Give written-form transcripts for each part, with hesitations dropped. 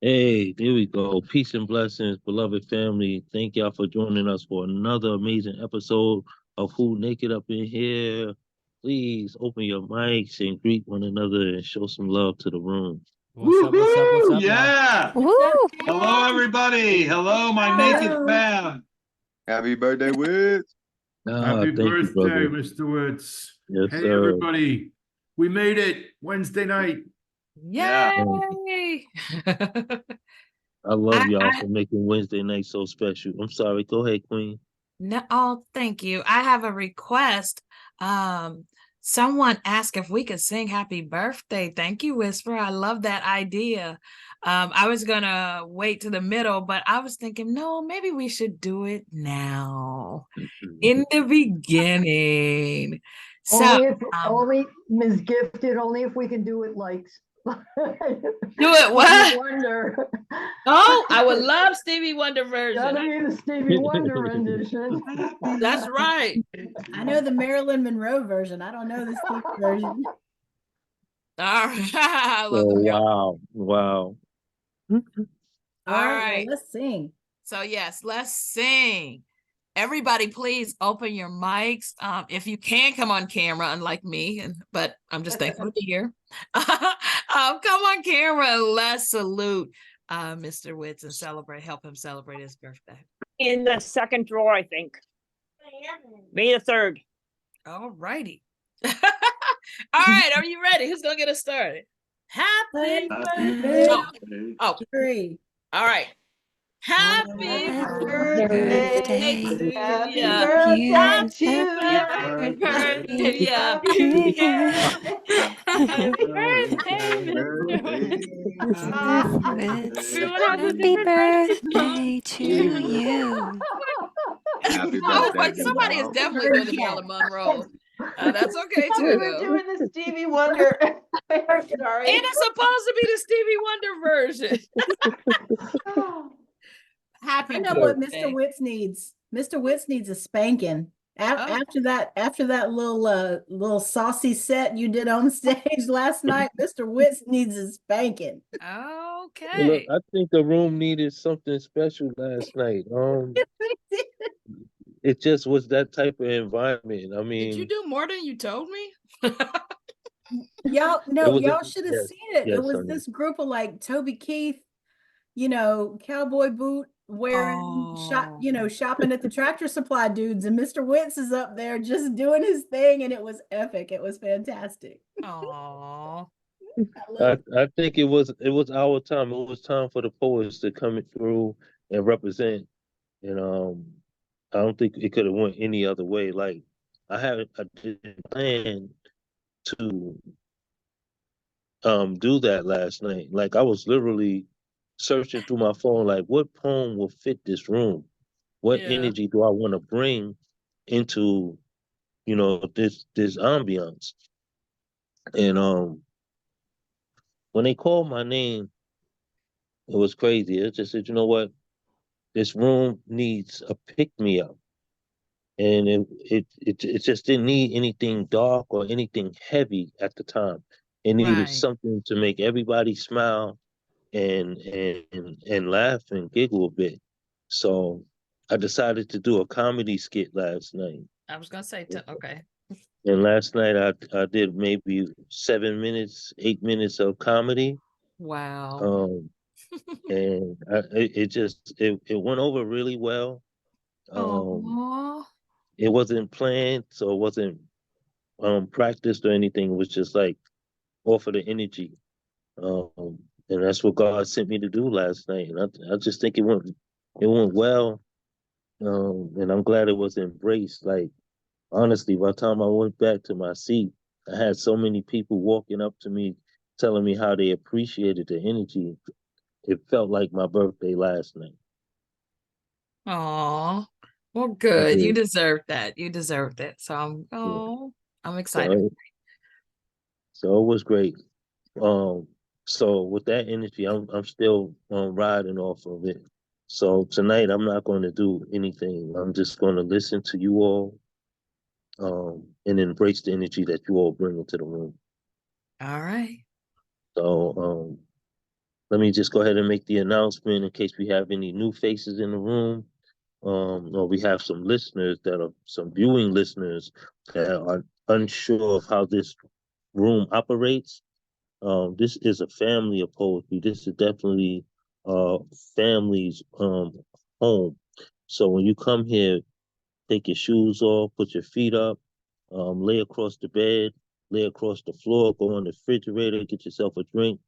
Hey, there we go. Peace and blessings, beloved family. Thank y'all for joining us for another amazing episode of Who Naked Up in Here. Please open your mics and greet one another and show some love to the room. What's up? What's up? What's Woo-hoo! up, y'all? Yeah. Woo! Hello, everybody. Hello, my naked fam. Happy birthday, Witz. Ah, Happy thank you, birthday, brother. Mr. Witz. Yes, Hey, sir. everybody. We made it Wednesday night. Yeah. Yay! I love y'all I for making Wednesday night so special. I'm sorry. Go ahead, Queen. no, oh, thank you. I have a request. Someone asked if we could sing happy birthday. Thank you, Whisper. I love that idea. I was gonna wait to the middle, but I was thinking, no, maybe we should do it now in the beginning. So Only Ms. Gifted, only if we can do it like do it what? Wonder. Oh, I would love Stevie Wonder version. Gotta be the Stevie Wonder rendition. That's right. I know the Marilyn Monroe version. I don't know the Stevie version. All right. Oh, wow. All right. well, let's sing. So yes, let's sing. Everybody, please open your mics. If you can come on camera, unlike me, but I'm just thankful to be here. Come on camera and let's salute Mr. Witz and help him celebrate his birthday. In the second drawer, I think. May the 3rd. All righty. All right, are you ready? Who's gonna get us started? Happy birthday. Oh, 3. all right. Happy birthday to you. Happy birthday to you. Happy birthday, Happy birthday to you. Oh, but somebody is definitely doing the Marilyn Monroe. That's okay too. We're doing the Stevie Wonder. Sorry. And it's supposed to be the Stevie Wonder version. Happy I know birthday. what Mr. Witz needs. Mr. Witz needs a spanking. After that little saucy set you did on stage last night, Mr. Witz needs a spanking. Okay. Look, I think the room needed something special last night. It just was that type of environment. I mean, did you do more than you told me? Y'all should have seen it. It was this group of like Toby Keith, cowboy boot wearing, shopping at the Tractor Supply dudes, and Mr. Witz is up there just doing his thing, and it was epic. It was fantastic. Aww. I think it was our time. It was time for the poets to come through and represent. And I don't think it could have went any other way. Like I didn't plan to do that last night. Like I was literally searching through my phone, like what poem will fit this room? What energy do I want to bring into, this ambiance? And when they called my name, it was crazy. It just said, you know what? This room needs a pick-me-up. And it just didn't need anything dark or anything heavy at the time. It needed something to make everybody smile and laugh and giggle a bit. So I decided to do a comedy skit last night. I was gonna say, okay. And last night I did maybe 7 minutes, 8 minutes of comedy. Wow. And it went over really well. It wasn't planned, so it wasn't practiced or anything. It was just like off of the energy. And that's what God sent me to do last night. And I just think it went well. And I'm glad it was embraced. Like, honestly, by the time I went back to my seat, I had so many people walking up to me, telling me how they appreciated the energy. It felt like my birthday last night. Aw, well, good. You deserve that. You deserved it. So I'm excited. So it was great. So with that energy, I'm still riding off of it. So tonight I'm not going to do anything. I'm just going to listen to you all, and embrace the energy that you all bring into the room. All right. So let me just go ahead and make the announcement in case we have any new faces in the room. Or we have some listeners that are some viewing listeners that are unsure of how this room operates. This is a family of poetry. This is definitely family's home. So when you come here, take your shoes off, put your feet up, lay across the bed, lay across the floor, go on the refrigerator, get yourself a drink.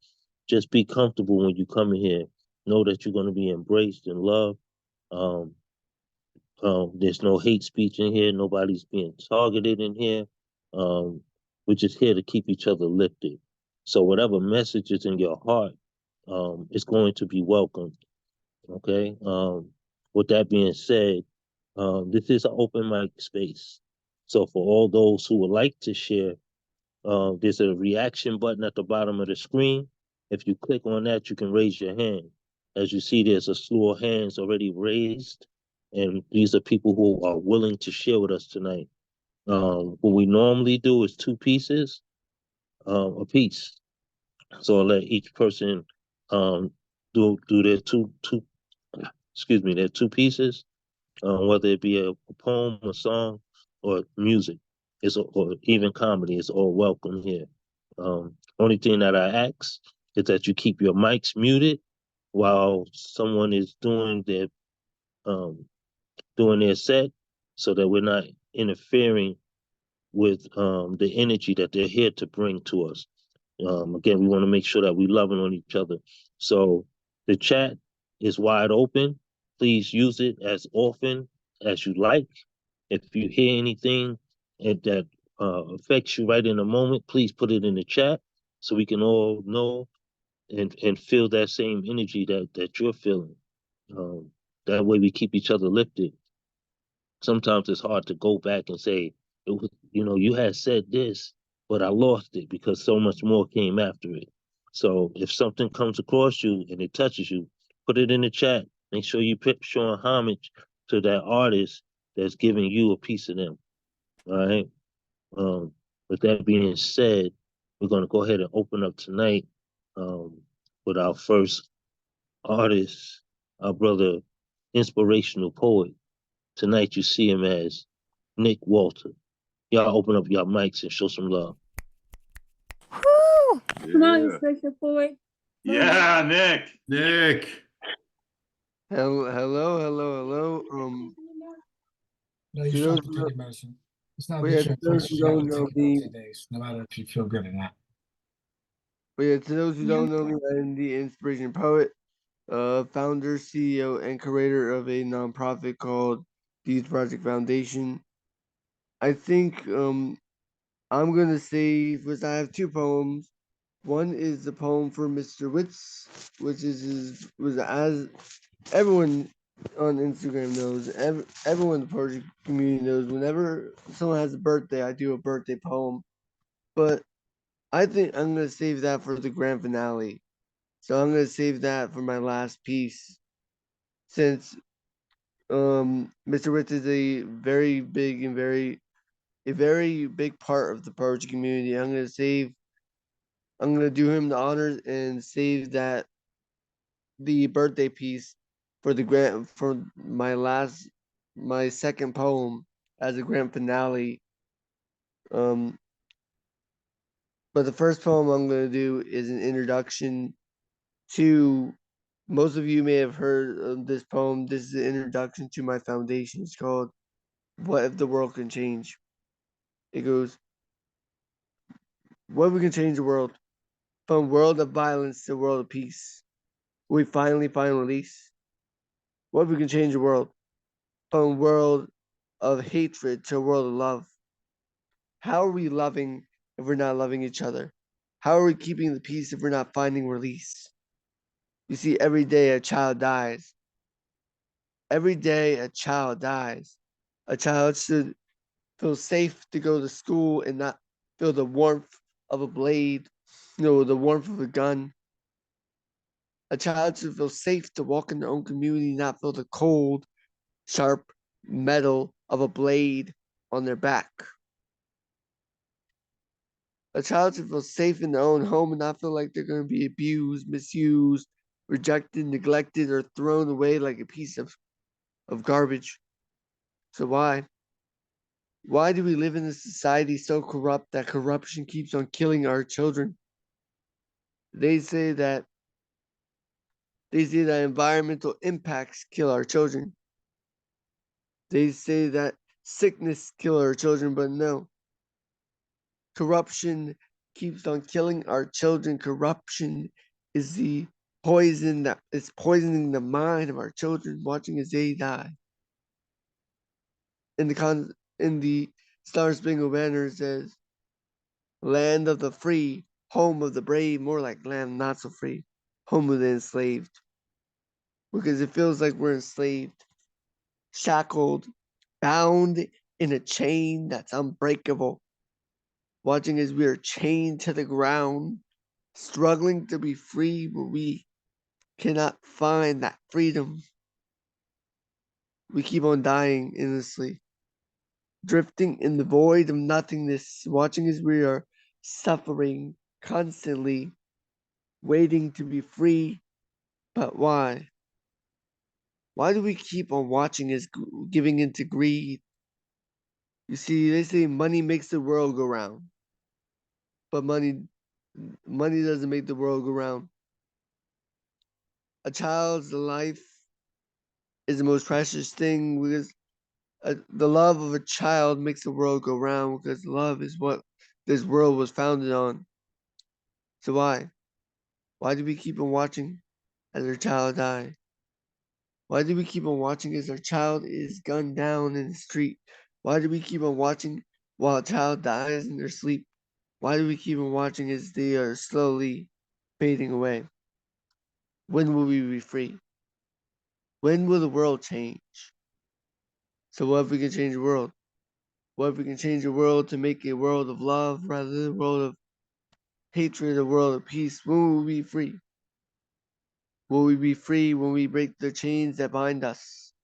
Just be comfortable when you come in here. Know that you're going to be embraced and loved. Um, there's no hate speech in here. Nobody's being targeted in here. Um, we're just here to keep each other lifted. So whatever message is in your heart, is going to be welcomed. Okay. With that being said, this is an open mic space. So for all those who would like to share, there's a reaction button at the bottom of the screen. If you click on that, you can raise your hand. As you see, there's a slew of hands already raised, and these are people who are willing to share with us tonight. What we normally do is two pieces, a piece. So I'll let each person do their their two pieces, whether it be a poem, a song, or music, or even comedy. It's all welcome here. Only thing that I ask is that you keep your mics muted while someone is um, doing their set, so that we're not interfering with the energy that they're here to bring to us. Again, we want to make sure that we're loving on each other. So the chat is wide open. Please use it as often as you like. If you hear anything that affects you right in the moment, please put it in the chat so we can all know and feel that same energy that you're feeling. Um, that way we keep each other lifted. Sometimes it's hard to go back and say, it was, you had said this, but I lost it because so much more came after it. So if something comes across you and it touches you, put it in the chat. Make sure you put showing homage to that artist that's giving you a piece of them. All right. With that being said, we're gonna go ahead and open up tonight with our first artist, our brother, inspirational poet. Tonight you see him as Nick Walter. Y'all open up your mics and show some love. Woo! Come on, you Yeah. special boy. Yeah, Nick. Nick. Hello, hello, hello. No, you To still those have to who take don't- your medicine. It's not Well, that yeah, you're to those infectious. who You have don't to know take it me, for 2 days, no matter if you feel good or not. to those who don't know me, I'm the inspiration poet, founder, CEO, and curator of a nonprofit called the Youth Project Foundation. I think I'm gonna say first I have two poems. One is the poem for Mr. Witz, which was as everyone on Instagram knows, everyone in the poetry community knows. Whenever someone has a birthday, I do a birthday poem. But I think I'm gonna save that for the grand finale. So I'm gonna save that for my last piece, since Mr. Witz is a very big and very big part of the poetry community. I'm gonna do him the honors and save the birthday piece for my second poem as a grand finale. But the first poem I'm gonna do is an introduction to, most of you may have heard of this poem. This is an introduction to my foundation. It's called What If the World Can Change? It goes, what if we can change the world? From a world of violence to a world of peace. Will we finally find release? What if we can change the world? From a world of hatred to a world of love. How are we loving if we're not loving each other? How are we keeping the peace if we're not finding release? You see, every day a child dies. Every day a child dies. A child should feel safe to go to school and not feel the warmth of a blade, the warmth of a gun. A child should feel safe to walk in their own community, not feel the cold, sharp metal of a blade on their back. A child should feel safe in their own home and not feel like they're going to be abused, misused, rejected, neglected, or thrown away like a piece of garbage. So why? Why do we live in a society so corrupt that corruption keeps on killing our children? They say that environmental impacts kill our children. They say that sickness kills our children, but no. Corruption keeps on killing our children. Corruption is the poison that is poisoning the mind of our children, watching as they die. In the Star Spangled Banner, it says, "Land of the free, home of the brave," more like land not so free, home of the enslaved. Because it feels like we're enslaved, shackled, bound in a chain that's unbreakable. Watching as we are chained to the ground, struggling to be free, but we cannot find that freedom. We keep on dying endlessly, drifting in the void of nothingness, watching as we are suffering constantly, waiting to be free. But why? Why do we keep on watching as giving into greed? You see, they say money makes the world go round, but money doesn't make the world go round. A child's life is the most precious thing because the love of a child makes the world go round, because love is what this world was founded on. So why? Why do we keep on watching as our child die? Why do we keep on watching as our child is gunned down in the street? Why do we keep on watching while a child dies in their sleep? Why do we keep on watching as they are slowly fading away? When will we be free? When will the world change? So what if we can change the world? What if we can change the world to make a world of love rather than a world of hatred, a world of peace? When will we be free? Will we be free when we break the chains that bind us?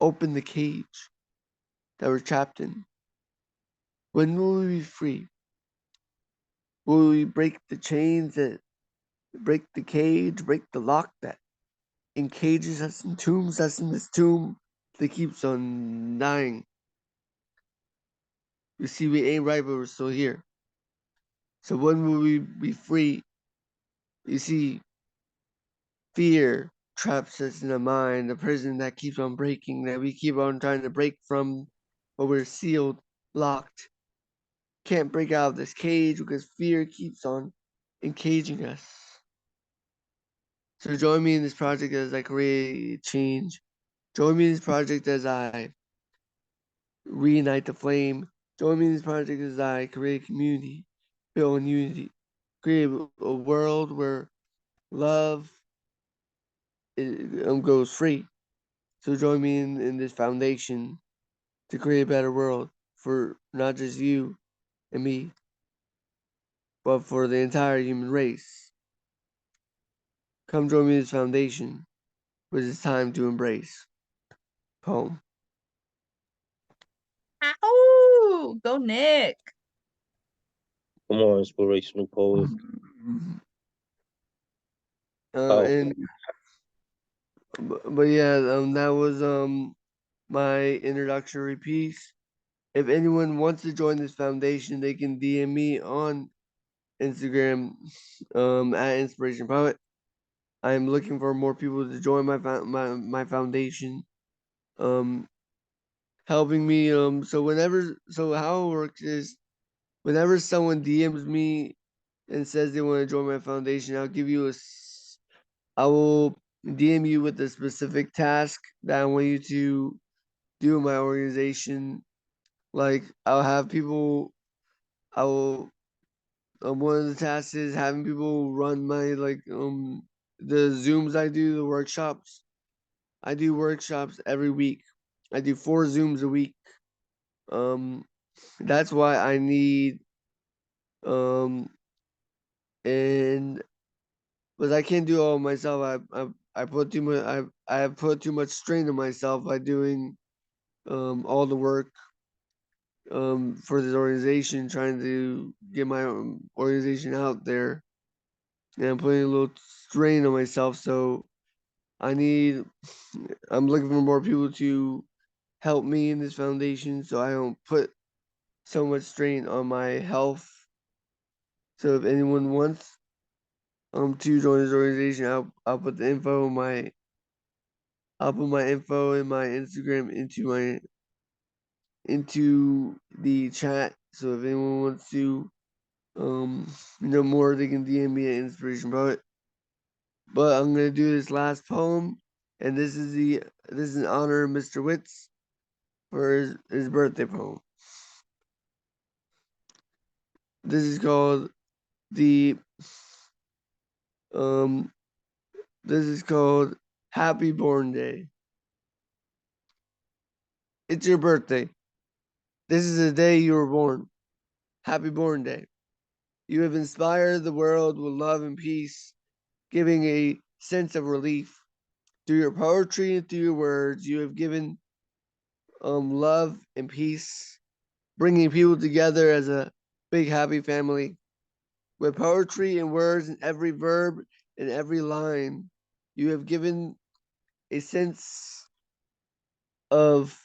Open the cage that we're trapped in? When will we be free? Will we break the chains that break the cage, break the lock that encages us, entombs us in this tomb that keeps on dying? You see, we ain't right, but we're still here. So when will we be free? You see, fear traps us in a mind, a prison that keeps on breaking, that we keep on trying to break from, but we're sealed, locked. Can't break out of this cage because fear keeps on encaging us. So join me in this project as I create change. Join me in this project as I reignite the flame. Join me in this project as I create community, build unity, create a world where love goes free. So join me in this foundation to create a better world for not just you and me, but for the entire human race. Come join me in this foundation, which it's time to embrace. Poem. Ow! Go Nick. Come on, inspirational poet. And but yeah, that was my introductory piece. If anyone wants to join this foundation, they can DM me on Instagram at Inspiration Poet. I'm looking for more people to join my foundation, helping me. So how it works is, whenever someone DMs me and says they want to join my foundation, I will DM you with a specific task that I want you to do in my organization. Like I'll have people, I will. One of the tasks is having people run my the Zooms I do, the workshops. I do workshops every week. I do 4 Zooms a week. That's why I need and but I can't do it all myself. I put too much I have put too much strain on myself by doing all the work for this organization, trying to get my organization out there. And I'm putting a little strain on myself, so I'm looking for more people to help me in this foundation so I don't put so much strain on my health. So if anyone wants to join this organization, I'll put the info in I'll put my info in my Instagram into the chat. So if anyone wants to know more, they can DM me at Inspiration Poet. But I'm gonna do this last poem, and this is in honor of Mr. Witz for his birthday poem. This is called Happy Born Day. It's your birthday. This is the day you were born. Happy Born Day. You have inspired the world with love and peace, giving a sense of relief. Through your poetry and through your words, you have given love and peace, bringing people together as a big happy family. With poetry and words in every verb and every line, you have given a sense of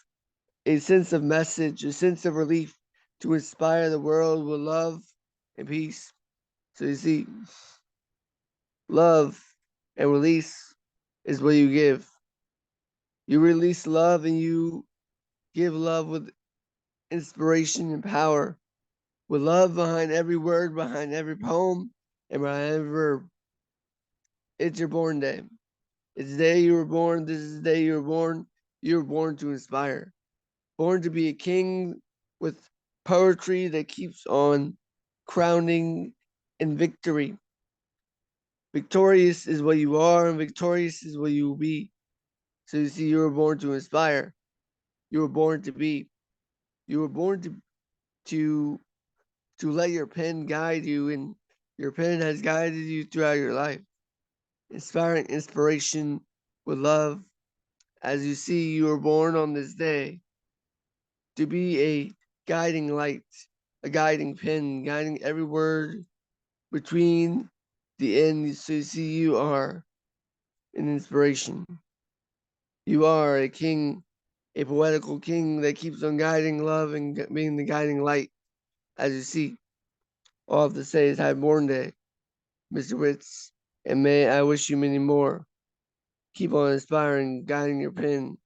message, a sense of relief to inspire the world with love and peace. So you see, love and release is what you give. You release love and you give love with inspiration and power. With love behind every word, behind every poem, and behind every verb. It's your born day. It's the day you were born. This is the day you were born. You were born to inspire. Born to be a king with poetry that keeps on crowning in victory. Victorious is what you are, and victorious is what you will be. So you see, you were born to inspire. You were born to be. You were born to let your pen guide you, and your pen has guided you throughout your life. Inspiring inspiration with love. As you see, you were born on this day to be a guiding light, a guiding pen, guiding every word between the end. So you see, you are an inspiration. You are a king, a poetical king that keeps on guiding love and being the guiding light. As you see, all I have to say is Happy Born Day, Mr. Witz, and may I wish you many more. Keep on inspiring, guiding your pen,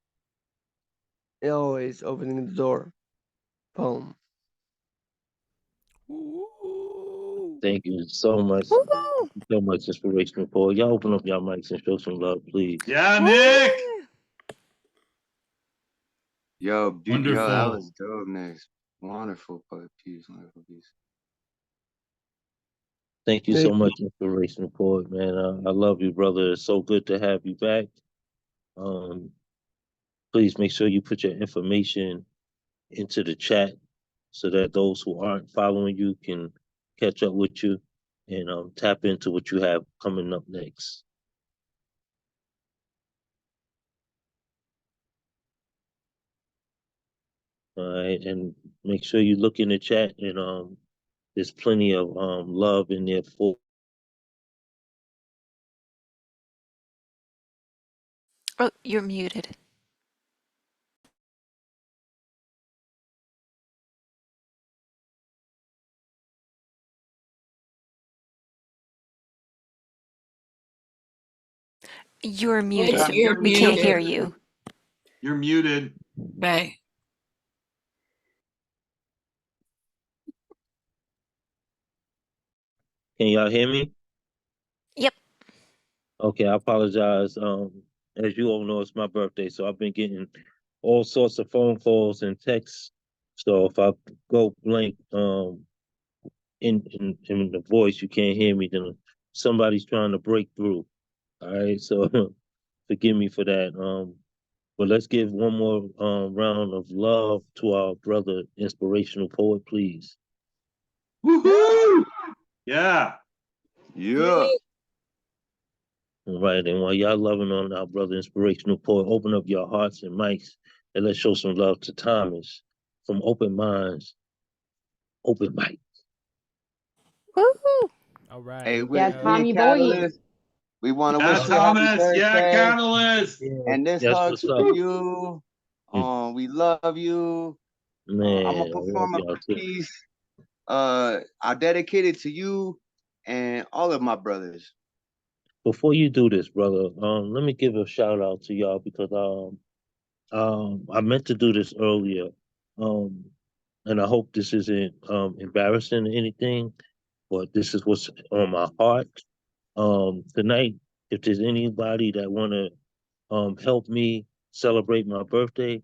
and always opening the door. Poem. Thank you so much. Woo-hoo! So much inspirational poet. Y'all open up y'all mics and show some love, please. Yeah, Nick. Yo, Wonderful. yo, that was dope, Nick. Wonderful piece, wonderful piece. Thank you so much, inspirational poet, man. I love you, brother. It's so good to have you back. Please make sure you put your information into the chat so that those who aren't following you can catch up with you and tap into what you have coming up next. All right, and make sure you look in the chat and there's plenty of love in there for. Oh, you're muted. You're muted. We can't hear you. You're muted. Bay. Can y'all hear me? Yep. Okay, I apologize. As you all know, it's my birthday, so I've been getting all sorts of phone calls and texts. So if I go blank in the voice, you can't hear me, then somebody's trying to break through. All right, so forgive me for that. But let's give one more round of love to our brother, inspirational poet, please. Woohoo! Yeah. Yeah. All right, and while y'all loving on our brother, inspirational poet, open up your hearts and mics and let's show some love to Thomas from Open Minds, Open Mic. Woohoo! All right. Hey, here we Yes, with go. me Tommy and boy. Catalyst, we want to wish Yeah, you a happy Thomas. Yeah, birthday. Catalyst. And this That's hug's what's for up. you. We love you. Man, I'm I gonna love perform a y'all too. piece. I dedicate it to you and all of my brothers. Before you do this, brother, let me give a shout out to y'all because I meant to do this earlier, and I hope this isn't embarrassing or anything, but this is what's on my heart. Tonight, if there's anybody that wanna help me celebrate my birthday,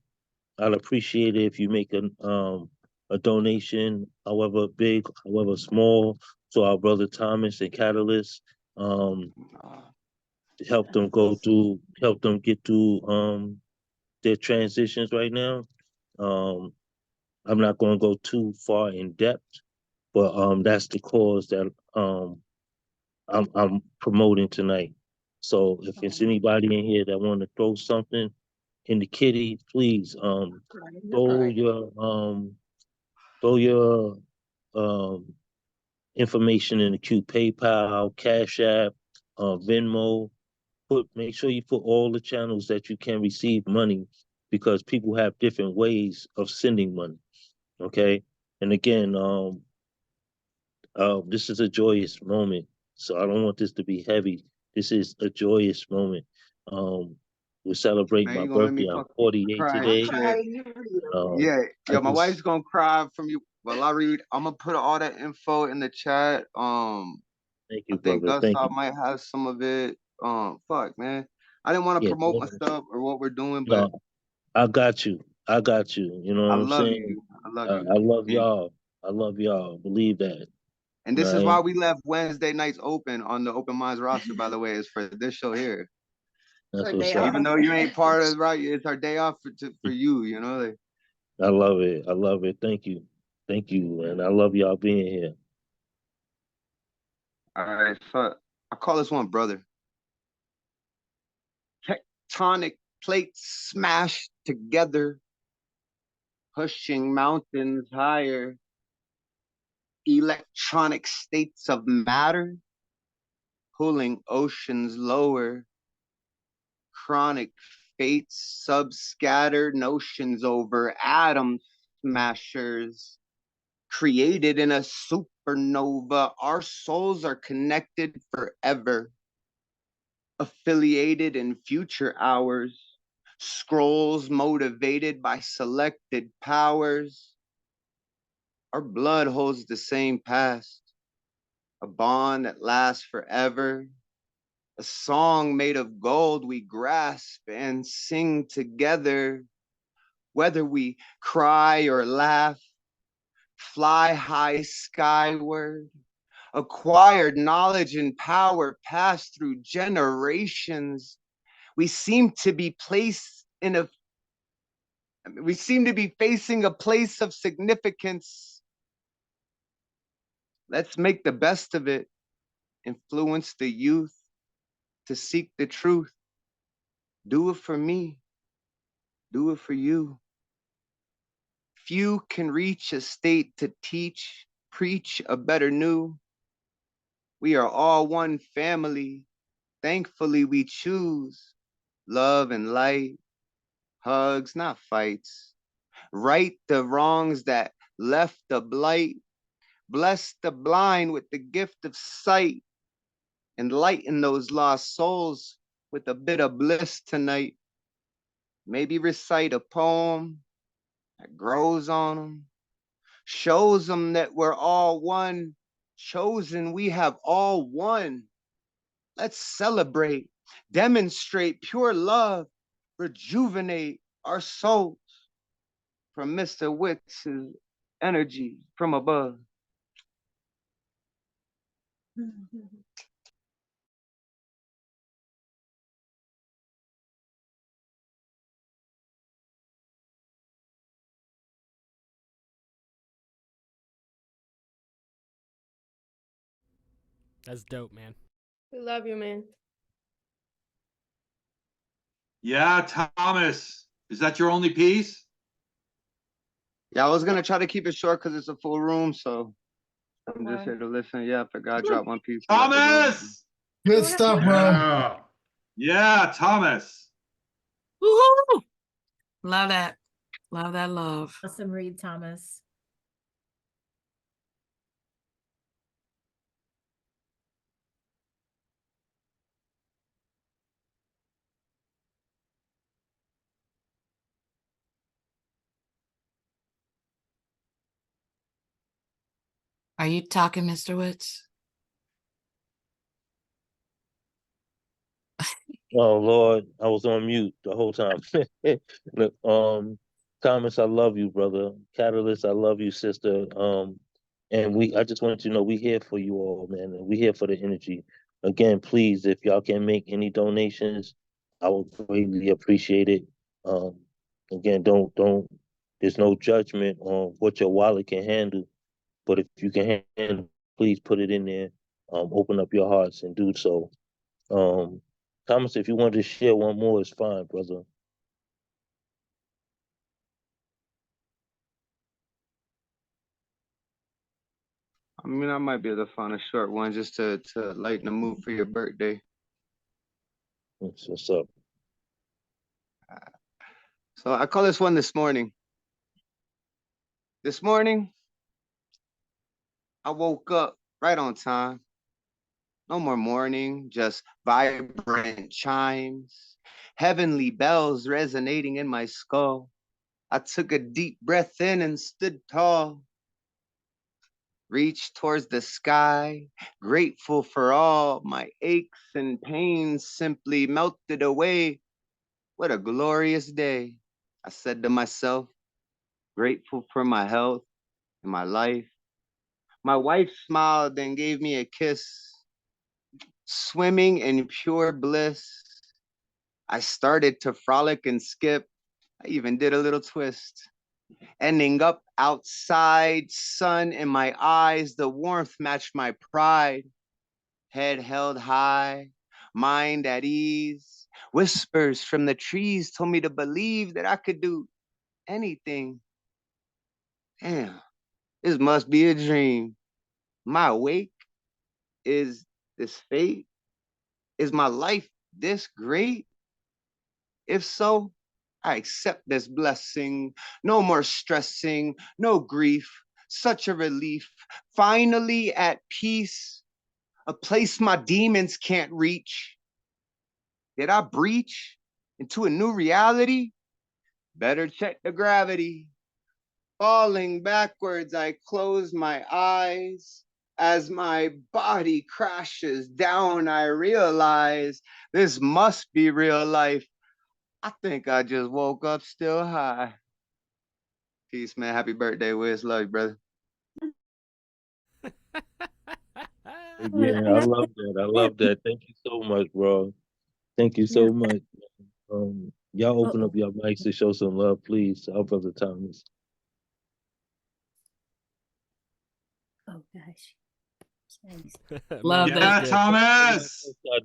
I'd appreciate it if you make a donation, however big, however small, to our brother Thomas and Catalyst. Um, help them help them get through their transitions right now. Um, I'm not going to go too far in depth, but that's the cause that I'm promoting tonight. So if it's anybody in here that want to throw something in the kitty, please throw your throw your information in the queue: PayPal, Cash App, Venmo. Make sure you put all the channels that you can receive money, because people have different ways of sending money. Okay, and again, this is a joyous moment, so I don't want this to be heavy. This is a joyous moment. We're celebrating Man, my you gonna let me birthday. I'm fucking 48 cry and today. shit. Um, Yeah, I yo, my wife's just gonna cry from you. Well, I read. I'm gonna put all that info in the chat. thank I you, think brother. Thank Gustav you. might have some of it. Fuck, man. I didn't want to Yeah, promote my stuff or what we're doing, but no, I got you. I got you. You know I what I'm love saying? you. I love I, you. I love And, y'all. I love y'all. Believe that. and this is Right? why we left Wednesday nights open on the Open Minds roster, by the way, is for this show here. That's what's up. Even though you ain't part of it, right? It's our day off for you, you know? Like, I love it. I love it. Thank you. Thank you. And I love y'all being here. all right, so I call this one brother. Tectonic plates smashed together, pushing mountains higher. Electronic states of matter, pulling oceans lower. Chronic fates subscatter notions over atom smashers. Created in a supernova, our souls are connected forever. Affiliated in future hours. Scrolls motivated by selected powers. Our blood holds the same past. A bond that lasts forever. A song made of gold we grasp and sing together. Whether we cry or laugh, fly high skyward, acquired knowledge and power passed through generations. We seem to be facing a place of significance. Let's make the best of it. Influence the youth to seek the truth. Do it for me. Do it for you. Few can reach a state to teach, preach a better new. We are all one family. Thankfully, we choose love and light, hugs, not fights. Right the wrongs that left the blight. Bless the blind with the gift of sight. Enlighten those lost souls with a bit of bliss tonight. Maybe recite a poem that grows on them, shows them that we're all one, chosen, we have all one. Let's celebrate, demonstrate pure love, rejuvenate our souls from Mr. Witz's energy from above. That's dope, man. We love you, man. Yeah, Thomas. Is that your only piece? Yeah, I was gonna try to keep it short because it's a full room, so I'm just here to listen. Yeah, I forgot to drop one piece. Thomas! Good stuff, bro. Yeah. Yeah, Thomas. Woohoo! Love that. Love that love. Awesome read, Thomas. Are you talking, Mr. Witz? Oh Lord, I was on mute the whole time. Look, Thomas, I love you, brother. Catalyst, I love you, sister. And I just wanted to know we here for you all, man. And we here for the energy. Again, please, if y'all can make any donations, I would greatly appreciate it. Again, don't. There's no judgment on what your wallet can handle, but if you can handle, please put it in there. Open up your hearts and do so. Thomas, if you wanted to share one more, it's fine, brother. I mean, I might be able to find a short one just to lighten the mood for your birthday. What's up? So I call this one This Morning. This morning, I woke up right on time. No more morning, just vibrant chimes, heavenly bells resonating in my skull. I took a deep breath in and stood tall. Reached towards the sky, grateful for all my aches and pains simply melted away. What a glorious day, I said to myself, grateful for my health and my life. My wife smiled and gave me a kiss. Swimming in pure bliss, I started to frolic and skip. I even did a little twist. Ending up outside, sun in my eyes, the warmth matched my pride. Head held high, mind at ease. Whispers from the trees told me to believe that I could do anything. Damn, this must be a dream. Am I awake? Is this fate? Is my life this great? If so, I accept this blessing. No more stressing, no grief, such a relief. Finally at peace, a place my demons can't reach. Did I breach into a new reality? Better check the gravity. Falling backwards, I close my eyes. As my body crashes down, I realize this must be real life. I think I just woke up still high. Peace, man. Happy birthday, Wiz. Love you, brother. Yeah, I love that. I love that. Thank you so much, bro. Thank you so much. Y'all open up your mics to show some love, please. Our brother Thomas. Oh gosh. Love Yeah, that. Thomas. I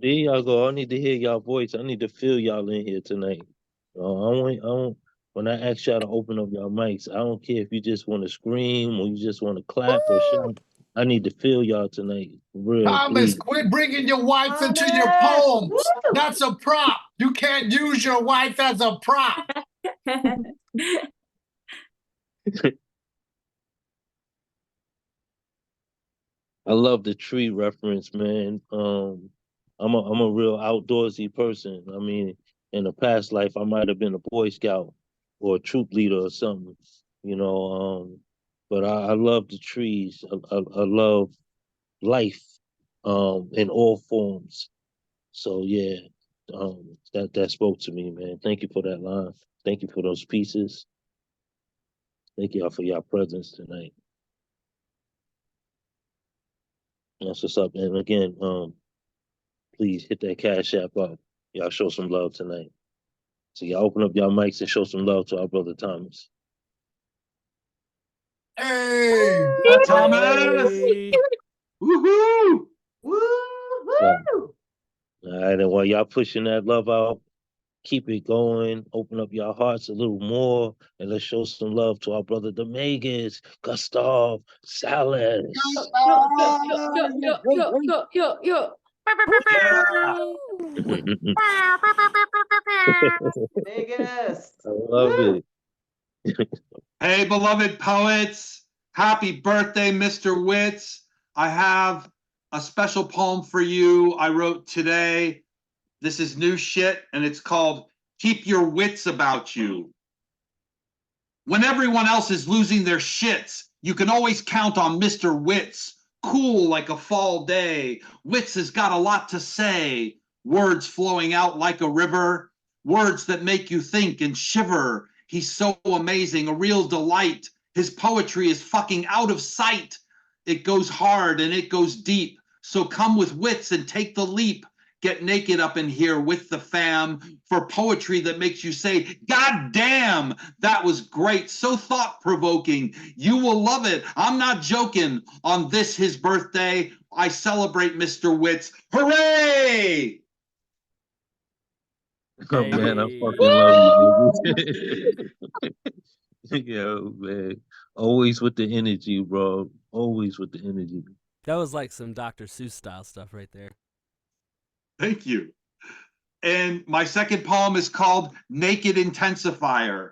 need to hear y'all voice. I need to feel y'all in here tonight. When I ask y'all to open up your mics, I don't care if you just want to scream or you just want to clap or shout. I need to feel y'all tonight. For real, Thomas, please. quit bringing your wife into your Thomas! poems. Woo! That's a prop. You can't use your wife as a prop. I love the tree reference, man. I'm a real outdoorsy person. I mean, in a past life, I might have been a Boy Scout or a troop leader or something, you know. But I love the trees. I love life, in all forms. So yeah, that spoke to me, man. Thank you for that line. Thank you for those pieces. Thank y'all for your presence tonight. That's what's up. And again, please hit that Cash App up. Y'all show some love tonight. So y'all open up y'all mics and show some love to our brother Thomas. Hey! Yeah, Thomas. Hey. Woohoo! Woo-hoo! All right, and while y'all pushing that love out, keep it going, open up your hearts a little more, and let's show some love to our brother Dominguez, Gustav, Salas. Yo. Vegas. I love it. Hey, beloved poets. Happy birthday, Mr. Witz. I have a special poem for you I wrote today. This is new shit, and it's called Keep Your Wits About You. When everyone else is losing their shits, you can always count on Mr. Witz. Cool like a fall day. Witz has got a lot to say. Words flowing out like a river. Words that make you think and shiver. He's so amazing, a real delight. His poetry is fucking out of sight. It goes hard and it goes deep. So come with Witz and take the leap. Get naked up in here with the fam for poetry that makes you say, God damn, that was great. So thought-provoking. You will love it. I'm not joking. On this, his birthday, I celebrate Mr. Witz. Hooray! Oh, man, I fucking love you, niggas. Yo, man. Always with the energy, bro. Always with the energy. That was like some Dr. Seuss style stuff right there. Thank you. And my second poem is called Naked Intensifier.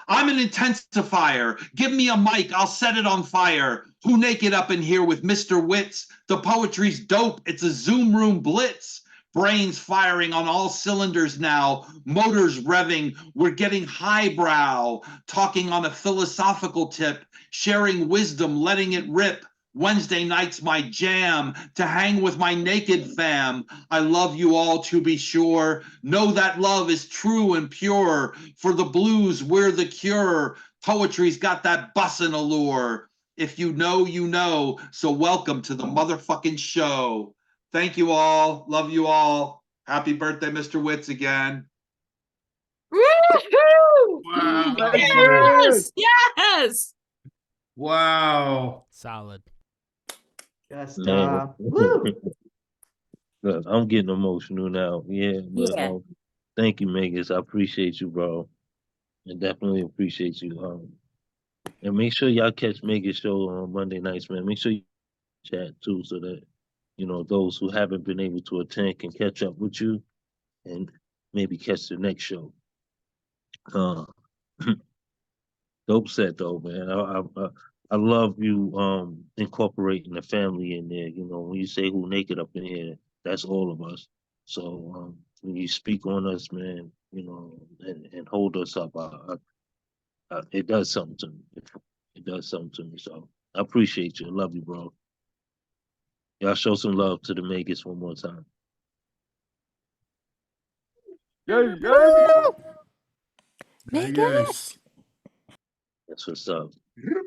I'm an intensifier. Give me a mic, I'll set it on fire. Who naked up in here with Mr. Witz? The poetry's dope, it's a Zoom room blitz. Brains firing on all cylinders now, motors revving, we're getting highbrow, talking on a philosophical tip, sharing wisdom, letting it rip. Wednesday night's my jam, to hang with my naked fam. I love you all to be sure. Know that love is true and pure. For the blues, we're the cure. Poetry's got that bussin' allure. If you know, you know. So welcome to the motherfucking show. Thank you all. Love you all. Happy birthday, Mr. Witz, again. Woohoo! Wow. Yes! Yes! Wow. Solid. Man. Woo! Look, I'm getting emotional now. Yeah, but thank you, Megas. I appreciate you, bro. I definitely appreciate you. And make sure y'all catch Megas' show on Monday nights, man. Make sure you chat too, so that those who haven't been able to attend can catch up with you and maybe catch the next show. Dope set though, man. I love you incorporating the family in there. When you say who naked up in here, that's all of us. So when you speak on us, man, and hold us up, it does something to me. It does something to me. So I appreciate you. I love you, bro. Y'all show some love to the Megas one more time. Megas. That's what's up.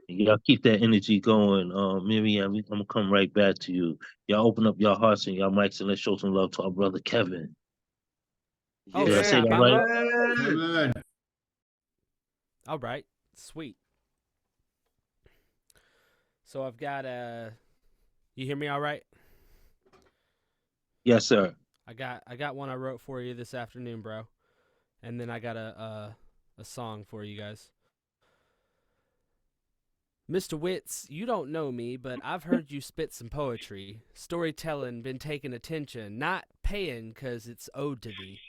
Y'all keep that energy going. Miriam, I'm gonna come right back to you. Y'all open up your hearts and y'all mics and let's show some love to our brother Kevin. Oh, Did I say that right? Kevin. All right. Sweet. So I've got you hear me all right? Yes, sir. I got one I wrote for you this afternoon, bro. And then I got a song for you guys. Mr. Witz, you don't know me, but I've heard you spit some poetry. Storytelling been taking attention, not paying 'cause it's owed to thee.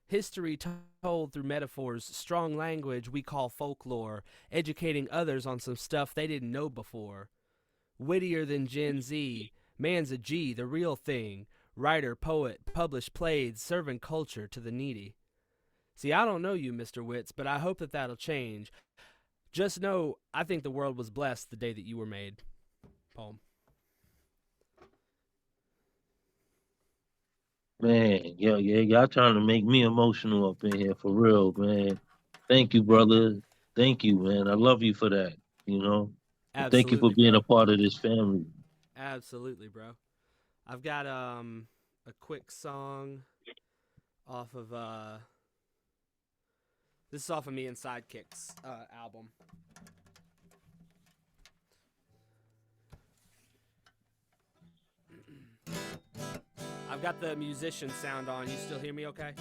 History told through metaphors, strong language we call folklore, educating others on some stuff they didn't know before. Wittier than Gen Z, man's a G, the real thing. Writer, poet, published plays, serving culture to the needy. See, I don't know you, Mr. Witz, but I hope that that'll change. Just know, I think the world was blessed the day that you were made. Poem. Man, y'all trying to make me emotional up in here for real, man. Thank you, brother. Thank you, man. I love you for that. And thank you for being a part of this family. Absolutely, bro. I've got a quick song off of this is off of Me and Sidekicks album. I've got the musician sound on. You still hear me okay?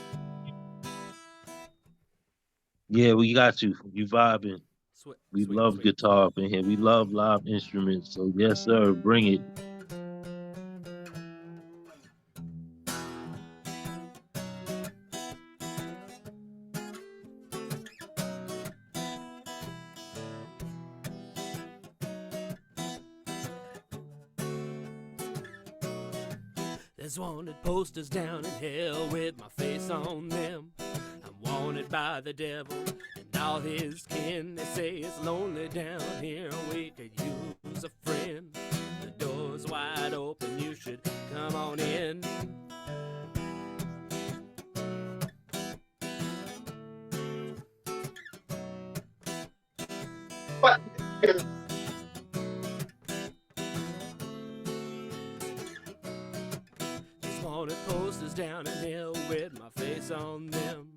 Yeah, we got you. You vibing. Sweet, We sweet, love sweet. guitar up in here. We love live instruments. So yes, sir. Bring it. There's wanted posters down in hell with my face on them. I'm wanted by the devil and all his kin. They say it's lonely down here, we could use a friend. The door's wide open, you should come on in. What? There's wanted posters down in hell with my face on them.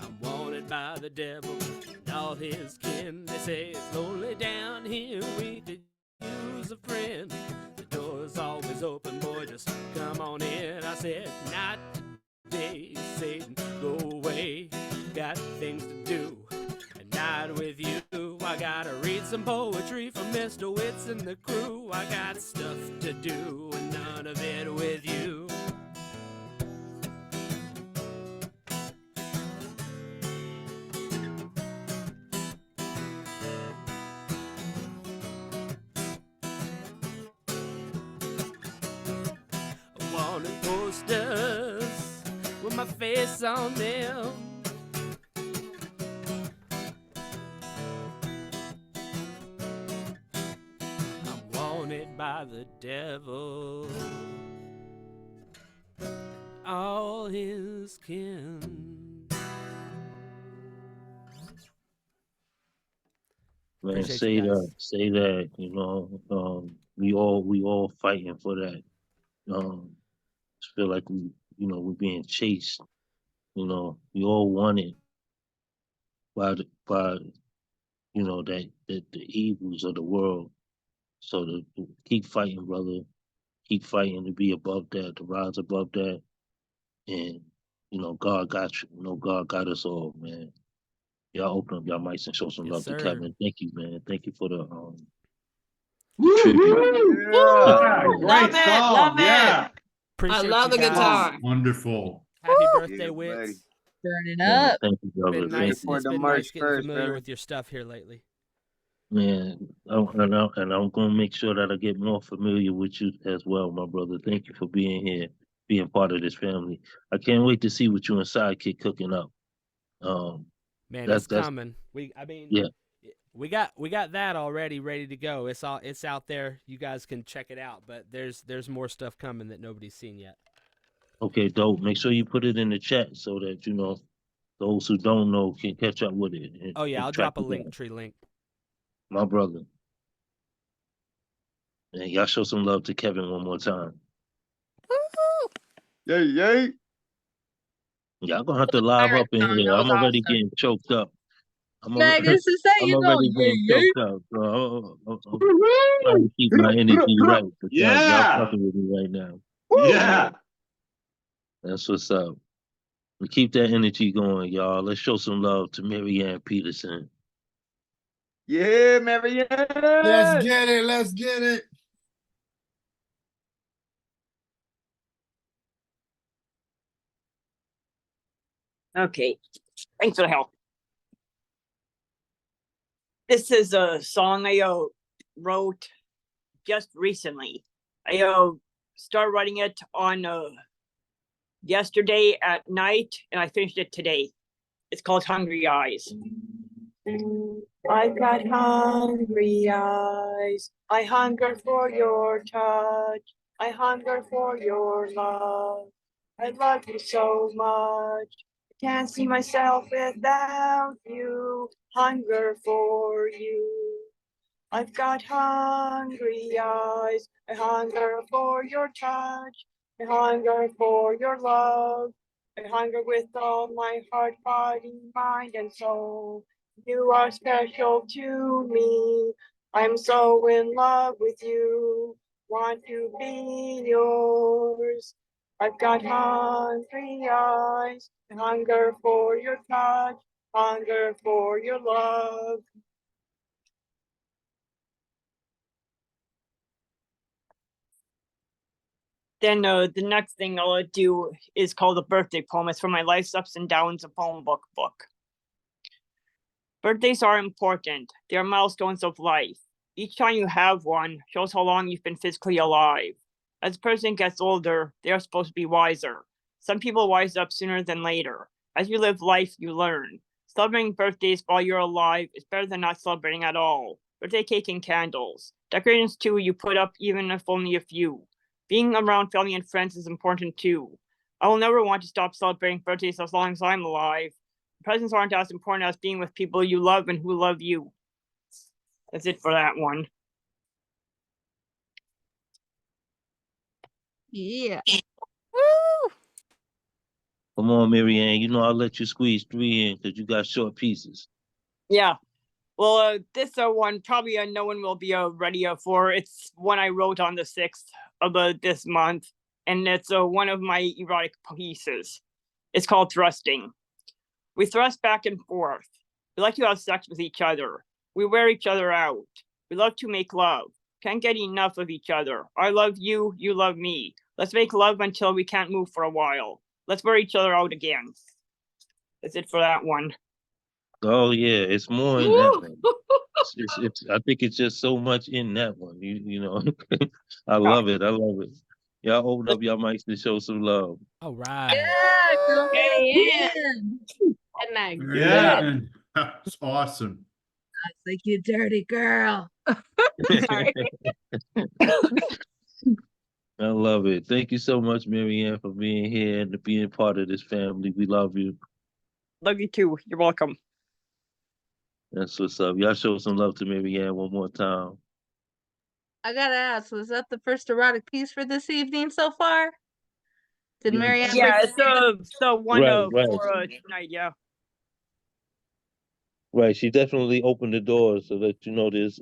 I'm wanted by the devil and all his kin. They say it's lonely down here, we could use a friend. The door's always open, boy, just come on in. I said, not today, Satan, go away. Got things to do, and not with you. I gotta read some poetry from Mr. Witz and the crew. I got stuff to do, and none of it with you. Wanted posters with my face on them. I'm wanted by the devil, all his kin. Man, Appreciate say you guys. that. Say that. You know, we all fighting for that. Just feel like we're being chased. You know, we all want it by the evils of the world. So to keep fighting, brother. Keep fighting to be above that, to rise above that. And God got you. God got us all, man. Y'all open up y'all mics and show some Yes, love sir. to Kevin. Thank you, man. Thank you for the Woo-hoo! tribute. Yeah, Yeah. great song. Yeah. I Appreciate love you the guys. guitar. Wonderful. Happy birthday, Yeah, Witz. buddy. Turning Man, up. thank you, brother. Been Thank nice. you. It's the been merch nice getting first, familiar brother. with your stuff here lately. Man, and I'm gonna make sure that I get more familiar with you as well, my brother. Thank you for being here, being part of this family. I can't wait to see what you and Sidekick cooking up. Man, That's it's coming. yeah. We got that already ready to go. It's out there. You guys can check it out. But there's more stuff coming that nobody's seen yet. Okay, dope. Make sure you put it in the chat so that those who don't know can catch up with it. Oh yeah, and I'll track drop a it down. link tree link. My brother. And y'all show some love to Kevin one more time. Yay, yay. Y'all gonna have to live up in here. I'm already getting choked up. I'm Magnus is saying I'm you already going, getting yeah, choked up. So I'm trying to keep my energy right. But y'all Yeah. fucking with me right now. Yeah. That's what's up. We keep that energy going, y'all. Let's show some love to Marianne Peterson. Yeah, Marianne. Let's get it. Let's get it. Okay. Thanks for the help. This is a song I wrote just recently. I started writing it on yesterday at night, and I finished it today. It's called Hungry Eyes. I've got hungry eyes. I hunger for your touch. I hunger for your love. I love you so much. I can't see myself without you. Hunger for you. I've got hungry eyes. I hunger for your touch. I hunger for your love. I hunger with all my heart, body, mind, and soul. You are special to me. I'm so in love with you. Want to be yours. I've got hungry eyes. I hunger for your touch. hunger for your love. Then the next thing I'll do is called a birthday poem. It's from my Life's Ups and Downs, a poem book. Birthdays are important. They are milestones of life. Each time you have one shows how long you've been physically alive. As a person gets older, they are supposed to be wiser. Some people wise up sooner than later. As you live life, you learn. Celebrating birthdays while you're alive is better than not celebrating at all. Birthday cake and candles. Decorations too, you put up even if only a few. Being around family and friends is important too. I will never want to stop celebrating birthdays as long as I'm alive. Presents aren't as important as being with people you love and who love you. That's it for that one. Yeah. Woo! Come on, Marianne. You know I'll let you squeeze 3 in because you got short pieces. Yeah. Well, this one probably no one will be ready for. It's one I wrote on the 6th of this month, and it's one of my erotic pieces. It's called Thrusting. We thrust back and forth. We like to have sex with each other. We wear each other out. We love to make love. Can't get enough of each other. I love you, you love me. Let's make love until we can't move for a while. Let's wear each other out again. That's it for that one. Oh yeah, it's more in that one. I think it's just so much in that one. You know, I love it. I love it. Y'all open up your mics to show some love. All right. Yeah, go ahead. And that good. That's awesome. I think you dirty girl. Sorry. I love it. Thank you so much, Marianne, for being here and being part of this family. We love you. Love you too. You're welcome. That's what's up. Y'all show some love to Marianne one more time. I gotta ask, was that the first erotic piece for this evening so far? Did Marianne? Yeah, it's the one Right. for tonight. Yeah. Right. She definitely opened the door so that you know there's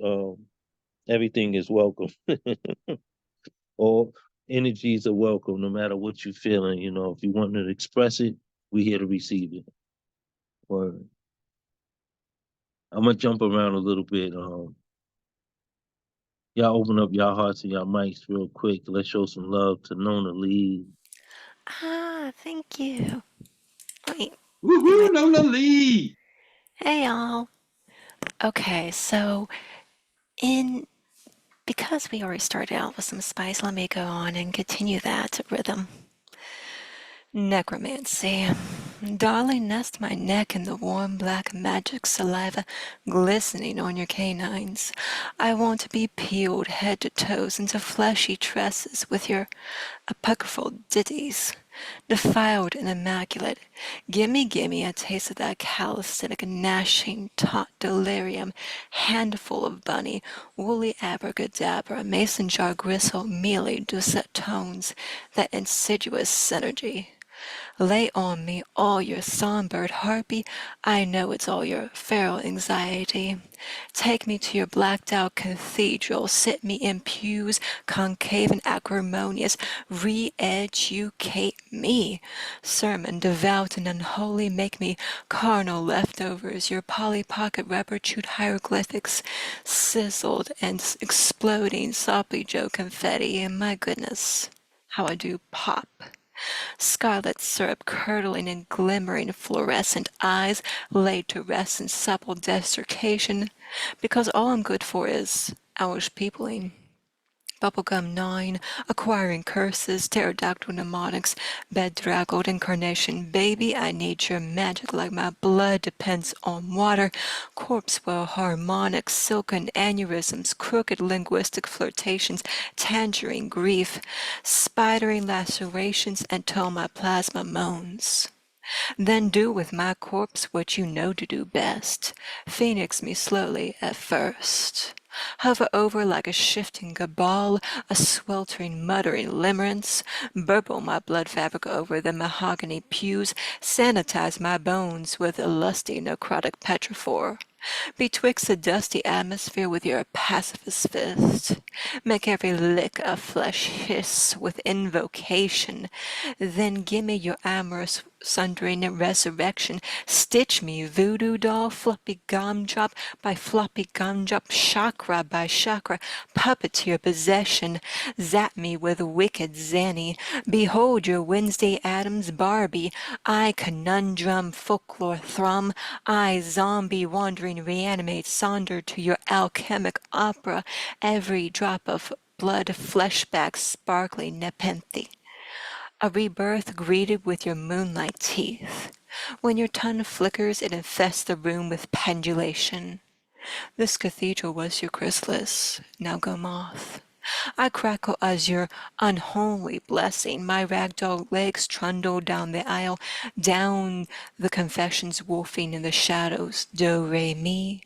everything is welcome. All energies are welcome, no matter what you're feeling. You know, if you want to express it, we're here to receive it. Word. I'm gonna jump around a little bit. Y'all open up y'all hearts and y'all mics real quick. Let's show some love to Nona Lee. Ah, thank you. Wait. Woohoo, Nona Lee! Hey, y'all. Okay, so because we already started out with some spice, let me go on and continue that rhythm. Necromancy. Darling, nest my neck in the warm black magic saliva glistening on your canines. I want to be peeled head to toes into fleshy tresses with your apocryphal ditties. Defiled and immaculate, gimme a taste of that calisthenic gnashing taut delirium, handful of bunny, woolly abracadabra, mason jar gristle, mealy dulcet tones, that insidious synergy. Lay on me all your songbird harpy, I know it's all your feral anxiety. Take me to your blacked out cathedral, sit me in pews, concave and acrimonious, re-educate me. Sermon devout and unholy, make me carnal leftovers, your Polly Pocket rubber chewed hieroglyphics, sizzled and exploding soppy Joe confetti, and my goodness, how I do pop. Scarlet syrup curdling in glimmering fluorescent eyes laid to rest in supple desiccation, because all I'm good for is owlish peopling. Bubblegum gnawing, acquiring curses, pterodactyl mnemonics, bedraggled incarnation. Baby, I need your magic like my blood depends on water. Corpse well harmonics, silken aneurysms, crooked linguistic flirtations, tangerine grief, spidering lacerations until my plasma moans. Then do with my corpse what you know to do best. Phoenix me slowly at first. Hover over like a shifting cabal, a sweltering, muttering limerence. Burble my blood fabric over the mahogany pews. Sanitize my bones with a lusty necrotic petrophore. Betwixt the dusty atmosphere with your pacifist fist. Make every lick of flesh hiss with invocation. Then give me your amorous sundering and resurrection. Stitch me, voodoo doll, floppy gumdrop by floppy gumdrop, chakra by chakra, puppeteer possession. Zap me with wicked zanny. Behold your Wednesday Addams Barbie. I conundrum folklore thrum. I zombie wandering reanimate sonder to your alchemic opera. Every drop of blood fleshback sparkling nepenthe. A rebirth greeted with your moonlight teeth. When your tongue flickers, it infests the room with pendulation. This cathedral was your chrysalis, now go moth. I crackle as your unholy blessing. My ragdoll legs trundle down the aisle, down the confessions wolfing in the shadows. Do, re, mi,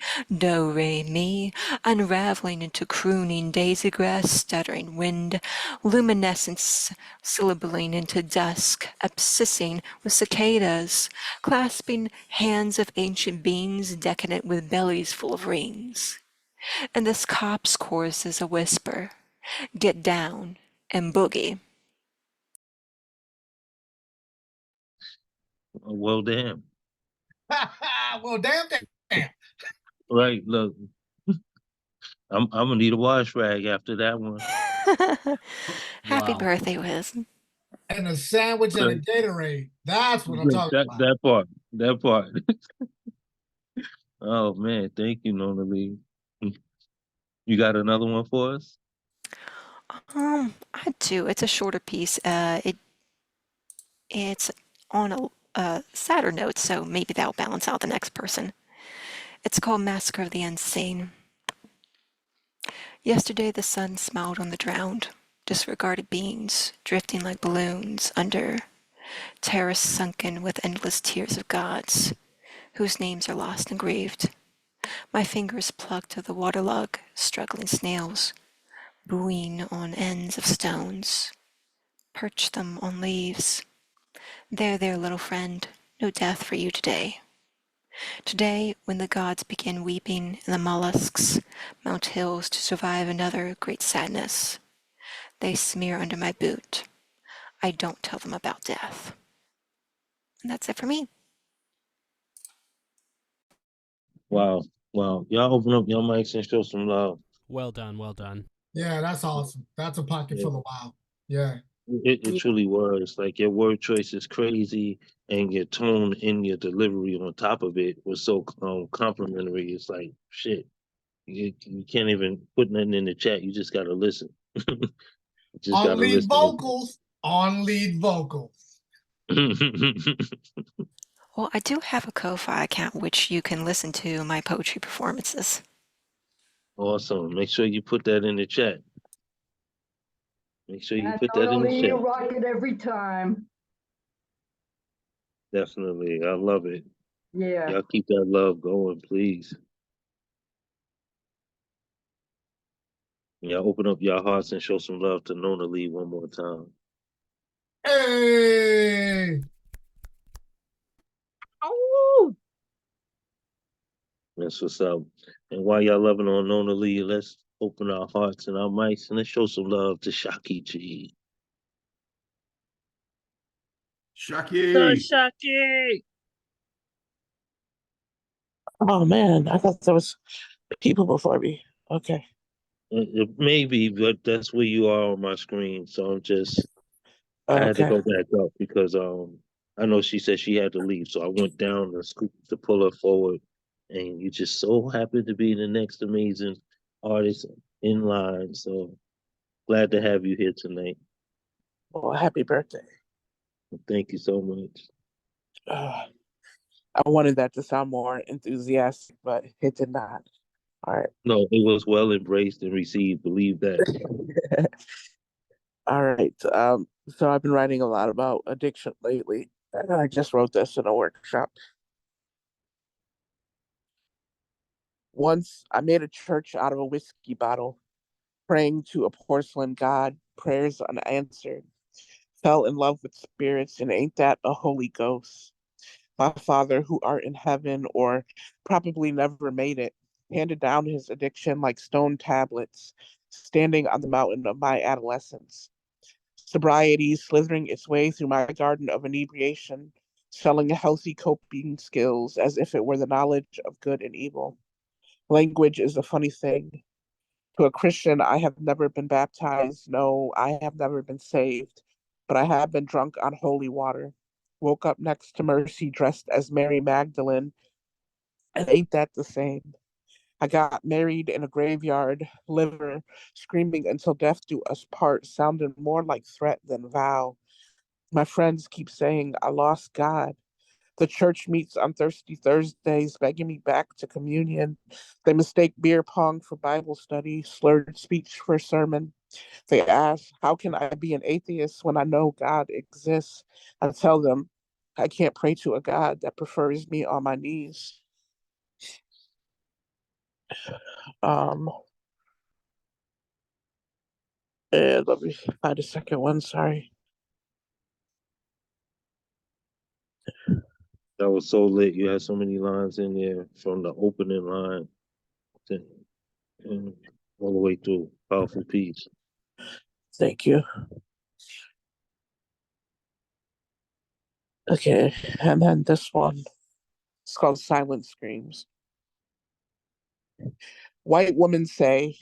unraveling into crooning daisy grass, stuttering wind, luminescence syllabling into dusk, abscissing with cicadas, clasping hands of ancient beings decadent with bellies full of rings. And this cop's chorus is a whisper. Get down and boogie. Well, damn. Well, damn. Right, look, I'm gonna need a wash rag after that one. Happy Wow. birthday, Wiz. And a sandwich and a Gatorade. That's what I'm talking about. That part. Oh man, thank you, Nona Lee. You got another one for us? I do. It's a shorter piece. It's on a sadder note, so maybe that'll balance out the next person. It's called Massacre of the Insane. Yesterday the sun smiled on the drowned, disregarded beings, drifting like balloons under terrace sunken with endless tears of gods, whose names are lost and grieved. My fingers plucked at the waterlug, struggling snails, buoying on ends of stones, perched them on leaves. There, little friend, no death for you today. Today, when the gods begin weeping and the mollusks mount hills to survive another great sadness, they smear under my boot. I don't tell them about death. And that's it for me. Wow. Y'all open up your mics and show some love. Well done. Yeah, that's awesome. That's a pocket full of wow. Yeah. It truly was. Like your word choice is crazy, and your tone and your delivery on top of it was so complimentary. It's like shit. You can't even put nothing in the chat. You just gotta listen. On lead vocals. Well, I do have a Ko-Fi account which you can listen to my poetry performances. Awesome. Make sure you put that in the chat. Make sure you put Not that in the only chat. you rock it every time. Definitely. I love it. Yeah. Y'all keep that love going, please. Y'all open up your hearts and show some love to Nona Lee one more time. Hey! Oh! That's what's up. And while y'all loving on Nona Lee, let's open our hearts and our mics and let's show some love to Shaki G. Shucky. Shucky. Oh man, I thought there was people before me. Okay. It may be, but that's where you are on my screen. So I had to go back up because I know she said she had to leave, so I went down to scoop to pull her forward. And you just so happy to be the next amazing artist in line. So glad to have you here tonight. Well, happy birthday. Thank you so much. I wanted that to sound more enthusiastic, but it did not. All right. No, it was well embraced and received. Believe that. All right. So I've been writing a lot about addiction lately. And I just wrote this in a workshop. Once I made a church out of a whiskey bottle, praying to a porcelain god, prayers unanswered. Fell in love with spirits, and ain't that a Holy Ghost? My Father who art in heaven, or probably never made it, handed down his addiction like stone tablets, standing on the mountain of my adolescence. Sobriety slithering its way through my garden of inebriation, selling healthy coping skills as if it were the knowledge of good and evil. Language is a funny thing. To a Christian, I have never been baptized. No, I have never been saved, but I have been drunk on holy water. Woke up next to Mercy dressed as Mary Magdalene, and ain't that the same? I got married in a graveyard, liver, screaming until death do us part, sounded more like threat than vow. My friends keep saying I lost God. The church meets on Thirsty Thursdays, begging me back to communion. They mistake beer pong for Bible study, slurred speech for sermon. They ask, how can I be an atheist when I know God exists? I tell them, I can't pray to a God that prefers me on my knees. And let me find a second one, sorry. That was so lit. You had so many lines in there from the opening line and all the way through. Powerful piece. Thank you. Okay, and then this one. It's called Silent Screams. White women say,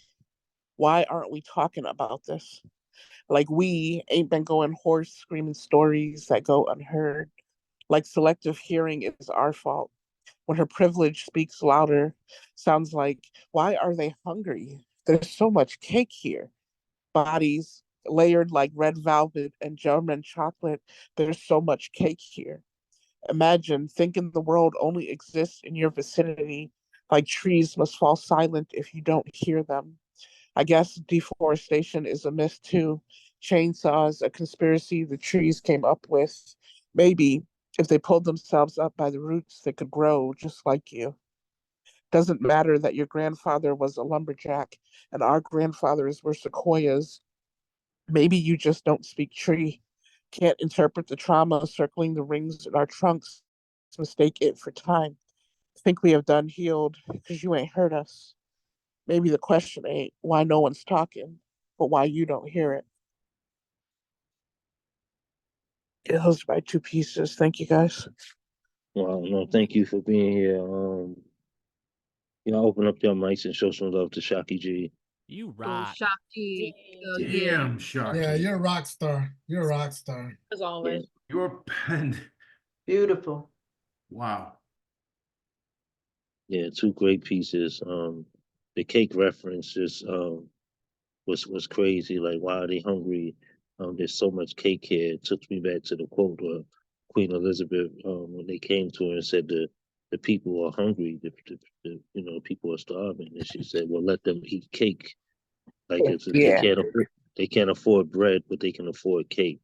why aren't we talking about this? Like we ain't been going hoarse screaming stories that go unheard. Like selective hearing is our fault. When her privilege speaks louder, sounds like, why are they hungry? There's so much cake here. Bodies layered like red velvet and German chocolate. There's so much cake here. Imagine thinking the world only exists in your vicinity, like trees must fall silent if you don't hear them. I guess deforestation is a myth too. Chainsaws, a conspiracy the trees came up with. Maybe if they pulled themselves up by the roots, they could grow just like you. Doesn't matter that your grandfather was a lumberjack and our grandfathers were sequoias. Maybe you just don't speak tree. Can't interpret the trauma circling the rings in our trunks. Mistake it for time. Think we have done healed because you ain't hurt us. Maybe the question ain't why no one's talking, but why you don't hear it. Yeah, those are my two pieces. Thank you guys. Well, no, thank you for being here. Open up your mics and show some love to Shocky G. You rock. Shocky. Damn, Shocky. Yeah, you're a rock star. You're a rock star. As always. Your pen. Beautiful. Wow. Yeah, two great pieces. The cake reference just was crazy. Like, why are they hungry? There's so much cake here. It took me back to the quote of Queen Elizabeth when they came to her and said the people are hungry. People are starving, and she said, "Well, let them eat cake." Like they can't afford bread, but they can afford cake.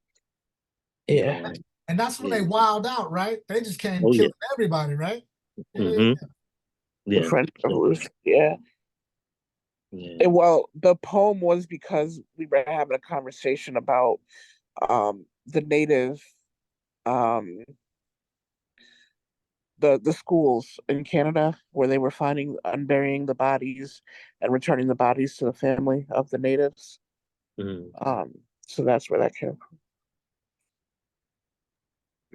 Yeah. And that's when they wild out, right? They just came Oh, killing everybody, right? Yeah. The French Revolution. Yeah. And, well, the poem was because we were having a conversation about the native the schools in Canada where they were finding unburying the bodies and returning the bodies to the family of the natives. So that's where that came from.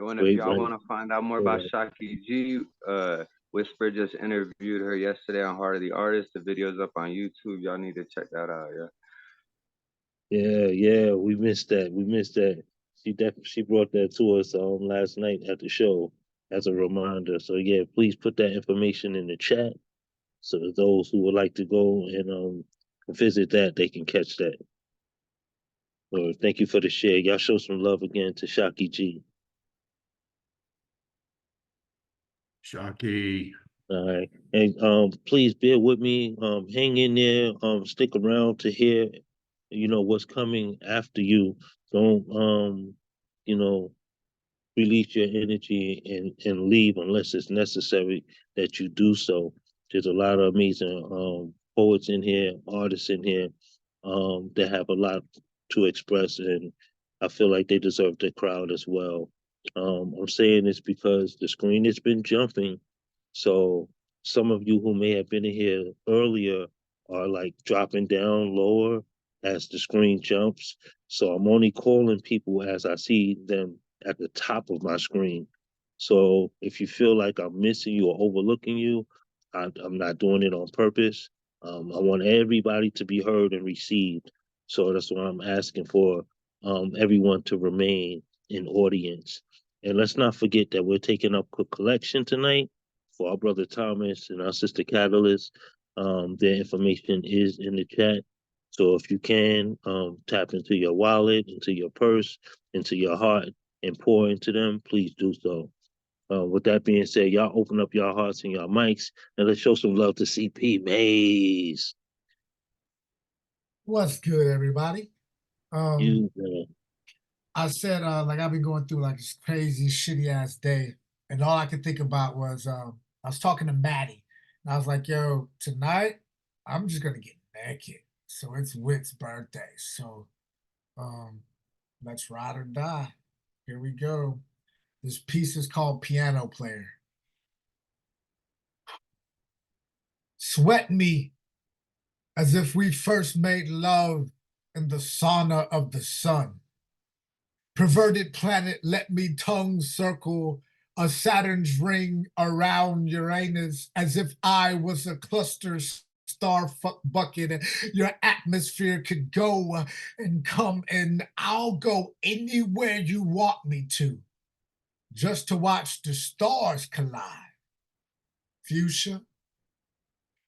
And if y'all want to find out more about Shocky G, Whisper just interviewed her yesterday on Heart of the Artist. The video's up on YouTube. Y'all need to check that out. Yeah. We missed that. She brought that to us last night at the show as a reminder. So yeah, please put that information in the chat so that those who would like to go and visit that, they can catch that. So thank you for the share. Y'all show some love again to Shocky G. Shocky. All right. And please bear with me. Hang in there. Stick around to hear, what's coming after you. Don't release your energy and leave unless it's necessary that you do so. There's a lot of amazing poets in here, artists in here that have a lot to express, and I feel like they deserve the crowd as well. I'm saying this because the screen has been jumping, so some of you who may have been in here earlier are like dropping down lower as the screen jumps. So I'm only calling people as I see them at the top of my screen. So if you feel like I'm missing you or overlooking you, I'm not doing it on purpose. I want everybody to be heard and received. So that's why I'm asking for everyone to remain in audience. And let's not forget that we're taking up a collection tonight for our brother Thomas and our sister Catalyst. Their information is in the chat. So if you can, tap into your wallet, into your purse, into your heart, and pour into them, please do so. With that being said, y'all open up your hearts and your mics, and let's show some love to CP Maze. What's good, everybody? You, I said, like, I've been going through like this crazy, shitty ass day, and all I could think about was, I was talking to Maddie, and I was like, yo, tonight I'm just gonna get naked. So it's Witz's birthday. So, let's ride or die. Here we go. This piece is called Piano Player. Sweat me as if we first made love in the sauna of the sun. Perverted planet, let me tongue circle a Saturn's ring around Uranus as if I was a cluster star fuck bucket. Your atmosphere could go and come, and I'll go anywhere you want me to, just to watch the stars collide. Fuchsia,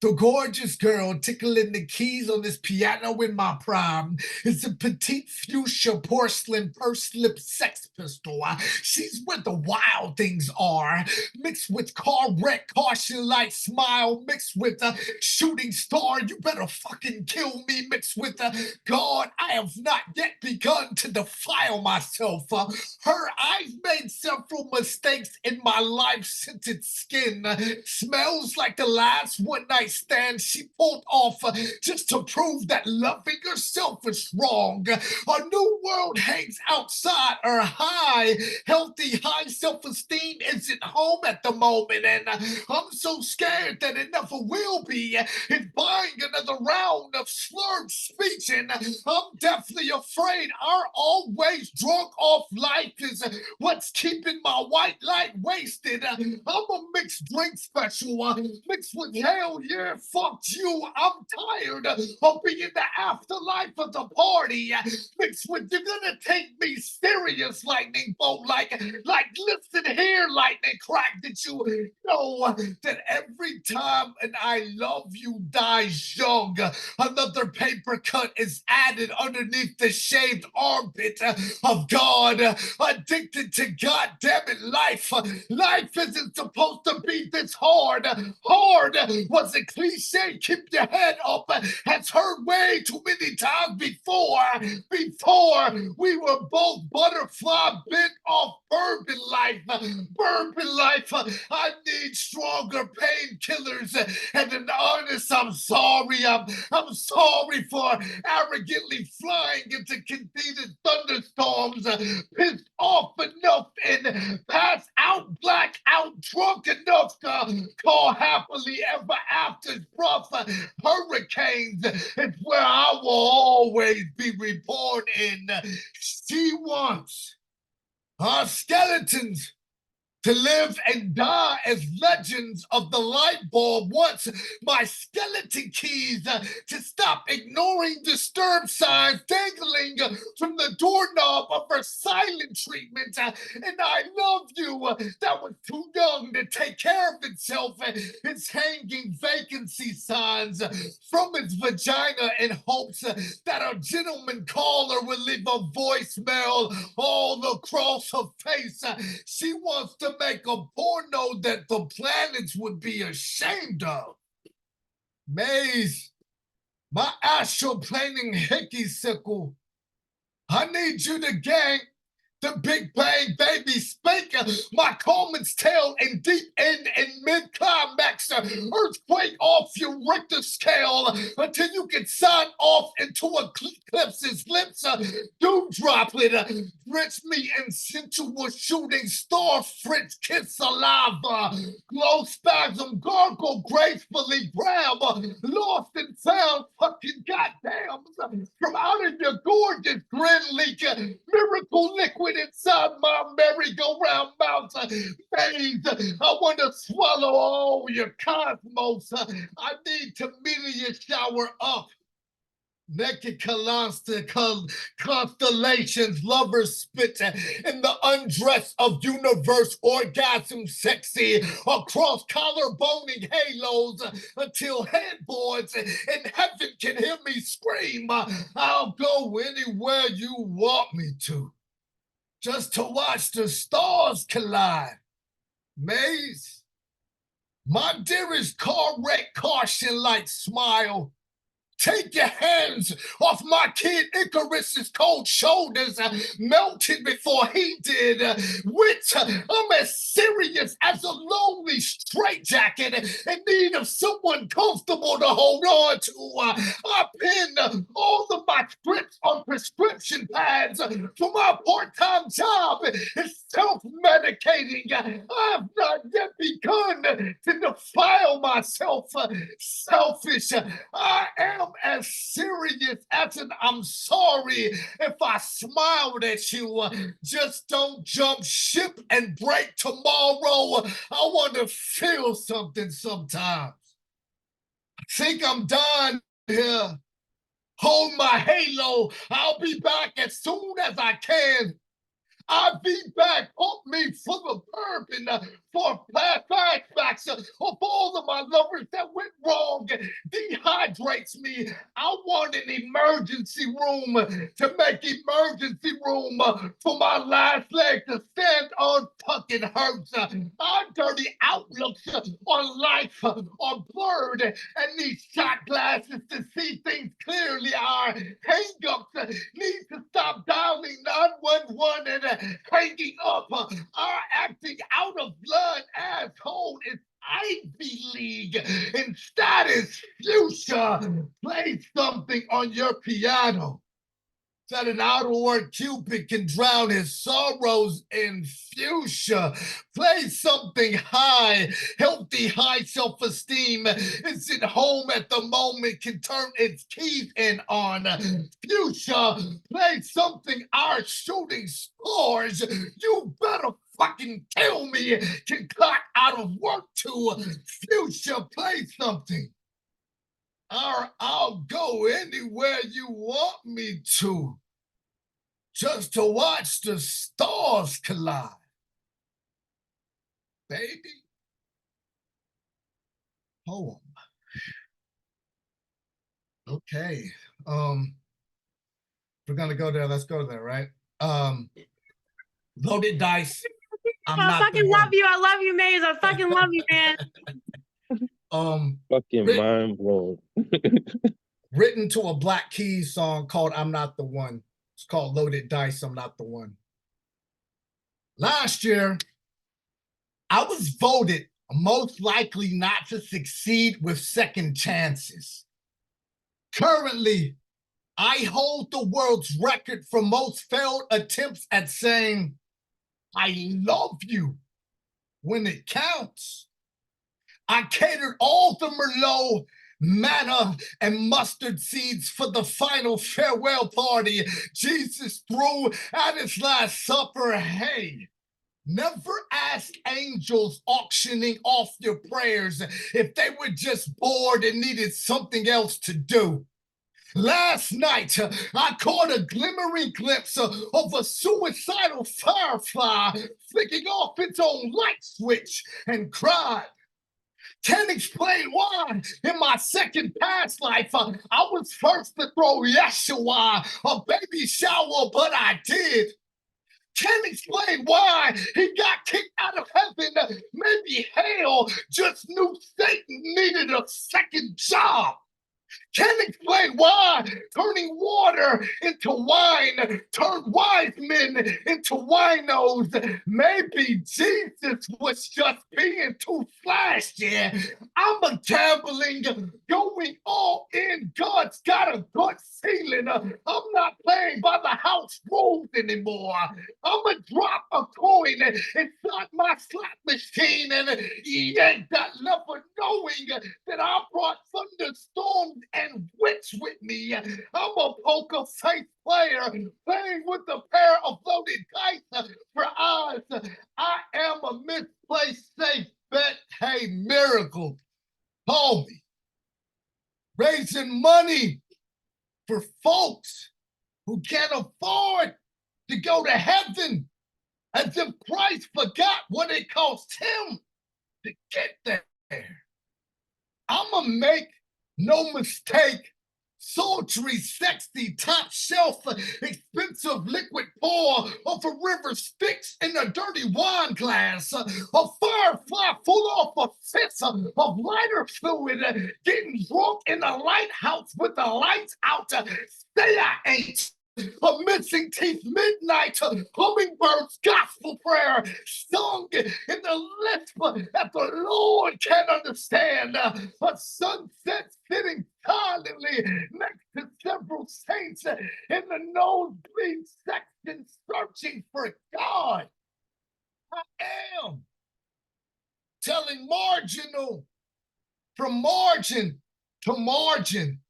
the gorgeous girl tickling the keys on this piano in my prime is a petite fuchsia porcelain purse lip sex pistol. She's where the wild things are, mixed with car wreck, caution light smile, mixed with a shooting star. You better fucking kill me, mixed with a God. I have not yet begun to defile myself. I've made several mistakes in my life-scented skin. Smells like the last one night stand she pulled off just to prove that loving herself is wrong. A new world hangs outside her high. Healthy, high self-esteem isn't home at the moment, and I'm so scared that it never will be. It's buying another round of slurred speech, and I'm definitely afraid our always drunk off life is what's keeping my white light wasted. I'm a mixed drink special, mixed with hell yeah. Fuck you, I'm tired of being the afterlife of the party. Mixed with you're gonna take me serious, lightning bolt, like listen here, lightning crack. Did you know that every time an I love you dies young, another paper cut is added underneath the shaved armpit of God? Addicted to goddammit life. Life isn't supposed to be this hard. Hard was a cliche, keep your head up, has heard way too many times before. Before we were both butterfly bit off bourbon life. Bourbon life, I need stronger painkillers. And an honest, I'm sorry. I'm sorry for arrogantly flying into conceded thunderstorms. Pissed off enough and passed out, black out, drunk enough to call happily ever after rough. Hurricanes is where I will always be reborn in. She wants our skeletons to live and die as legends of the light bulb. Wants my skeleton keys to stop ignoring disturbed signs dangling from the doorknob of her silent treatment. And I love you that was too young to take care of itself. It's hanging vacancy signs from its vagina in hopes that a gentleman caller will leave a voicemail all across her face. She wants to make a porno that the planets would be ashamed of. Maze, my astroplaning hickey sickle, I need you to gang the Big Bang Baby spanker, my Coleman's tail and deep end and mid-climax, earthquake off your Richter scale until you can sign off into eclipse's lips, doom droplet, drench me in sensual shooting star, French kiss saliva, glow spasm, gargle gracefully grab, lost and found, fucking goddamn, from out of your gorgeous grin leak, miracle liquid inside my merry-go-round mouth, maze, I want to swallow all your cosmos, I need to meteor shower up. Naked constellations, lovers spit in the undress of universe orgasm sexy across collarboning halos until headboards in heaven can hear me scream. I'll go anywhere you want me to, just to watch the stars collide. Maze, my dearest car wreck caution light smile. Take your hands off my kid Icarus's cold shoulders, melted before he did. Witz, I'm as serious as a lonely straitjacket in need of someone comfortable to hold on to. I pen all of my scripts on prescription pads for my part-time job. It's self-medicating. I've not yet begun to defile myself. Selfish. I am as serious as an I'm sorry if I smiled at you. Just don't jump ship and break tomorrow. I want to feel something sometimes. I think I'm done here. Hold my halo. I'll be back as soon as I can. I'll be back. Pump me full of bourbon for flashbacks of all of my lovers that went wrong. Dehydrates me. I want an emergency room to make emergency room for my last leg to stand on. Fucking hurts. Our dirty outlooks on life are blurred, and these shot glasses to see things clearly. Our hang-ups need to stop dialing 911 and hanging up. Our acting out of blood asshole is Ivy League and status fuchsia. Play something on your piano that an outward Cupid can drown his sorrows in fuchsia. Play something high, healthy, high self-esteem. Isn't home at the moment, can turn its keys in on. Fuchsia, play something our shooting stars. You better fucking kill me, can clock out of work to. Fuchsia, play something. I'll go anywhere you want me to, just to watch the stars collide. Baby. Poem. Okay. We're gonna go there. Let's go there, right? Loaded dice. I fucking love you. I love you, Maze. I fucking love you, man. Fucking mind blown. Written to a Black Keys song called I'm Not the One. It's called Loaded Dice, I'm Not the One. Last year, I was voted most likely not to succeed with second chances. Currently, I hold the world's record for most failed attempts at saying, I love you when it counts. I catered all the Merlot, manna, and mustard seeds for the final farewell party Jesus threw at his last supper. Hey, never ask angels auctioning off your prayers if they were just bored and needed something else to do. Last night, I caught a glimmering glimpse of a suicidal firefly flicking off its own light switch and cried. Can't explain why in my second past life I was first to throw Yeshua a baby shower, but I did. Can't explain why he got kicked out of heaven. Maybe hell just knew Satan needed a second job. Can't explain why turning water into wine turned wise men into winos. Maybe Jesus was just being too flashy. I'm a gambling, going all in. God's got a good ceiling. I'm not playing by the house rules anymore. I'm going to drop a coin inside my slot machine, and he ain't got never knowing that I brought thunderstorms and Witz with me. I'm a poker face player playing with a pair of loaded dice for odds. I am a misplaced safe bet. Hey, miracle, call me. Raising money for folks who can't afford to go to heaven, as if Christ forgot what it cost him to get there. I'ma make no mistake, sultry, sexy, top shelf, expensive liquid pour off a river Styx in a dirty wine glass, a firefly full off a fist of lighter fluid, getting drunk in a lighthouse with the lights out. Say I ain't. A missing teeth midnight, hummingbird's gospel prayer sung in the lisp that the Lord can't understand. A sunset sitting silently next to several saints in the nosebleed section searching for God. I am telling marginal from margin to margin.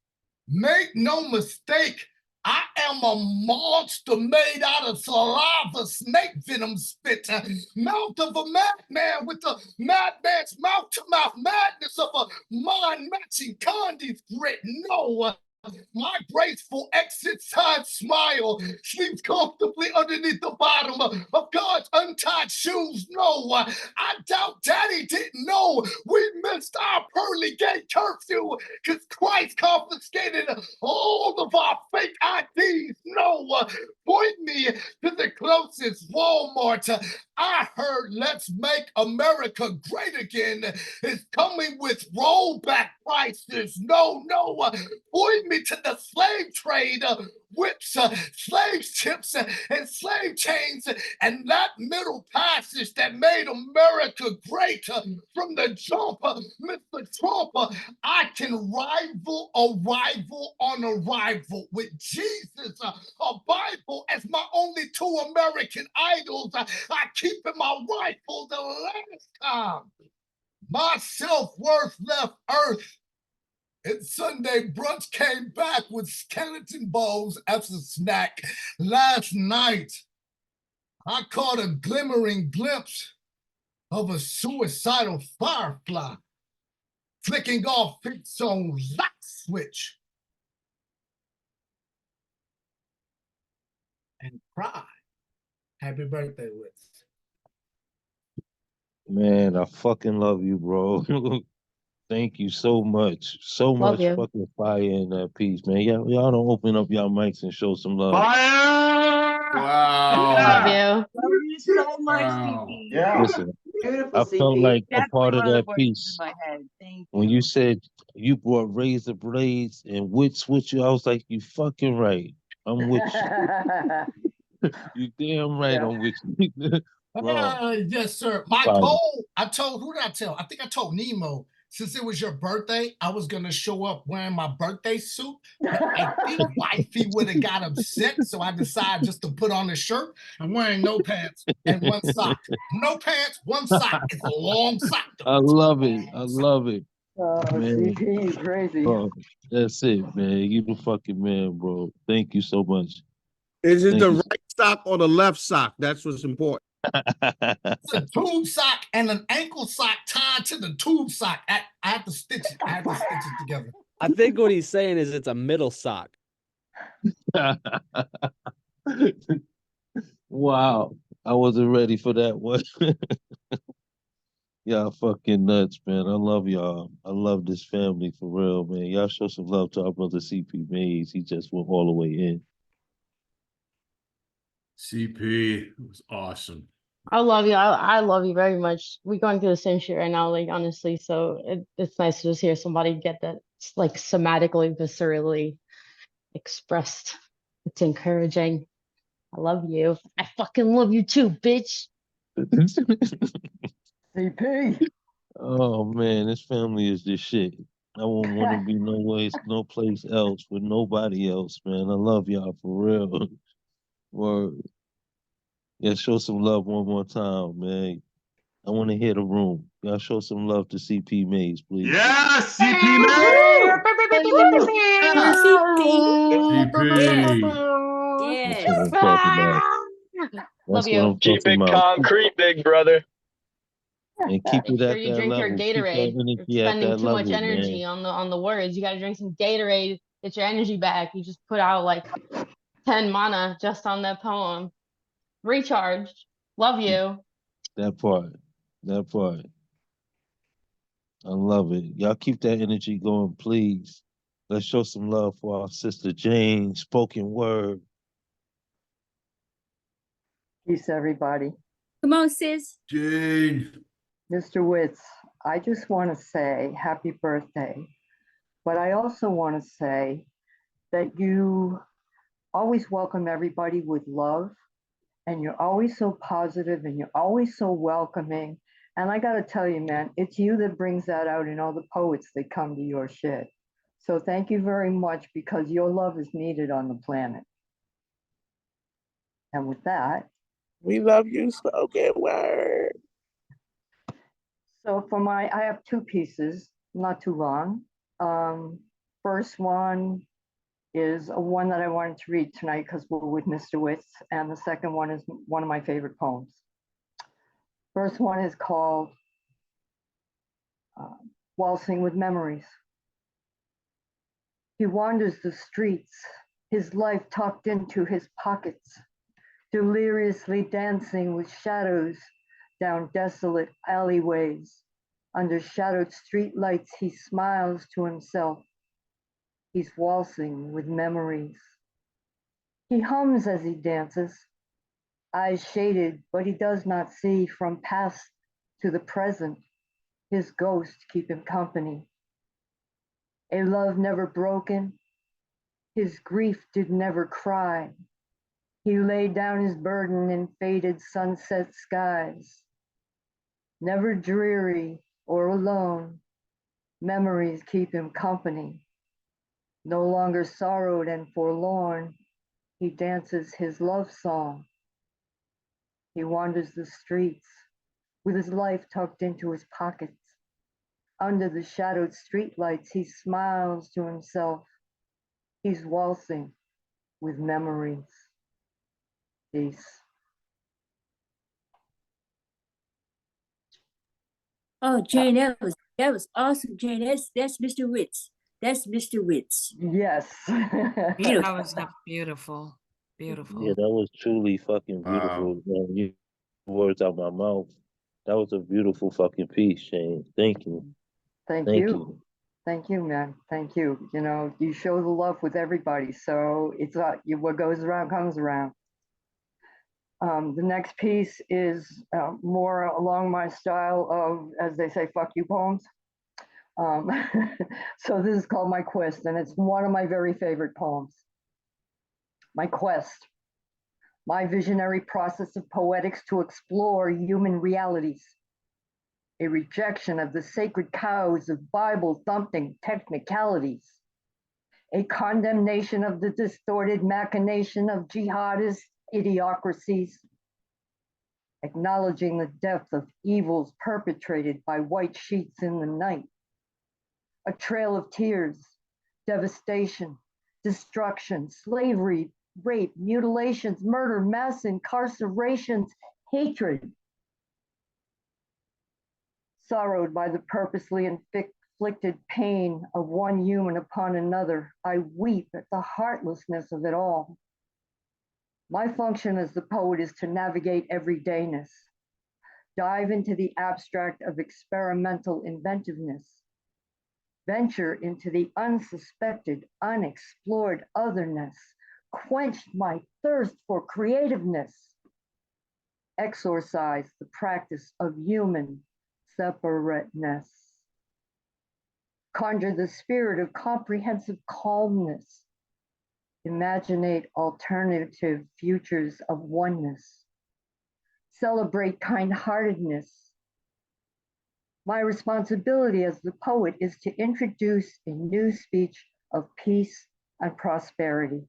Make no mistake, I am a monster made out of saliva, snake venom spit, mouth of a madman with the madman's mouth-to-mouth madness of a mind-matching Candy's grit. No, my graceful exit side smile sleeps comfortably underneath the bottom of God's untied shoes. No, I doubt Daddy didn't know we missed our pearly gate curfew because Christ confiscated all of our fake IDs. No, point me to the closest Walmart. I heard Let's Make America Great Again is coming with rollback prices. No, point me to the slave trade, whips, slave ships, and slave chains, and that middle passage that made America great from the jump, Mr. Trump. I can rival a rival on arrival with Jesus, a Bible as my only two American idols. I keep in my rifle the last time my self-worth left Earth. And Sunday brunch came back with skeleton bones as a snack. Last night, I caught a glimmering glimpse of a suicidal firefly flicking off its own light switch and cried. Happy birthday, Witz. Man, I fucking love you, bro. Thank you so much. So Love much you. fucking fire in that piece, man. Y'all don't open up y'all mics and show some love. Fire! Love Yeah. you. Love you so much, Wow. CP. Yeah. Listen, Beautiful, I felt CP. like a That's part of one of the that voices piece in my head. Thank when you. you said you brought razor blades and Witz with you. I was like, you fucking right. I'm with you. You damn right I'm with you. Bro, Yes, sir. My fire. goal, who did I tell? I think I told Nemo, since it was your birthday, I was going to show up wearing my birthday suit. But I think wifey would have got upset, so I decided just to put on a shirt. I'm wearing no pants and one sock. No pants, one sock. It's a long sock, though. I love it. I love it. Oh, Man, CP, you crazy. bro, that's it, man. You the fucking man, bro. Thank you so much. Is it Thank the you. right sock or the left sock? That's what's important. It's a tube sock and an ankle sock tied to the tube sock. I have to stitch it. I have to stitch it together. I think what he's saying is it's a middle sock. Wow. I wasn't ready for that one. Y'all fucking nuts, man. I love y'all. I love this family for real, man. Y'all show some love to our brother CP Mays. He just went all the way in. CP, it was awesome. I love you. I love you very much. We're going through the same shit right now, like honestly. So it's nice to just hear somebody get that like somatically, viscerally expressed. It's encouraging. I love you. I fucking love you too, bitch. CP. Oh man, this family is this shit. I won't want to be no place else with nobody else, man. I love y'all for real. Word. Yeah, show some love one more time, man. I want to hear the room. Y'all show some love to CP Mays, please. Yes, CP May. That's what I'm talking about. Love That's what you. I'm Keep talking it about. concrete, big brother. And keep Make it sure at you that drink your level. Keep that Gatorade. You're energy at spending that too much level, energy man. on the words. You gotta drink some Gatorade, get your energy back. You just put out like 10 mana just on that poem. Recharged. Love you. That part. That part. I love it. Y'all keep that energy going, please. Let's show some love for our sister Jane, spoken word. Peace, everybody. Come on, sis. Jane. Mr. Witz, I just want to say happy birthday. But I also want to say that you always welcome everybody with love, and you're always so positive and you're always so welcoming. And I got to tell you, man, it's you that brings that out in all the poets that come to your shit. So thank you very much, because your love is needed on the planet. And with that, we love you, spoken word. So I have two pieces, not too long. First one is one that I wanted to read tonight because we're with Mr. Witz, and the second one is one of my favorite poems. First one is called Waltzing with Memories. He wanders the streets, his life tucked into his pockets, deliriously dancing with shadows down desolate alleyways. Under shadowed streetlights, he smiles to himself. He's waltzing with memories. He hums as he dances, eyes shaded, but he does not see from past to the present. His ghosts keep him company. A love never broken, his grief did never cry. He laid down his burden in faded sunset skies. Never dreary or alone, memories keep him company. No longer sorrowed and forlorn, he dances his love song. He wanders the streets with his life tucked into his pockets. Under the shadowed streetlights, he smiles to himself. He's waltzing with memories. Peace. Oh, Jane, that was awesome, Jane. That's Mr. Witz. That's Mr. Witz. Yes. That was beautiful. Beautiful. Yeah, that was truly fucking beautiful. You words out my mouth. That was a beautiful fucking piece, Shane. Thank you. Thank you. Thank you, man. Thank you. You know, you show the love with everybody, so it's what goes around comes around. The next piece is more along my style of, as they say, fuck you poems. So this is called My Quest, and it's one of my very favorite poems. My quest, my visionary process of poetics to explore human realities, a rejection of the sacred cows of Bible-thumping technicalities, a condemnation of the distorted machination of jihadist idiocracies, acknowledging the depth of evils perpetrated by white sheets in the night, a trail of tears, devastation, destruction, slavery, rape, mutilations, murder, mass incarcerations, hatred. Sorrowed by the purposely inflicted pain of one human upon another, I weep at the heartlessness of it all. My function as the poet is to navigate everydayness, dive into the abstract of experimental inventiveness, venture into the unsuspected, unexplored otherness, quench my thirst for creativeness. exorcise the practice of human separateness, conjure the spirit of comprehensive calmness, imaginate alternative futures of oneness, celebrate kind-heartedness. My responsibility as the poet is to introduce a new speech of peace and prosperity,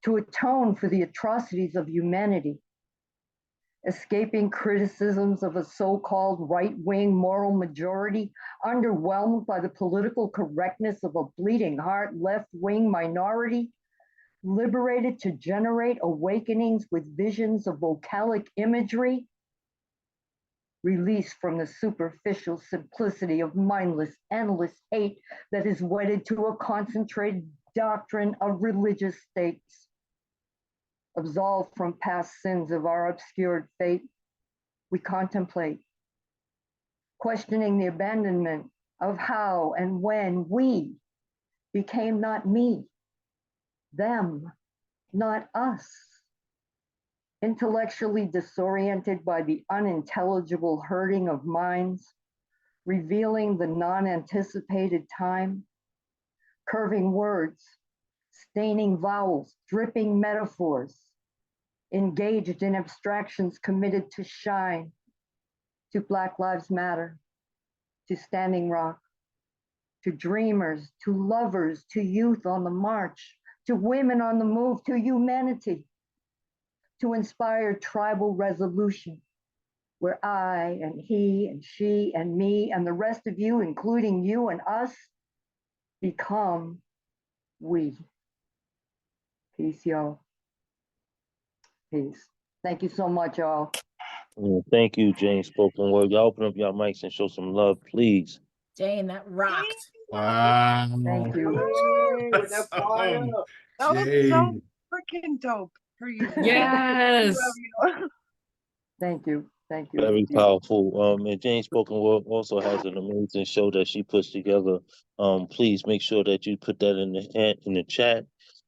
to atone for the atrocities of humanity, escaping criticisms of a so-called right-wing moral majority, underwhelmed by the political correctness of a bleeding heart left-wing minority, liberated to generate awakenings with visions of vocalic imagery, released from the superficial simplicity of mindless, endless hate that is wedded to a concentrated doctrine of religious states. Absolved from past sins of our obscured fate, we contemplate, questioning the abandonment of how and when we became not me, them, not us, intellectually disoriented by the unintelligible hurting of minds, revealing the non-anticipated time, curving words, staining vowels, dripping metaphors, engaged in abstractions committed to shine, to Black Lives Matter, to Standing Rock, to dreamers, to lovers, to youth on the march, to women on the move, to humanity, to inspire tribal resolution, where I and he and she and me and the rest of you, including you and us, become we. Peace, y'all. Peace. Thank you so much, y'all. Thank you, Jane Spoken Word. Y'all open up your mics and show some love, please. Jane, that rocked. Wow. Thank you. That was so freaking dope for you. Yes. Thank you. Thank you. Very powerful. And Jane Spoken Word also has an amazing show that she puts together. Please make sure that you put that in the chat,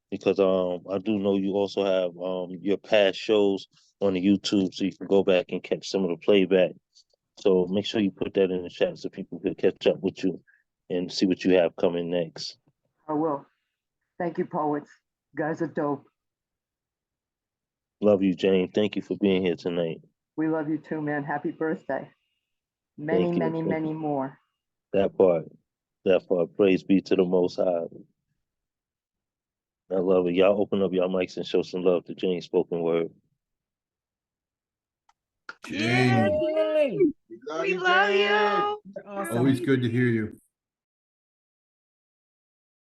because I do know you also have your past shows on the YouTube, so you can go back and catch some of the playback. So make sure you put that in the chat so people can catch up with you and see what you have coming next. I will. Thank you, poets. You guys are dope. Love you, Jane. Thank you for being here tonight. We love you too, man. Happy birthday. Many, many, many more. That part. Praise be to the Most High. I love it. Y'all open up your mics and show some love to Jane Spoken Word. Jane. We love you. Awesome. Always good to hear you.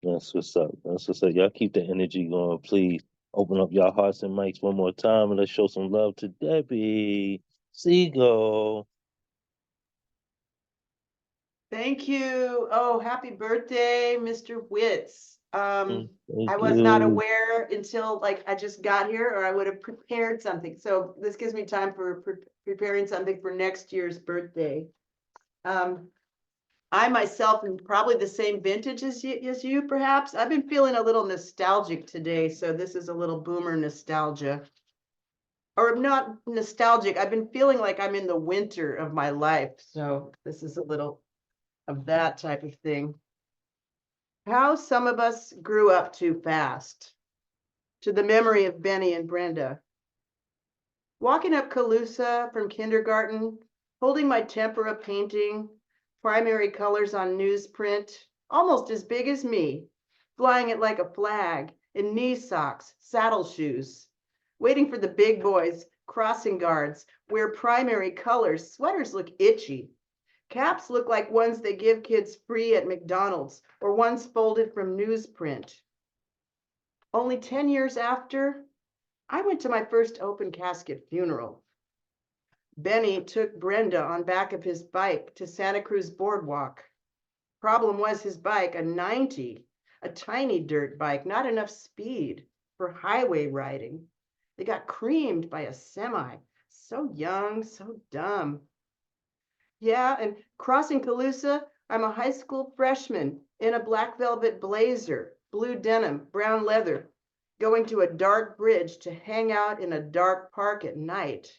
That's what's up. Y'all keep the energy going, please. Open up your hearts and mics one more time, and let's show some love to Debbie Seagull. Thank you. Oh, happy birthday, Mr. Witz. I was you. not aware until I just got here, or I would have prepared something. So this gives me time for preparing something for next year's birthday. I myself am probably the same vintage as you, perhaps. I've been feeling a little nostalgic today, so this is a little boomer nostalgia. Or not nostalgic, I've been feeling like I'm in the winter of my life, so this is a little of that type of thing. How some of us grew up too fast. To the memory of Benny and Brenda. Walking up Calusa from kindergarten, holding my tempera painting, primary colors on newsprint, almost as big as me, flying it like a flag, in knee socks, saddle shoes, waiting for the big boys, crossing guards, wear primary colors, sweaters look itchy. Caps look like ones they give kids free at McDonald's, or ones folded from newsprint. Only 10 years after, I went to my first open casket funeral. Benny took Brenda on back of his bike to Santa Cruz Boardwalk. Problem was his bike, a 90, a tiny dirt bike, not enough speed for highway riding. They got creamed by a semi. So young, so dumb. Yeah, and crossing Calusa, I'm a high school freshman in a black velvet blazer, blue denim, brown leather, going to a dark bridge to hang out in a dark park at night.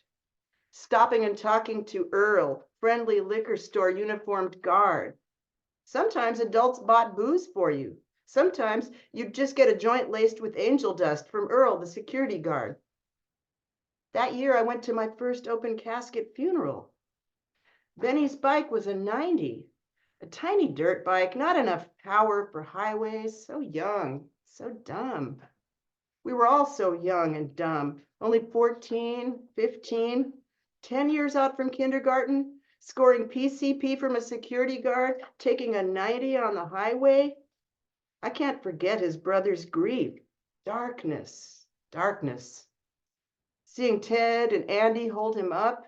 stopping and talking to Earl, friendly liquor store uniformed guard. Sometimes adults bought booze for you. Sometimes you'd just get a joint laced with angel dust from Earl, the security guard. That year, I went to my first open casket funeral. Benny's bike was a 90, a tiny dirt bike, not enough power for highways, so young, so dumb. We were all so young and dumb, only 14, 15, 10 years out from kindergarten, scoring PCP from a security guard, taking a 90 on the highway. I can't forget his brother's grief. Darkness, darkness. Seeing Ted and Andy hold him up,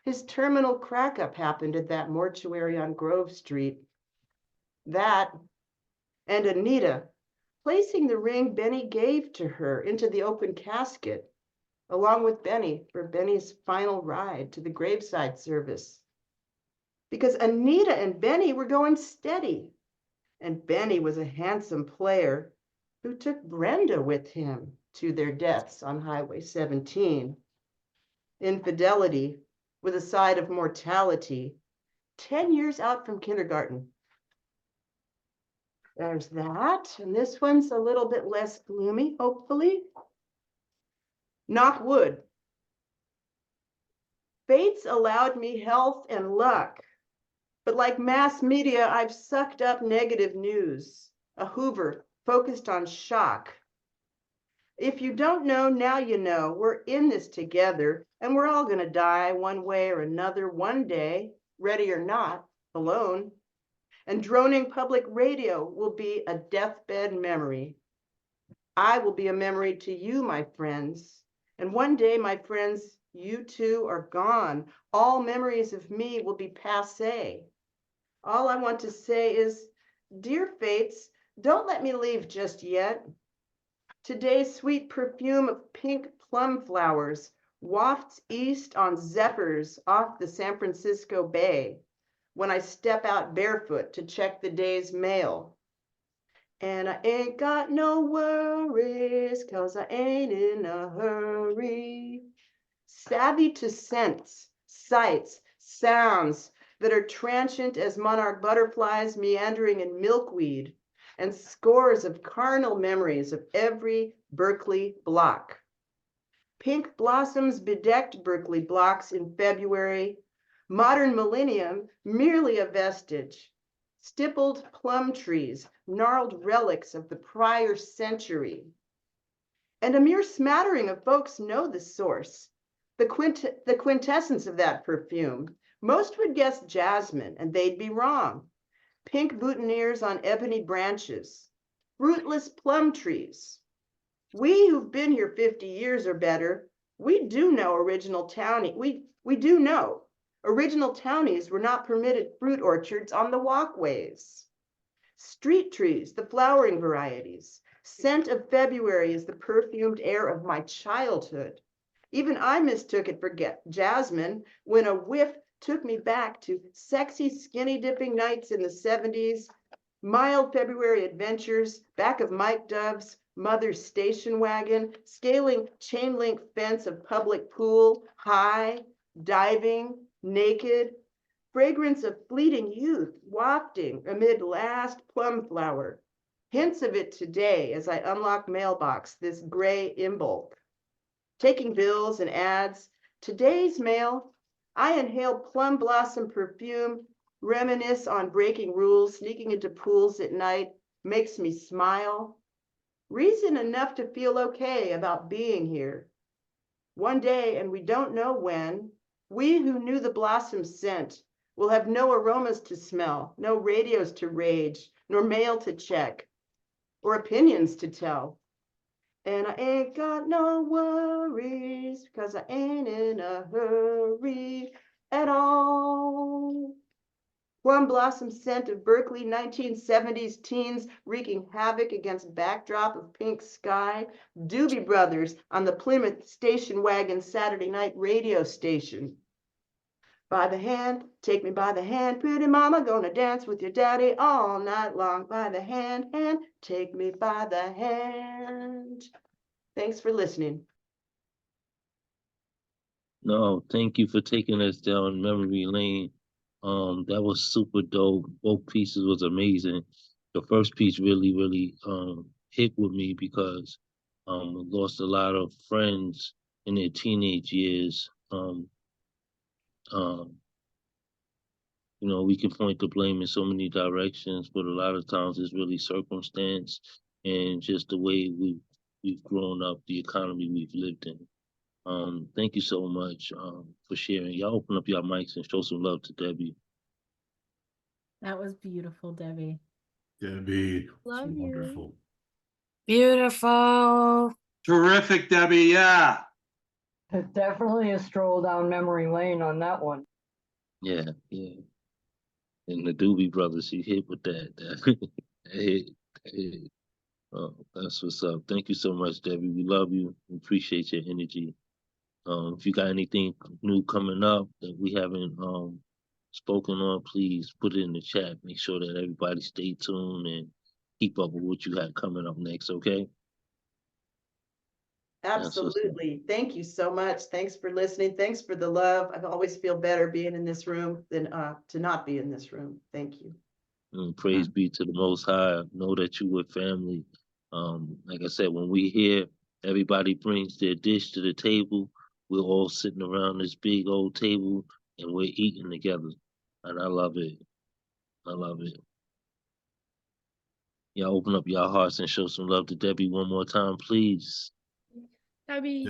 his terminal crack-up happened at that mortuary on Grove Street. That, and Anita, placing the ring Benny gave to her into the open casket, along with Benny for Benny's final ride to the graveside service. Because Anita and Benny were going steady, and Benny was a handsome player who took Brenda with him to their deaths on Highway 17. Infidelity with a side of mortality, 10 years out from kindergarten. There's that, and this one's a little bit less gloomy, hopefully. Knock wood. Fates allowed me health and luck, but like mass media, I've sucked up negative news, a Hoover focused on shock. If you don't know, now you know. We're in this together, and we're all gonna die one way or another one day, ready or not, alone. And droning public radio will be a deathbed memory. I will be a memory to you, my friends. And one day, my friends, you too are gone. All memories of me will be passé. All I want to say is, dear fates, don't let me leave just yet. Today's sweet perfume of pink plum flowers wafts east on zephyrs off the San Francisco Bay when I step out barefoot to check the day's mail. And I ain't got no worries, 'cause I ain't in a hurry. Savvy to scents, sights, sounds that are transient as monarch butterflies meandering in milkweed, and scores of carnal memories of every Berkeley block. Pink blossoms bedecked Berkeley blocks in February. Modern millennium, merely a vestige. Stippled plum trees, gnarled relics of the prior century. And a mere smattering of folks know the source, the quintessence of that perfume. Most would guess jasmine, and they'd be wrong. Pink boutonnieres on ebony branches, fruitless plum trees. We who've been here 50 years or better, we do know original townie. We do know original townies were not permitted fruit orchards on the walkways. Street trees, the flowering varieties. Scent of February is the perfumed air of my childhood. Even I mistook it for jasmine when a whiff took me back to sexy skinny dipping nights in the 70s, mild February adventures, back of Mike Dove's mother's station wagon, scaling chain link fence of public pool, high, diving, naked, fragrance of fleeting youth wafting amid last plum flower. Hints of it today as I unlock mailbox, this gray imbulk. Taking bills and ads, today's mail, I inhale plum blossom perfume, reminisce on breaking rules, sneaking into pools at night, makes me smile. Reason enough to feel okay about being here. One day, and we don't know when, we who knew the blossom scent will have no aromas to smell, no radios to rage, nor mail to check, or opinions to tell. And I ain't got no worries, 'cause I ain't in a hurry at all. Plum blossom scent of Berkeley 1970s teens wreaking havoc against backdrop of pink sky. Doobie Brothers on the Plymouth station wagon Saturday night radio station. By the hand, take me by the hand, pretty mama, gonna dance with your daddy all night long. By the hand, take me by the hand. Thanks for listening. No, thank you for taking us down memory lane. That was super dope. Both pieces was amazing. The first piece really hit with me because I lost a lot of friends in their teenage years. Um, you know, we can point the blame in so many directions, but a lot of times it's really circumstance and just the way we've grown up, the economy we've lived in. Thank you so much for sharing. Y'all open up your mics and show some love to Debbie. That was beautiful, Debbie. Debbie, Love it's you. wonderful. Beautiful. Terrific, Debbie. Yeah. It's definitely a stroll down memory lane on that one. Yeah, yeah. And the Doobie Brothers, he hit with that. That hit. That hit. Oh, that's what's up. Thank you so much, Debbie. We love you. We appreciate your energy. If you got anything new coming up that we haven't spoken on, please put it in the chat. Make sure that everybody stay tuned and keep up with what you have coming up next, okay? Absolutely. Thank you so much. Thanks for listening. Thanks for the love. I always feel better being in this room than to not be in this room. Thank you. And praise be to the Most High. Know that you with family. Like I said, when we here, everybody brings their dish to the table. We're all sitting around this big old table and we're eating together. And I love it. I love it. Y'all open up your hearts and show some love to Debbie one more time, please. Debbie.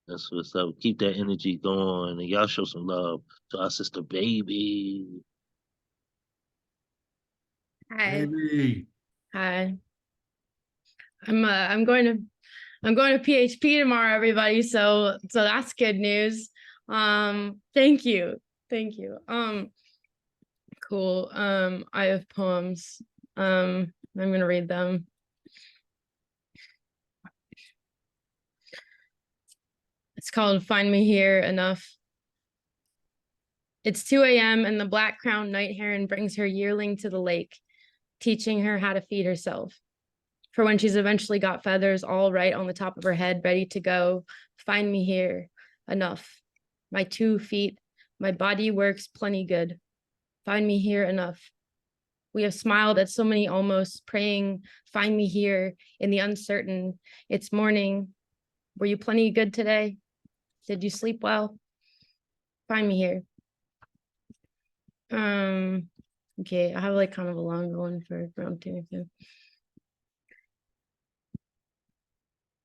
That's what's up. Keep that energy going, and y'all show some love to our sister Baby. Hi. Baby. Hi. I'm going to PHP tomorrow, everybody. So that's good news. Thank you. Cool. I have poems. I'm gonna read them. It's called Find Me Here Enough. It's 2 a.m. and the black-crowned night heron brings her yearling to the lake, teaching her how to feed herself. For when she's eventually got feathers all right on the top of her head, ready to go, find me here enough. My 2 feet, my body works plenty good. Find me here enough. We have smiled at so many almost, praying, find me here in the uncertain. It's morning. Were you plenty good today? Did you sleep well? Find me here. Okay, I have like kind of a long one for round 2.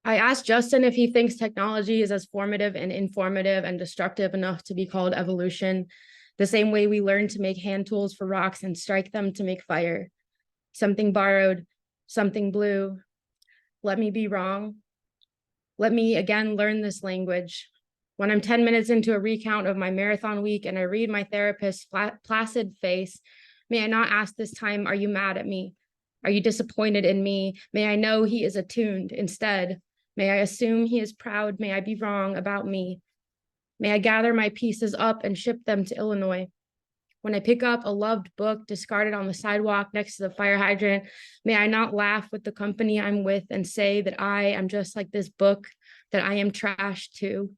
I asked Justin if he thinks technology is as formative and informative and destructive enough to be called evolution, the same way we learn to make hand tools for rocks and strike them to make fire. Something borrowed, something blue. Let me be wrong. Let me again learn this language. When I'm 10 minutes into a recount of my marathon week and I read my therapist's placid face, may I not ask this time, are you mad at me? Are you disappointed in me? May I know he is attuned instead? May I assume he is proud? May I be wrong about me? May I gather my pieces up and ship them to Illinois? When I pick up a loved book discarded on the sidewalk next to the fire hydrant, may I not laugh with the company I'm with and say that I am just like this book, that I am trash too?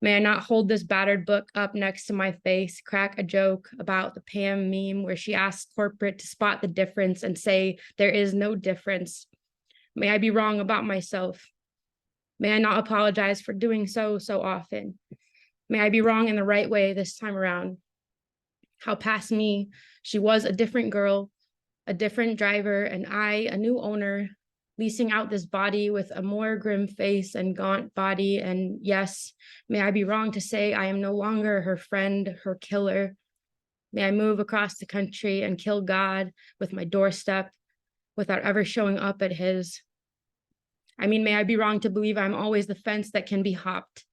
May I not hold this battered book up next to my face, crack a joke about the Pam meme where she asks corporate to spot the difference and say there is no difference? May I be wrong about myself? May I not apologize for doing so often? May I be wrong in the right way this time around? How past me, she was a different girl, a different driver, and I, a new owner, leasing out this body with a more grim face and gaunt body. And yes, may I be wrong to say I am no longer her friend, her killer. May I move across the country and kill God with my doorstep without ever showing up at his. I mean, may I be wrong to believe I'm always the fence that can be hopped.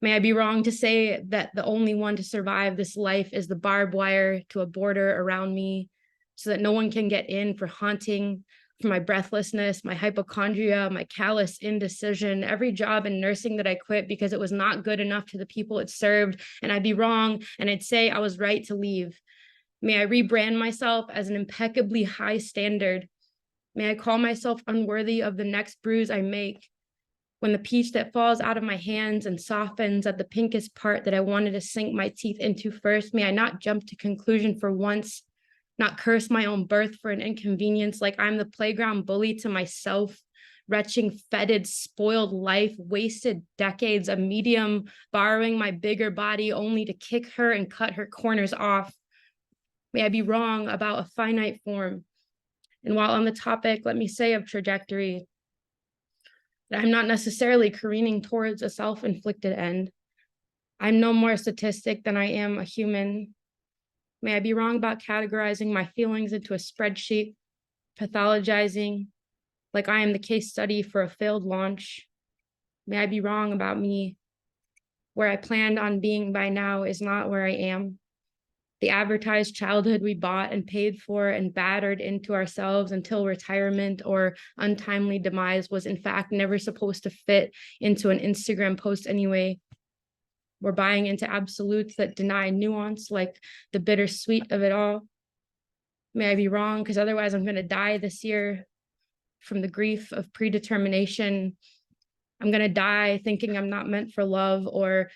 May I be wrong to say that the only one to survive this life is the barbed wire to a border around me so that no one can get in for haunting, for my breathlessness, my hypochondria, my callous indecision, every job in nursing that I quit because it was not good enough to the people it served. And I'd be wrong and I'd say I was right to leave. May I rebrand myself as an impeccably high standard. May I call myself unworthy of the next bruise I make. When the peach that falls out of my hands and softens at the pinkest part that I wanted to sink my teeth into first, may I not jump to conclusion for once, not curse my own birth for an inconvenience like I'm the playground bully to myself, retching, fetid, spoiled life, wasted decades, a medium borrowing my bigger body only to kick her and cut her corners off. May I be wrong about a finite form. And while on the topic, let me say of trajectory, that I'm not necessarily careening towards a self-inflicted end. I'm no more a statistic than I am a human. May I be wrong about categorizing my feelings into a spreadsheet, pathologizing like I am the case study for a failed launch. May I be wrong about me. Where I planned on being by now is not where I am. The advertised childhood we bought and paid for and battered into ourselves until retirement or untimely demise was in fact never supposed to fit into an Instagram post anyway. We're buying into absolutes that deny nuance, like the bittersweet of it all. May I be wrong, because otherwise I'm going to die this year from the grief of predetermination. I'm going to die thinking I'm not meant for love, or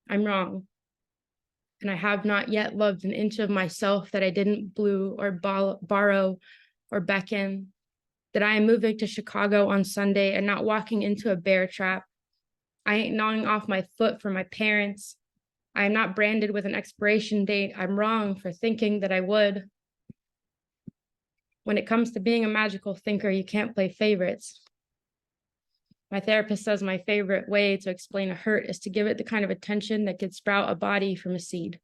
I'm wrong. And I have not yet loved an inch of myself that I didn't blue or borrow or beckon, that I am moving to Chicago on Sunday and not walking into a bear trap. I ain't gnawing off my foot for my parents. I am not branded with an expiration date. I'm wrong for thinking that I would. When it comes to being a magical thinker, you can't play favorites. My therapist says my favorite way to explain a hurt is to give it the kind of attention that could sprout a body from a seed.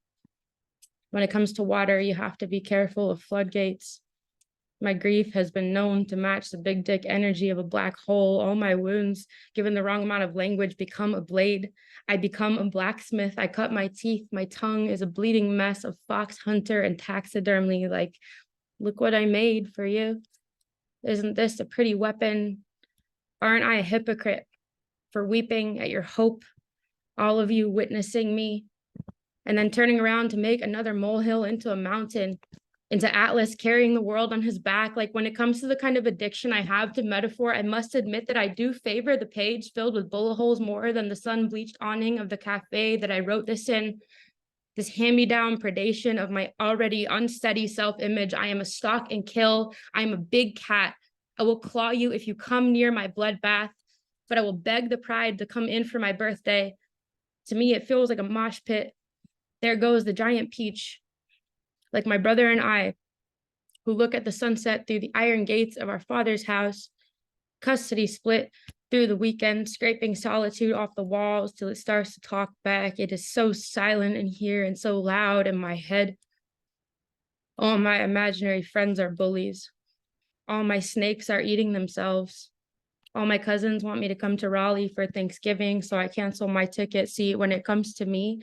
When it comes to water, you have to be careful of floodgates. My grief has been known to match the big dick energy of a black hole. All my wounds, given the wrong amount of language, become a blade. I become a blacksmith. I cut my teeth. My tongue is a bleeding mess of fox hunter and taxidermy. Like, look what I made for you. Isn't this a pretty weapon? Aren't I a hypocrite for weeping at your hope, all of you witnessing me, and then turning around to make another molehill into a mountain, into Atlas carrying the world on his back? Like, when it comes to the kind of addiction I have to metaphor, I must admit that I do favor the page filled with bullet holes more than the sun-bleached awning of the cafe that I wrote this in. This hand-me-down predation of my already unsteady self-image. I am a stalk and kill. I am a big cat. I will claw you if you come near my bloodbath, but I will beg the pride to come in for my birthday. To me, it feels like a mosh pit. There goes the giant peach, like my brother and I, who look at the sunset through the iron gates of our father's house, custody split through the weekend, scraping solitude off the walls till it starts to talk back. It is so silent in here and so loud in my head. All my imaginary friends are bullies. All my snakes are eating themselves. All my cousins want me to come to Raleigh for Thanksgiving, so I cancel my ticket. See, when it comes to me,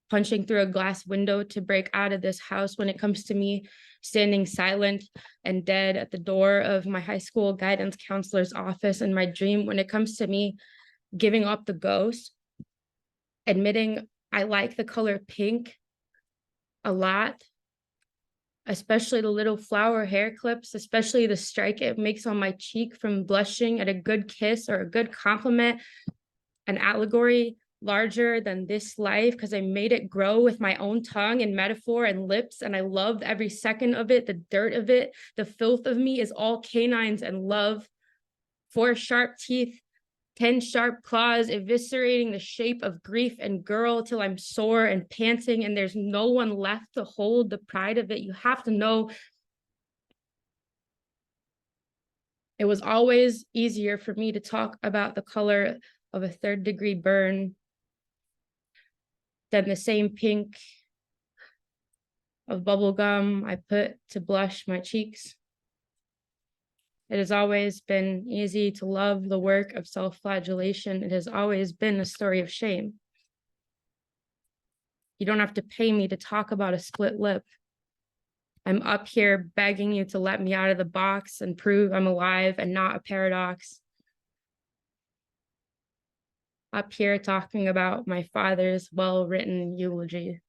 punching through a glass window to break out of this house, when it comes to me, standing silent and dead at the door of my high school guidance counselor's office in my dream, when it comes to me, giving up the ghost, admitting I like the color pink a lot, especially the little flower hair clips, especially the strike it makes on my cheek from blushing at a good kiss or a good compliment, an allegory larger than this life, because I made it grow with my own tongue and metaphor and lips, and I loved every second of it. The dirt of it, the filth of me is all canines and love. 4 sharp teeth, 10 sharp claws, eviscerating the shape of grief and girl till I'm sore and panting and there's no one left to hold the pride of it. You have to know it was always easier for me to talk about the color of a 3rd-degree burn than the same pink of bubble gum I put to blush my cheeks. It has always been easy to love the work of self-flagellation. It has always been a story of shame. You don't have to pay me to talk about a split lip. I'm up here begging you to let me out of the box and prove I'm alive and not a paradox. Up here talking about my father's well-written eulogy.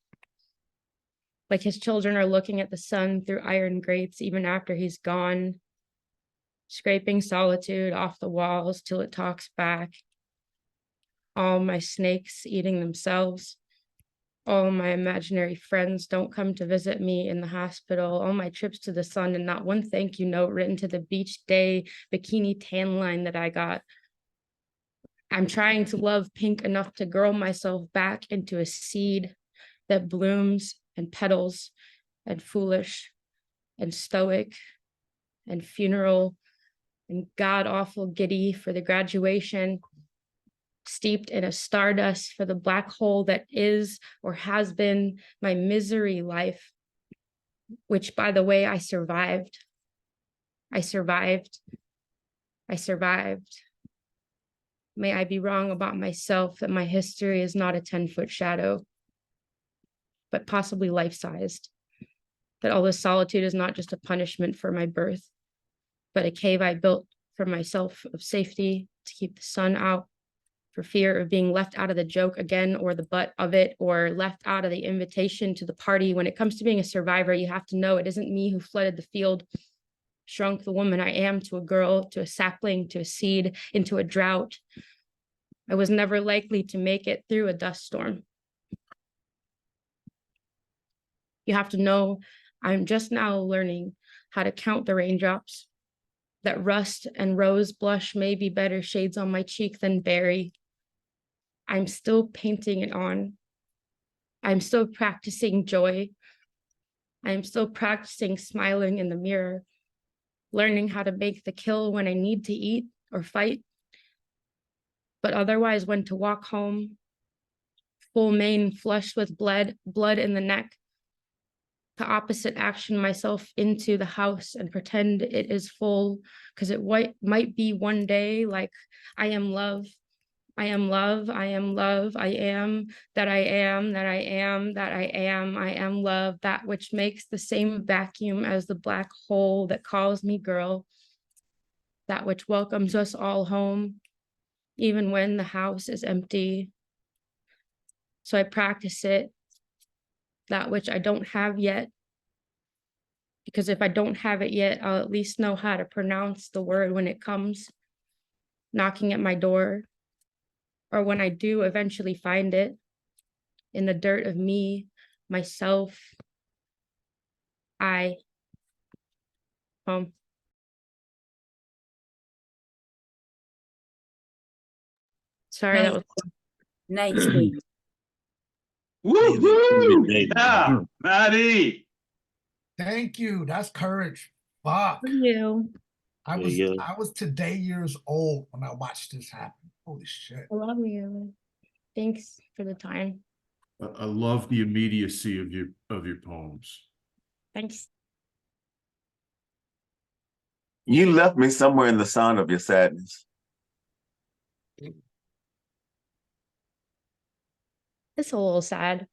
Like his children are looking at the sun through iron grates even after he's gone. scraping solitude off the walls till it talks back. All my snakes eating themselves. All my imaginary friends don't come to visit me in the hospital. All my trips to the sun and not one thank you note written to the beach day bikini tan line that I got. I'm trying to love pink enough to grow myself back into a seed that blooms and petals and foolish and stoic and funeral and god-awful giddy for the graduation, steeped in a stardust for the black hole that is or has been my misery life, which, by the way, I survived. I survived. I survived. May I be wrong about myself, that my history is not a 10-foot shadow, but possibly life-sized. That all this solitude is not just a punishment for my birth, but a cave I built for myself of safety to keep the sun out, for fear of being left out of the joke again, or the butt of it, or left out of the invitation to the party. When it comes to being a survivor, you have to know it isn't me who flooded the field, shrunk the woman I am to a girl, to a sapling, to a seed, into a drought. I was never likely to make it through a dust storm. You have to know I'm just now learning how to count the raindrops, that rust and rose blush may be better shades on my cheek than berry. I'm still painting it on. I'm still practicing joy. I'm still practicing smiling in the mirror, learning how to make the kill when I need to eat or fight, but otherwise when to walk home, full mane flushed with blood in the neck, to opposite action myself into the house and pretend it is full, because it might be one day like I am love. I am love, I am love, I am, that I am, that I am, that I am love, that which makes the same vacuum as the black hole that calls me girl, that which welcomes us all home, even when the house is empty. So I practice it, that which I don't have yet, because if I don't have it yet, I'll at least know how to pronounce the word when it comes, knocking at my door. Or when I do eventually find it in the dirt of me, myself, I. Sorry, that was nice. Baby. Woo-hoo! Yeah, Maddie. Thank you. That's courage. Fuck. You. I was today years old when I watched this happen. Holy shit. I love you. Thanks for the time. I love the immediacy of your poems. Thanks. You left me somewhere in the sound of your sadness. It's a little sad.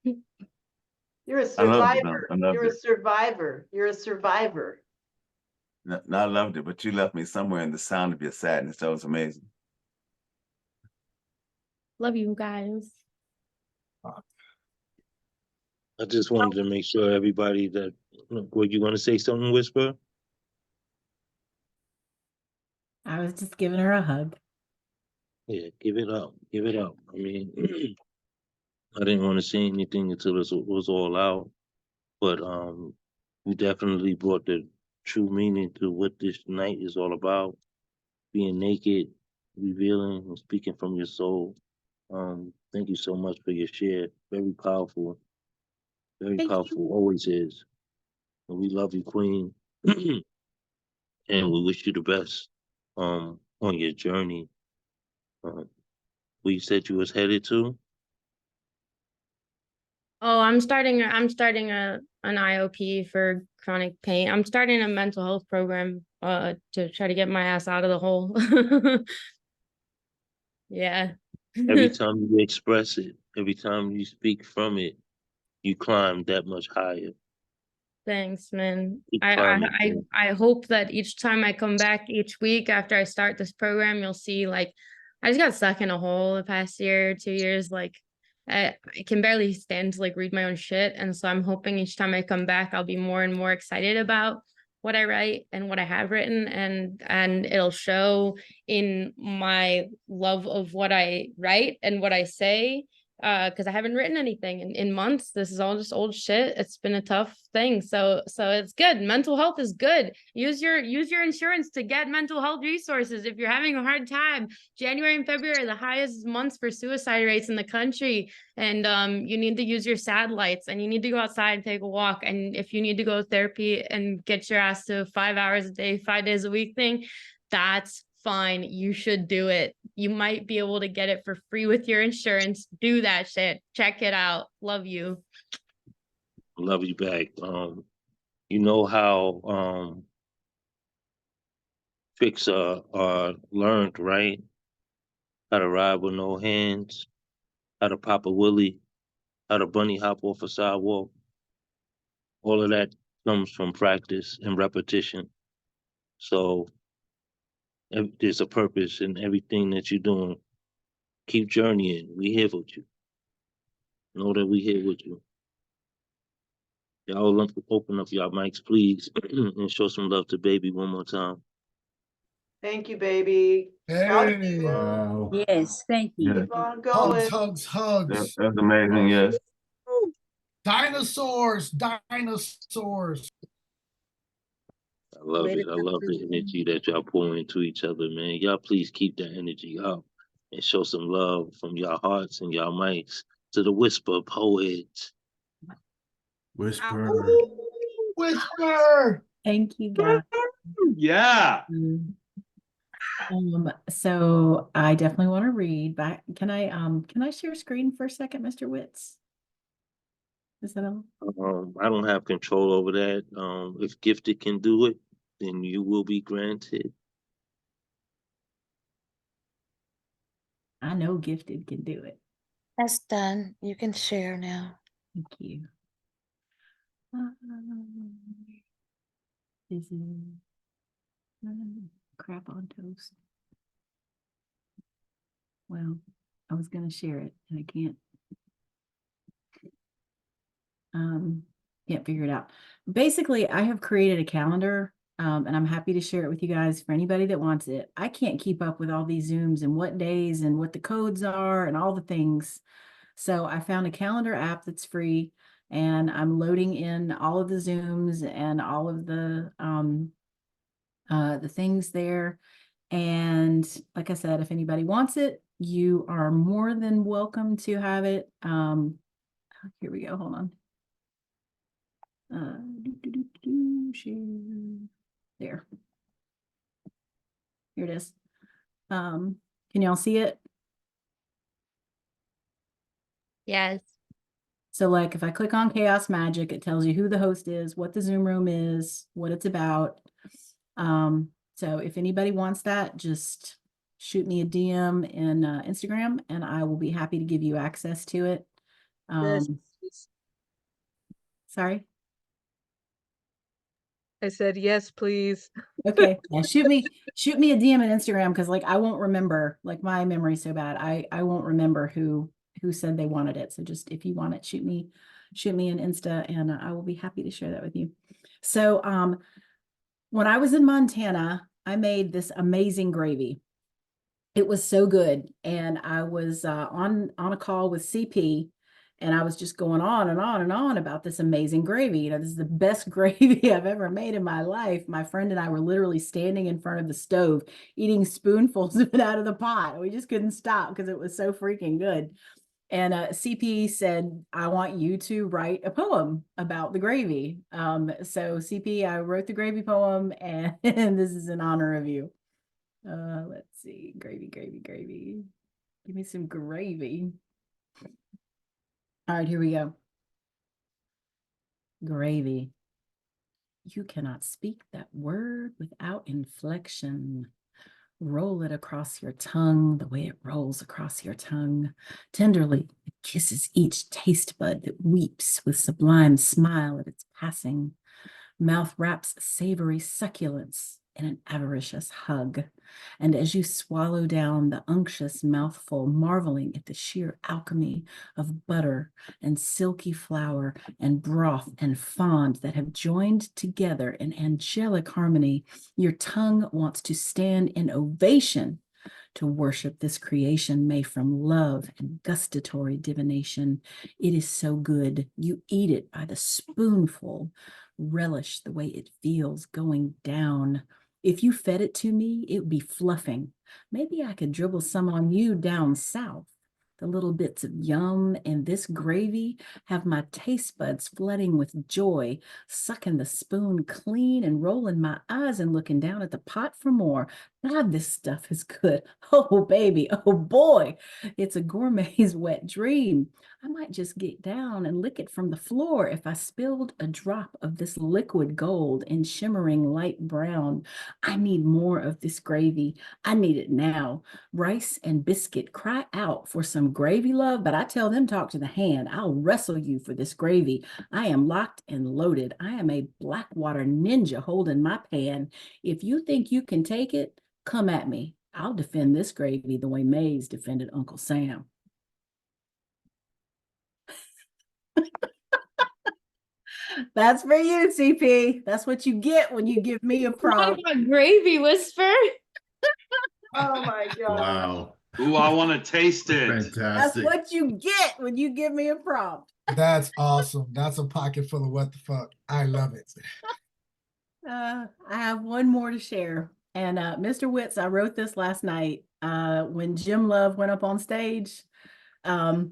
You're a survivor. You're a survivor. You're a survivor. No, I loved it, but you left me somewhere in the sound of your sadness. That was amazing. Love you guys. I just wanted to make sure everybody that, were you going to say something, Whisper? I was just giving her a hug. Yeah, give it up. Give it up. I mean, I didn't want to say anything until it was all out, but we definitely brought the true meaning to what this night is all about. Being naked, revealing, and speaking from your soul. Thank you so much for your share. Very powerful. Very powerful. Always is. And we love you, Queen. And we wish you the best on your journey. Where you said you was headed to? Oh, I'm starting an IOP for chronic pain. I'm starting a mental health program to try to get my ass out of the hole. Yeah. Every time you express it, every time you speak from it, you climb that much higher. Thanks, man. Keep climbing, I hope that each time I come back each week after I start this program, you'll see like I just got stuck in a hole the past year, 2 years. Like I can barely stand to like read my own shit. And so I'm hoping each time I come back, I'll be more and more excited about what I write and what I have written, and it'll show in my love of what I write and what I say, because I haven't written anything in months. This is all just old shit. It's been a tough thing. So it's good. Mental health is good. Use your insurance to get mental health resources if you're having a hard time. January and February are the highest months for suicide rates in the country. And you need to use your satellites, and you need to go outside and take a walk. And if you need to go to therapy and get your ass to 5 hours a day, 5 days a week thing, that's fine. You should do it. You might be able to get it for free with your insurance. Do that shit. Check it out. Love you. Love you back. You know how tricks are learned, right? How to ride with no hands, how to pop a willy, how to bunny hop off a sidewalk. All of that comes from practice and repetition. So there's a purpose in everything that you're doing. Keep journeying. We here with you. Know that we here with you. Y'all open up y'all mics, please, and show some love to baby one more time. Thank you, baby. Hey. Wow. Yes, thank you. Yeah. Keep on going. Hugs. That's amazing. Yes. Dinosaurs. I love it. I love the energy that y'all pour into each other, man. Y'all please keep that energy up and show some love from y'all hearts and y'all mics to the Whisper Poet. Whisper. Whisper. Thank you, guys. Yeah. So I definitely want to read back. Can I share screen for a second, Mr. Witz? Is that all? I don't have control over that. If Gifted can do it, then you will be granted. I know Gifted can do it. That's done. You can share now. Thank you. This is crap on toast. Well, I was gonna share it and I can't figure it out. Basically, I have created a calendar, and I'm happy to share it with you guys for anybody that wants it. I can't keep up with all these Zooms and what days and what the codes are and all the things. So I found a calendar app that's free, and I'm loading in all of the Zooms and all of the things there. And like I said, if anybody wants it, you are more than welcome to have it. Here we go. Hold on. Share. There. Here it is. Can y'all see it? Yes. So like if I click on Chaos Magic, it tells you who the host is, what the Zoom room is, what it's about. So if anybody wants that, just shoot me a DM in Instagram and I will be happy to give you access to it. Sorry. I said, yes, please. Okay. Yeah, shoot me a DM on Instagram, because like I won't remember, like my memory's so bad. I won't remember who said they wanted it. So just if you want it, shoot me an Insta and I will be happy to share that with you. So when I was in Montana, I made this amazing gravy. It was so good. And I was on a call with CP, and I was just going on and on and on about this amazing gravy. You know, this is the best gravy I've ever made in my life. My friend and I were literally standing in front of the stove, eating spoonfuls of it out of the pot. We just couldn't stop because it was so freaking good. And CP said, I want you to write a poem about the gravy. So CP, I wrote the gravy poem, and this is in honor of you. Let's see, gravy. Give me some gravy. All right, here we go. Gravy. You cannot speak that word without inflection. Roll it across your tongue the way it rolls across your tongue. Tenderly, it kisses each taste bud that weeps with sublime smile at its passing. Mouth wraps savory succulence in an avaricious hug. And as you swallow down the unctuous mouthful, marveling at the sheer alchemy of butter and silky flour and broth and fond that have joined together in angelic harmony, your tongue wants to stand in ovation to worship this creation made from love and gustatory divination. It is so good. You eat it by the spoonful, relish the way it feels going down. If you fed it to me, it would be fluffing. Maybe I could dribble some on you down south. The little bits of yum and this gravy have my taste buds flooding with joy, sucking the spoon clean and rolling my eyes and looking down at the pot for more. God, this stuff is good. Oh, baby. Oh, boy. It's a gourmet's wet dream. I might just get down and lick it from the floor if I spilled a drop of this liquid gold in shimmering light brown. I need more of this gravy. I need it now. Rice and biscuit cry out for some gravy, love, but I tell them talk to the hand. I'll wrestle you for this gravy. I am locked and loaded. I am a Blackwater ninja holding my pan. If you think you can take it, come at me. I'll defend this gravy the way Mays defended Uncle Sam. That's for you, CP. That's what you get when you give me a prompt. What about gravy, Whisper? Oh my God. Wow. Ooh, I want to taste it. That's Fantastic. what you get when you give me a prompt. That's awesome. That's a pocket full of what the fuck. I love it. I have one more to share. And Mr. Witz, I wrote this last night when Jim Love went up on stage. I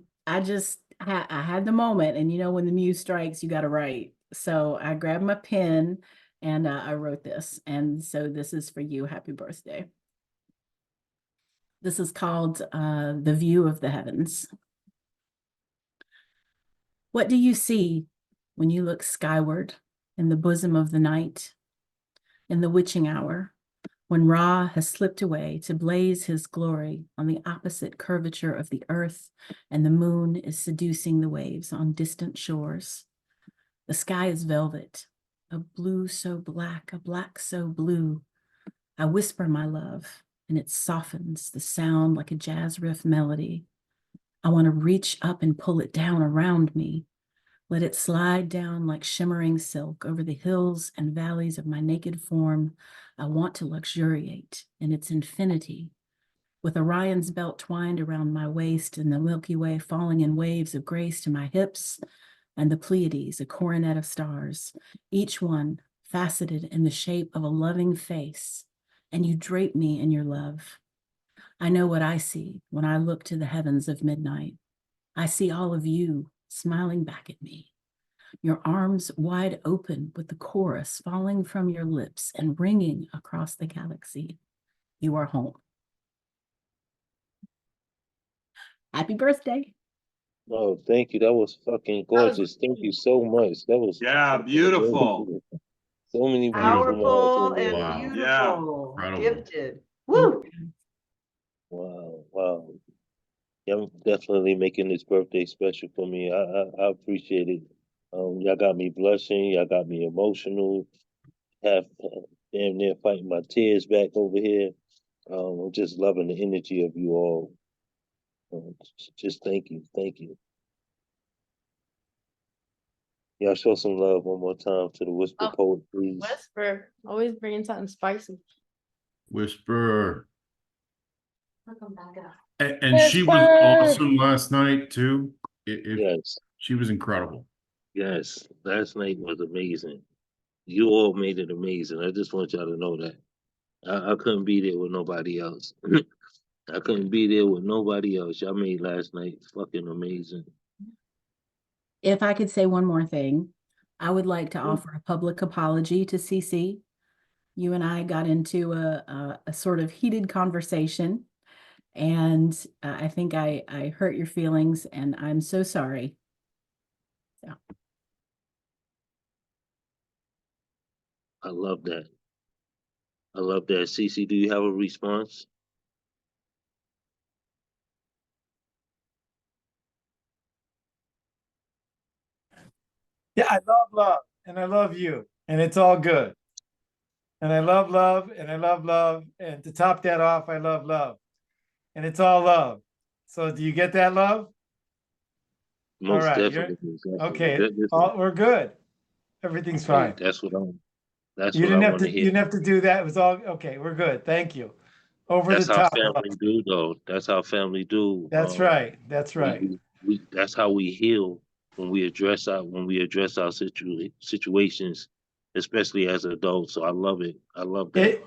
had the moment, and you know, when the muse strikes, you got to write. So I grabbed my pen and I wrote this. And so this is for you. Happy birthday. This is called The View of the Heavens. What do you see when you look skyward in the bosom of the night, in the witching hour, when Ra has slipped away to blaze his glory on the opposite curvature of the earth, and the moon is seducing the waves on distant shores? The sky is velvet, a blue so black, a black so blue. I whisper my love, and it softens the sound like a jazz riff melody. I want to reach up and pull it down around me. Let it slide down like shimmering silk over the hills and valleys of my naked form. I want to luxuriate in its infinity. With Orion's belt twined around my waist and the Milky Way falling in waves of grace to my hips, and the Pleiades, a coronet of stars, each one faceted in the shape of a loving face, and you drape me in your love. I know what I see when I look to the heavens of midnight. I see all of you smiling back at me, your arms wide open with the chorus falling from your lips and ringing across the galaxy. You are home. Happy birthday. Oh, thank you. That was fucking gorgeous. Thank you so much. That was beautiful. So many Powerful and wow. beautiful. Incredible. Gifted. Woo! Wow. Yeah, I'm definitely making this birthday special for me. I appreciate it. Y'all got me blushing. Y'all got me emotional. Half damn near fighting my tears back over here. I'm just loving the energy of you all. Just thank you. Thank you. Y'all show some love one more time to the Whisper Poet, please. Whisper, always bringing something spicy. Whisper. I'll come back up. And she was awesome last night too. Yes. She was incredible. Yes. Last night was amazing. You all made it amazing. I just want y'all to know that. I couldn't be there with nobody else. I couldn't be there with nobody else. Y'all made last night fucking amazing. If I could say one more thing, I would like to offer a public apology to CC. You and I got into a sort of heated conversation, and I think I hurt your feelings, and I'm so sorry. So. I love that. I love that. Cece, do you have a response? Yeah, I love love and I love you, and it's all good. And I love love, and I love love. And to top that off, I love love. And it's all love. So do you get that love? Most all right. definitely. Okay. Listen, We're good. Everything's fine. that's what I You didn't have want to to hear. you didn't have to do that. It was all okay. We're good. Thank you. Over That's the how top. family do, though. That's how family do. That's right. That's right. That's how we heal when we address our situations, especially as adults. So I love it. I love that.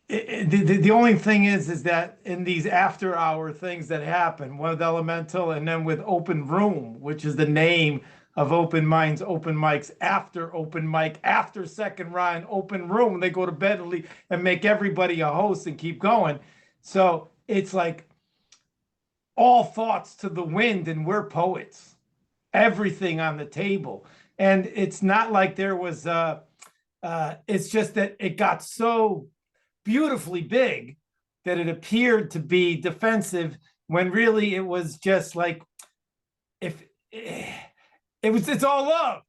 The only thing is that in these after hour things that happen with Elemental and then with Open Room, which is the name of Open Minds, Open Mics, after Open Mic, after second round, Open Room, they go to bed and make everybody a host and keep going. So it's like all thoughts to the wind, and we're poets, everything on the table. And it's not like there was it's just that it got so beautifully big that it appeared to be defensive when really it was just like it's all love.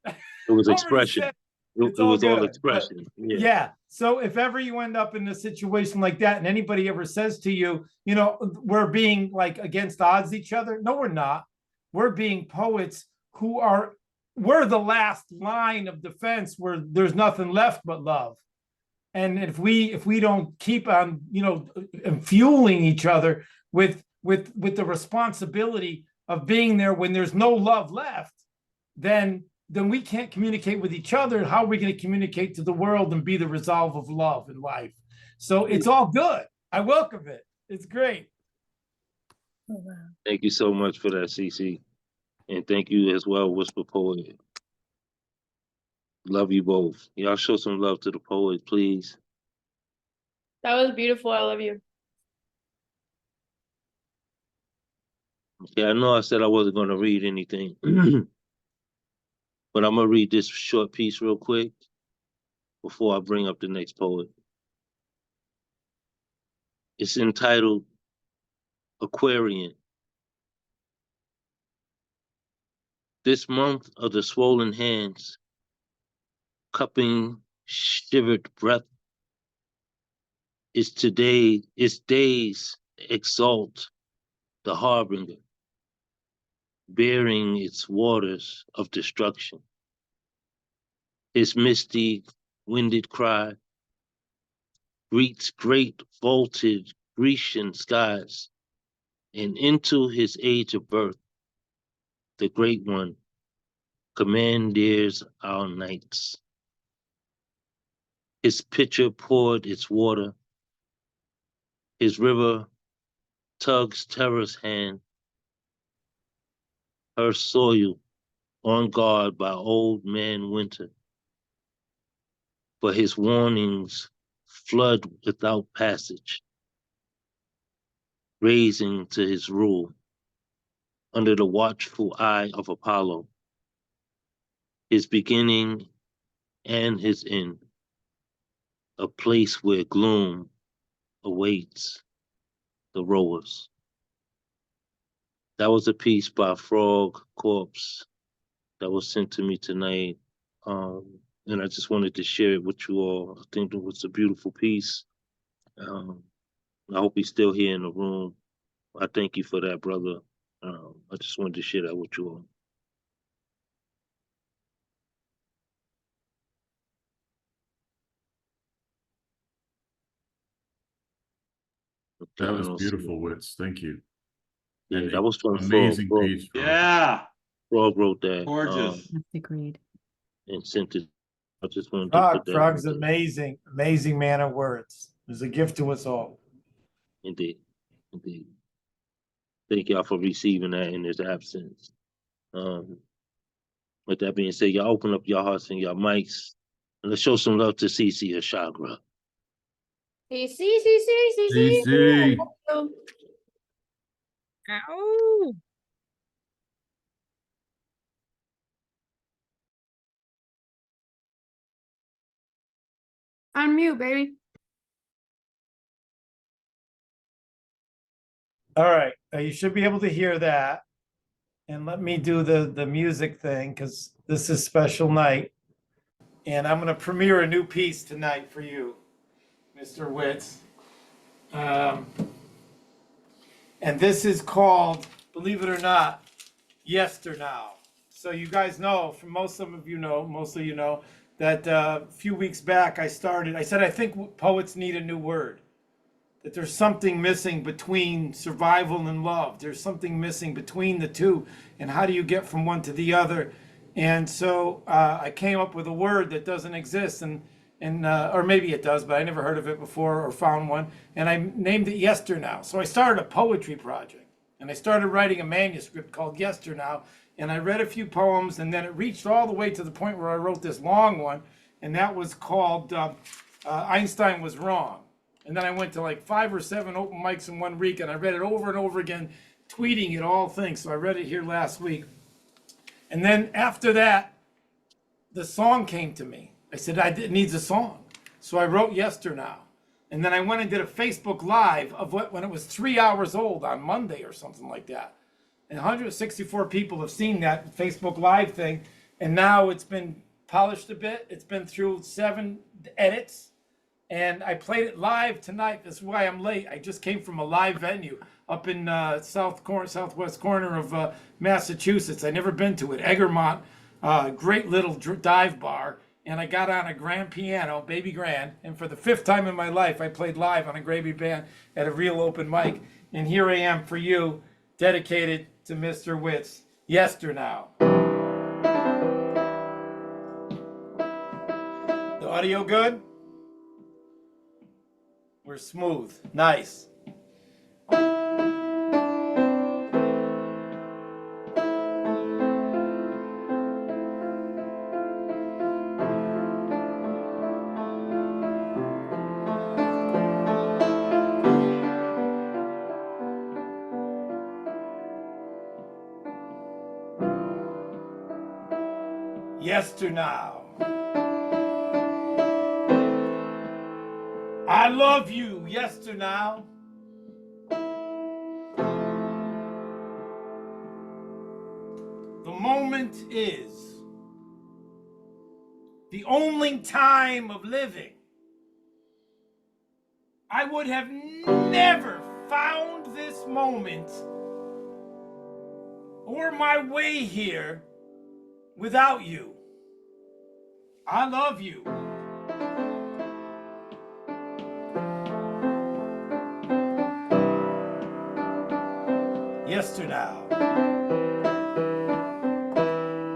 It was expression. It was all expression. Yeah. So if ever you end up in a situation like that and anybody ever says to you, we're being like against odds each other. No, we're not. We're being poets we're the last line of defense where there's nothing left but love. And if we don't keep on, fueling each other with the responsibility of being there when there's no love left, then we can't communicate with each other. How are we going to communicate to the world and be the resolve of love in life? So it's all good. I welcome it. It's great. Oh, wow. Thank you so much for that, CC. And thank you as well, Whisper Poet. Love you both. Y'all show some love to the poet, please. That was beautiful. I love you. Okay, I know I said I wasn't going to read anything, but I'm going to read this short piece real quick before I bring up the next poet. It's entitled Aquarian. This month of the swollen hands, cupping shivered breath, is days exalt the harbinger, bearing its waters of destruction. His misty, winded cry greets great vaulted Grecian skies, and into his age of birth, the great one commandeers our nights. His pitcher poured its water, his river tugs terror's hand, her soil on guard by old man winter. For his warnings flood without passage, raising to his rule under the watchful eye of Apollo, his beginning and his end, a place where gloom awaits the rowers. That was a piece by Frog Corpse that was sent to me tonight. And I just wanted to share it with you all. I think it was a beautiful piece. I hope he's still here in the room. I thank you for that, brother. I just wanted to share that with you all. That was beautiful, Witz. Thank you. Yeah, that was from amazing Frog. piece. Yeah. Frog wrote that. Gorgeous. Agreed. And sent it. I just wanted to put that. Frog's amazing man of words. It's a gift to us all. Indeed. Thank y'all for receiving that in his absence. With that being said, y'all open up your hearts and your mics, and let's show some love to CC Ashagra. CC. Ow. Unmute, baby. All right. You should be able to hear that. And let me do the music thing because this is special night. And I'm going to premiere a new piece tonight for you, Mr. Witz. And this is called, believe it or not, Yesternow. So you guys know, most of you know, that a few weeks back I said I think poets need a new word. That there's something missing between survival and love. There's something missing between the two. And how do you get from one to the other? And so I came up with a word that doesn't exist, or maybe it does, but I never heard of it before or found one. And I named it Yesternow. So I started a poetry project. And I started writing a manuscript called Yesternow. And I read a few poems, and then it reached all the way to the point where I wrote this long one. And that was called Einstein Was Wrong. And then I went to like 5 or 7 open mics in 1 week, and I read it over and over again, tweeting it all things. So I read it here last week. And then after that, the song came to me. I said, it needs a song. So I wrote Yesternow. And then I went and did a Facebook Live of when it was 3 hours old on Monday or something like that. And 164 people have seen that Facebook Live thing. And now it's been polished a bit. It's been through 7 edits. And I played it live tonight. That's why I'm late. I just came from a live venue up in southwest corner of Massachusetts. I've never been to it. Egremont, great little dive bar. And I got on a grand piano, baby grand. And for the 5th time in my life, I played live on a gravy band at a real open mic. And here I am for you, dedicated to Mr. Witz. Yesternow. The audio good? We're smooth. Nice. Yesternow. I love you, Yesternow. The moment is the only time of living. I would have never found this moment or my way here without you. I love you. Yesternow.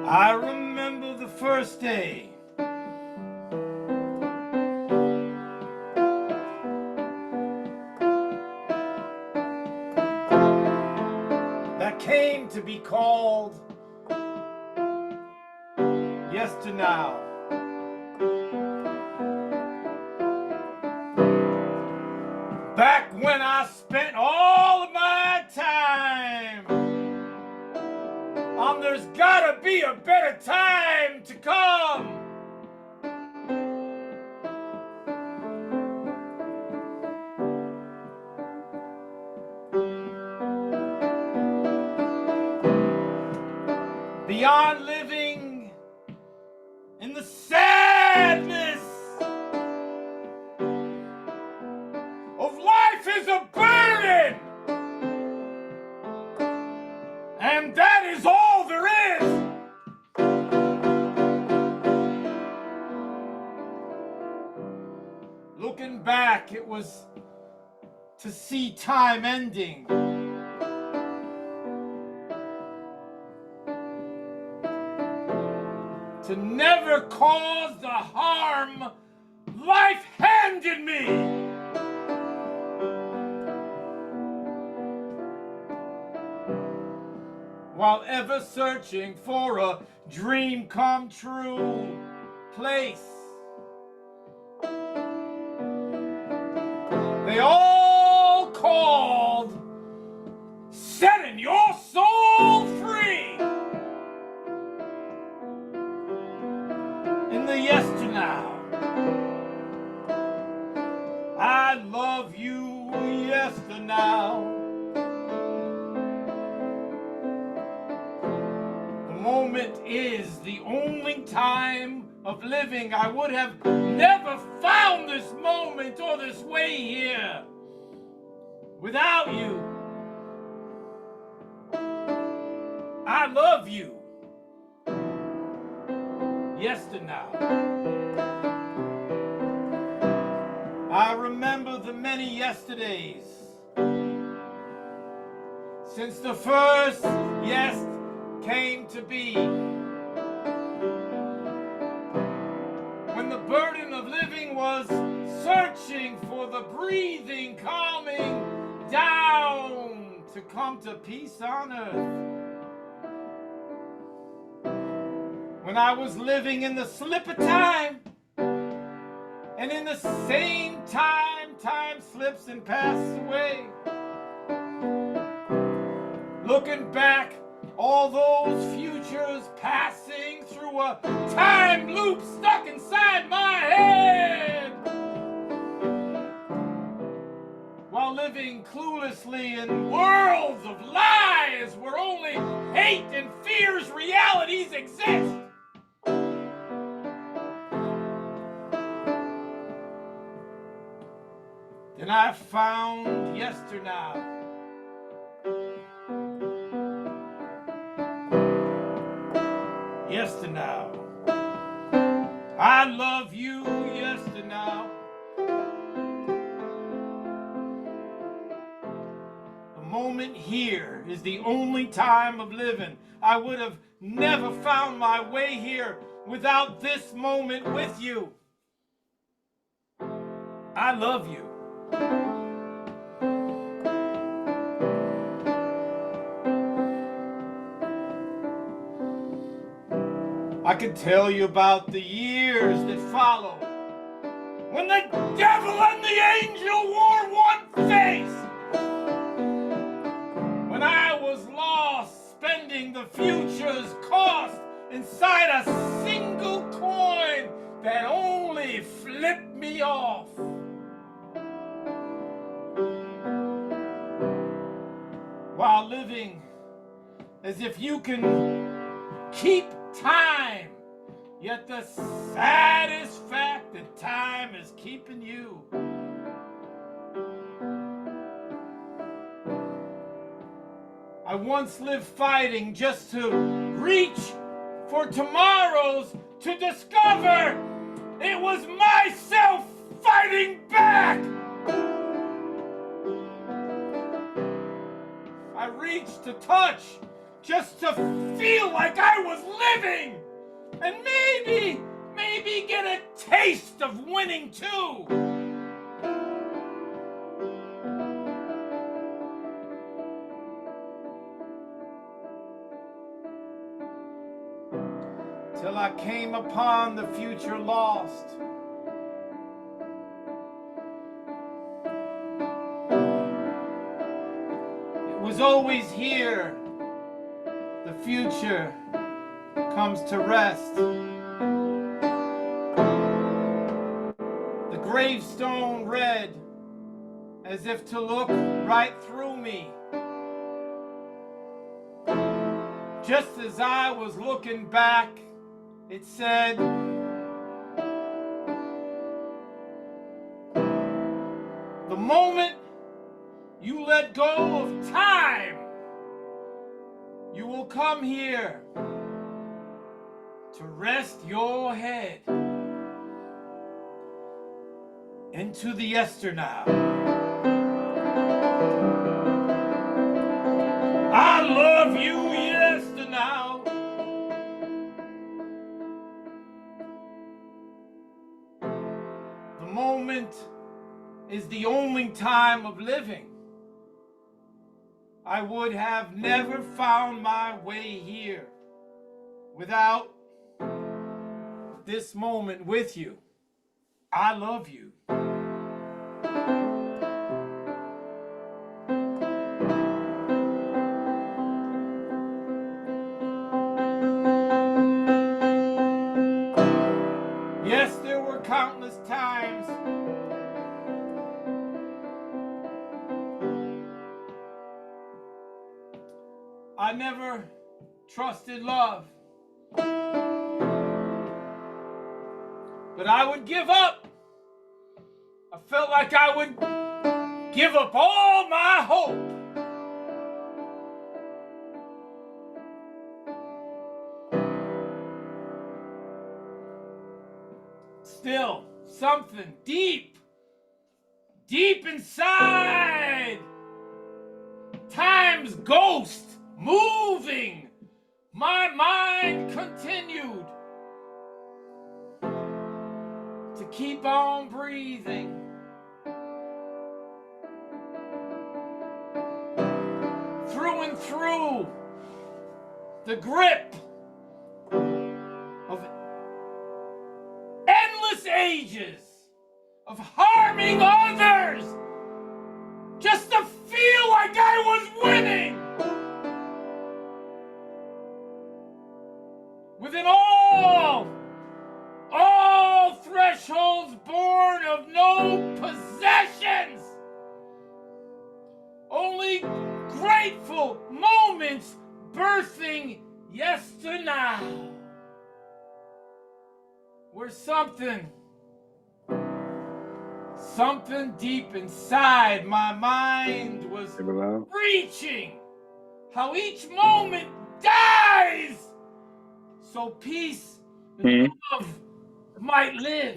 I remember the first day. That came to be called Yesternow. Back when I spent all of my time on There's Gotta Be a Better Time to Come. Beyond living in the sadness of life is a burden, and that is all there is. Looking back, it was to see time ending. To never cause the harm life handed me. While ever searching for a dream come true place. They all called setting your soul free. In the yesternow, I love you yesternow. The moment is the only time of living, I would have never found this moment or this way here without you. I love you. Yesterday. I remember the many yesterdays since the first yes came to be. When the burden of living was searching for the breathing, calming down to come to peace on earth. When I was living in the slip of time, and in the same time, time slips and passes away. Looking back, all those futures passing through a time loop stuck inside my head. While living cluelessly in worlds of lies where only hate and fear's realities exist. Then I found yesterday. Yesterday. I love you yesterday. The moment here is the only time of living. I would have never found my way here without this moment with you. I love you. I could tell you about the years that follow, when the devil and the angel wore one face, when I was lost, spending the future's cost inside a single coin that only flipped me off. While living as if you can keep time, yet the saddest fact that time is keeping you. I once lived fighting just to reach for tomorrows, to discover it was myself fighting back. I reached to touch just to feel like I was living, and maybe get a taste of winning too. Till I came upon the future lost. It was always here. The future comes to rest. The gravestone read as if to look right through me. Just as I was looking back, it said, the moment you let go of time, you will come here to rest your head into the yesternow. I love you yesternow. The moment is the only time of living. I would have never found my way here without this moment with you. I love you. Yes, there were countless times I never trusted love. but I would give up. I felt like I would give up all my hope. Still, something deep inside, time's ghost moving, my mind continued to keep on breathing. Through and through the grip of endless ages of harming others just to feel like I was winning. Within all thresholds born of no possessions, only grateful moments birthing yesternow, where something deep inside my mind was reaching how each moment dies so peace and love might live.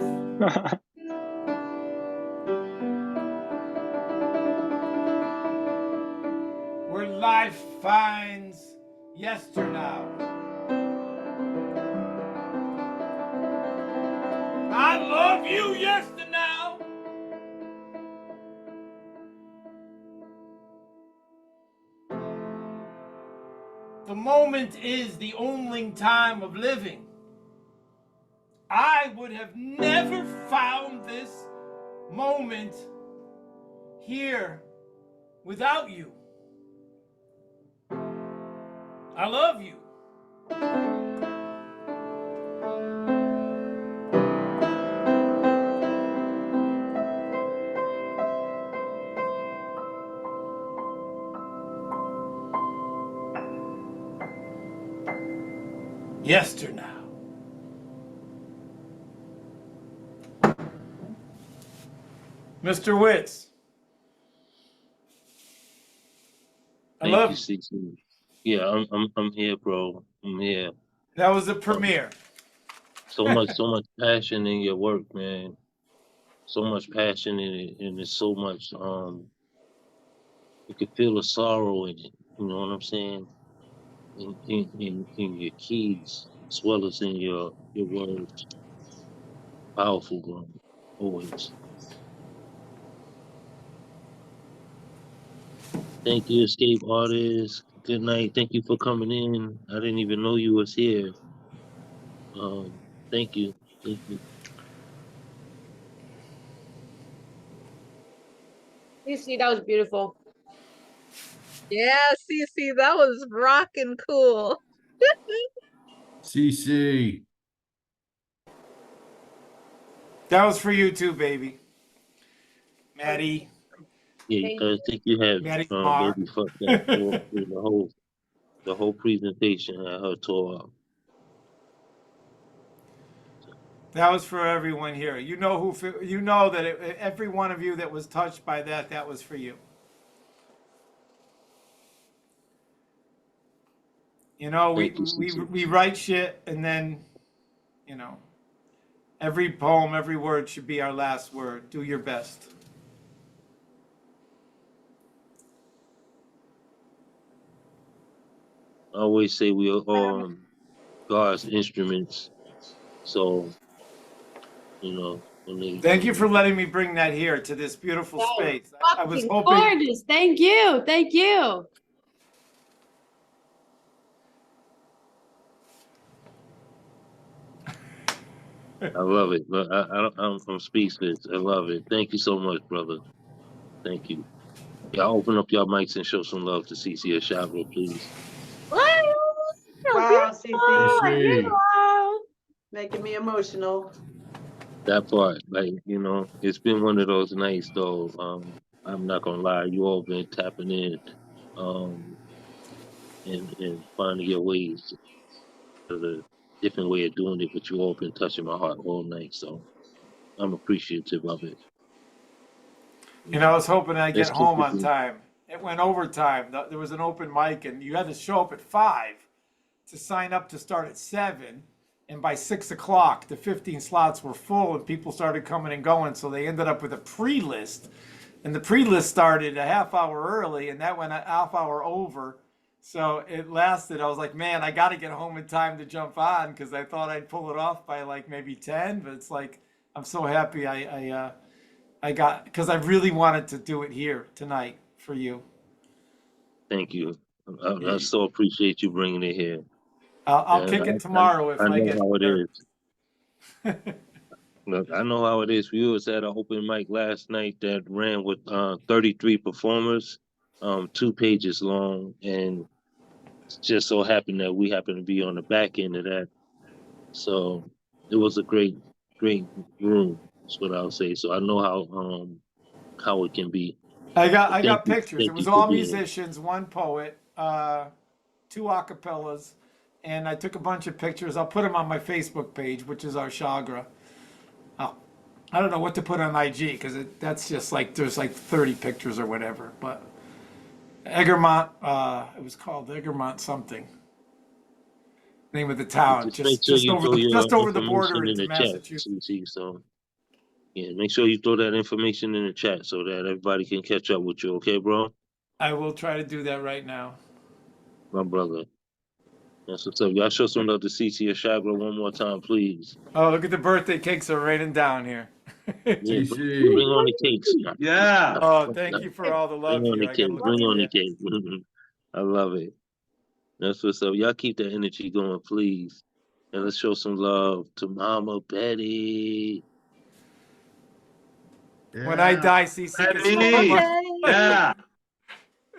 Where life finds yesternow. I love you yesternow. The moment is the only time of living. I would have never found this moment here without you. I love you. Yesternow. Mr. Witz. I love you, CC. Yeah, I'm here, bro. I'm here. That was the premiere. So much passion in your work, man. So much passion in it, and there's so much you can feel the sorrow in it. You know what I'm saying? In your keys as well as in your words. Powerful, bro. Always. Thank you, Escape Artist. Good night. Thank you for coming in. I didn't even know you was here. Thank you. Thank you. CC, that was beautiful. Yeah, CC, that was rockin' cool. CC. That was for you too, baby. Maddie. Yeah, I think you had Maddie baby fucked up for the whole presentation at her tour. That was for everyone here. You know that every one of you that was touched by that was for you. You know, we write shit, and then, you know, every poem, every word should be our last word. Do your best. I always say we are God's instruments. So, you know, Thank you for letting me bring that here to this beautiful space. I was hoping. Gorgeous. Thank you. Thank you. I love it, but I'm speechless. I love it. Thank you so much, brother. Thank you. Y'all open up your mics and show some love to CC Ashabra, please. Wow, CC. Making me emotional. That part, like, you know, it's been one of those nights though. I'm not gonna lie, you all been tapping in, and finding your ways to different way of doing it, but you all been touching my heart all night, so I'm appreciative of it. You know, I was hoping I'd get Let's keep home it on time. It went overtime. There was an open mic, and you had to show up at 5 to sign up to start at 7. And by 6 o'clock, the 15 slots were full, and people started coming and going. So they ended up with a pre-list, and the pre-list started a half hour early, and that went a half hour over. So it lasted. I was like, man, I got to get home in time to jump on, because I thought I'd pull it off by like maybe 10. But it's like, I'm so happy I got, because I really wanted to do it here tonight for you. Thank you. I so appreciate you bringing it here. I'll kick it tomorrow if I get know how it there. is. Look, I know how it is. We was at an open mic last night that ran with 33 performers, 2 pages long, and it's just so happened that we happened to be on the back end of that. So it was a great room. That's what I'll say. So I know how it can be. I got pictures. It was all musicians, 1 poet, 2 acapellas, and I took a bunch of pictures. I'll put them on my Facebook page, which is our Chagra. I don't know what to put on IG, because that's just like, there's like 30 pictures or whatever. But Egremont, it was called Egremont something. Name of the town, just over the border into Massachusetts. So yeah, make sure you throw that information in the chat so that everybody can catch up with you. Okay, bro? I will try to do that right now. My brother. That's what's up. Y'all show some love to CC or Chagra one more time, please. Oh, look at the birthday cakes are raining down here. Yeah, bring on the cakes. Yeah. Oh, thank you for all the love Bring on here. the cake. Bring on the cake. I love it. That's what's up. Y'all keep that energy going, please. And let's show some love to Mama Betty. When I die, CC can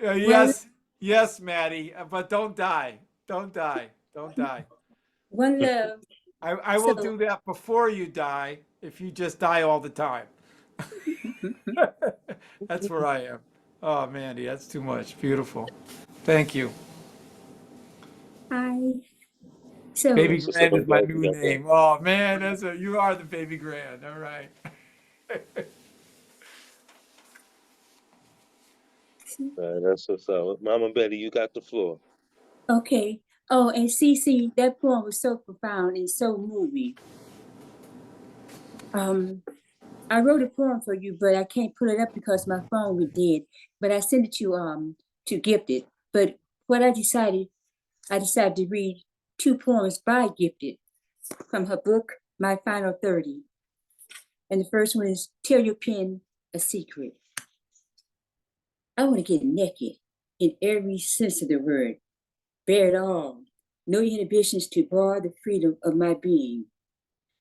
Yeah. Yes, Maddie, but don't die. Don't die. Don't die. One love. I will do that before you die, if you just die all the time. That's where I am. Oh, Mandy, that's too much. Beautiful. Thank you. Hi. So Baby Grand is my new name. Oh man, you are the Baby Grand. All right. That's what's up. Mama Betty, you got the floor. Okay. Oh, and CC, that poem was so profound and so moving. I wrote a poem for you, but I can't pull it up because my phone was dead. But I sent it to Gifted. But what I decided to read 2 poems by Gifted from her book, My Final 30. And the first one is Tell Your Pen a Secret. I want to get naked in every sense of the word. Bear it all. No inhibitions to bar the freedom of my being.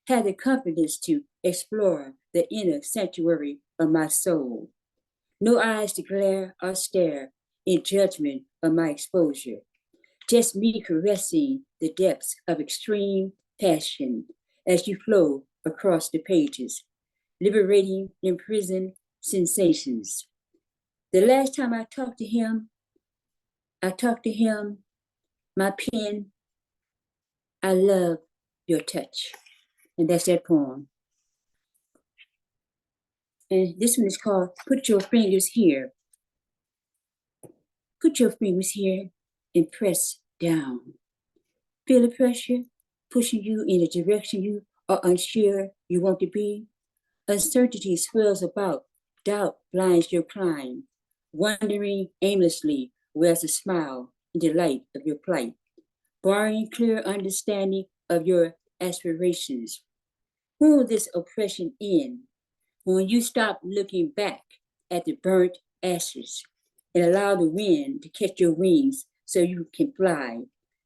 Have the confidence to explore the inner sanctuary of my soul. No eyes to glare or stare in judgment of my exposure. Just me caressing the depths of extreme passion as you flow across the pages, liberating imprisoned sensations. The last time I talked to him, my pen, I love your touch. And that's that poem. And this one is called Put Your Fingers Here. Put your fingers here and press down. Feel the pressure pushing you in the direction you are unsure you want to be. Uncertainty swirls about, doubt blinds your climb. Wandering aimlessly wears a smile in the light of your plight, barring clear understanding of your aspirations. When will this oppression end? When you stop looking back at the burnt ashes and allow the wind to catch your wings so you can fly,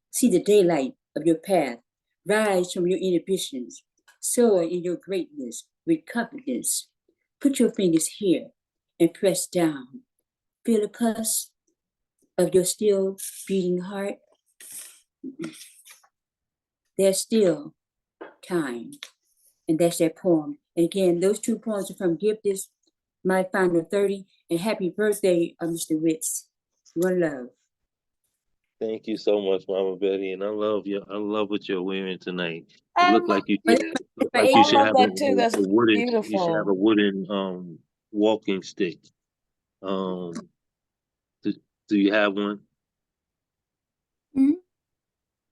see the daylight of your path, rise from your inhibitions, soar in your greatness with confidence. Put your fingers here and press down. Feel the pulse of your still beating heart. There's still time. And that's that poem. And again, those 2 poems are from Gifted, My Final 30, and happy birthday, Mr. Witz. One love. Thank you so much, Mama Betty, and I love you. I love what you're wearing tonight. It I look love like you you. should look I like you I should love have that too. That's a wooden you should have a beautiful. wooden walking stick. Um do, do you have one? Mhm.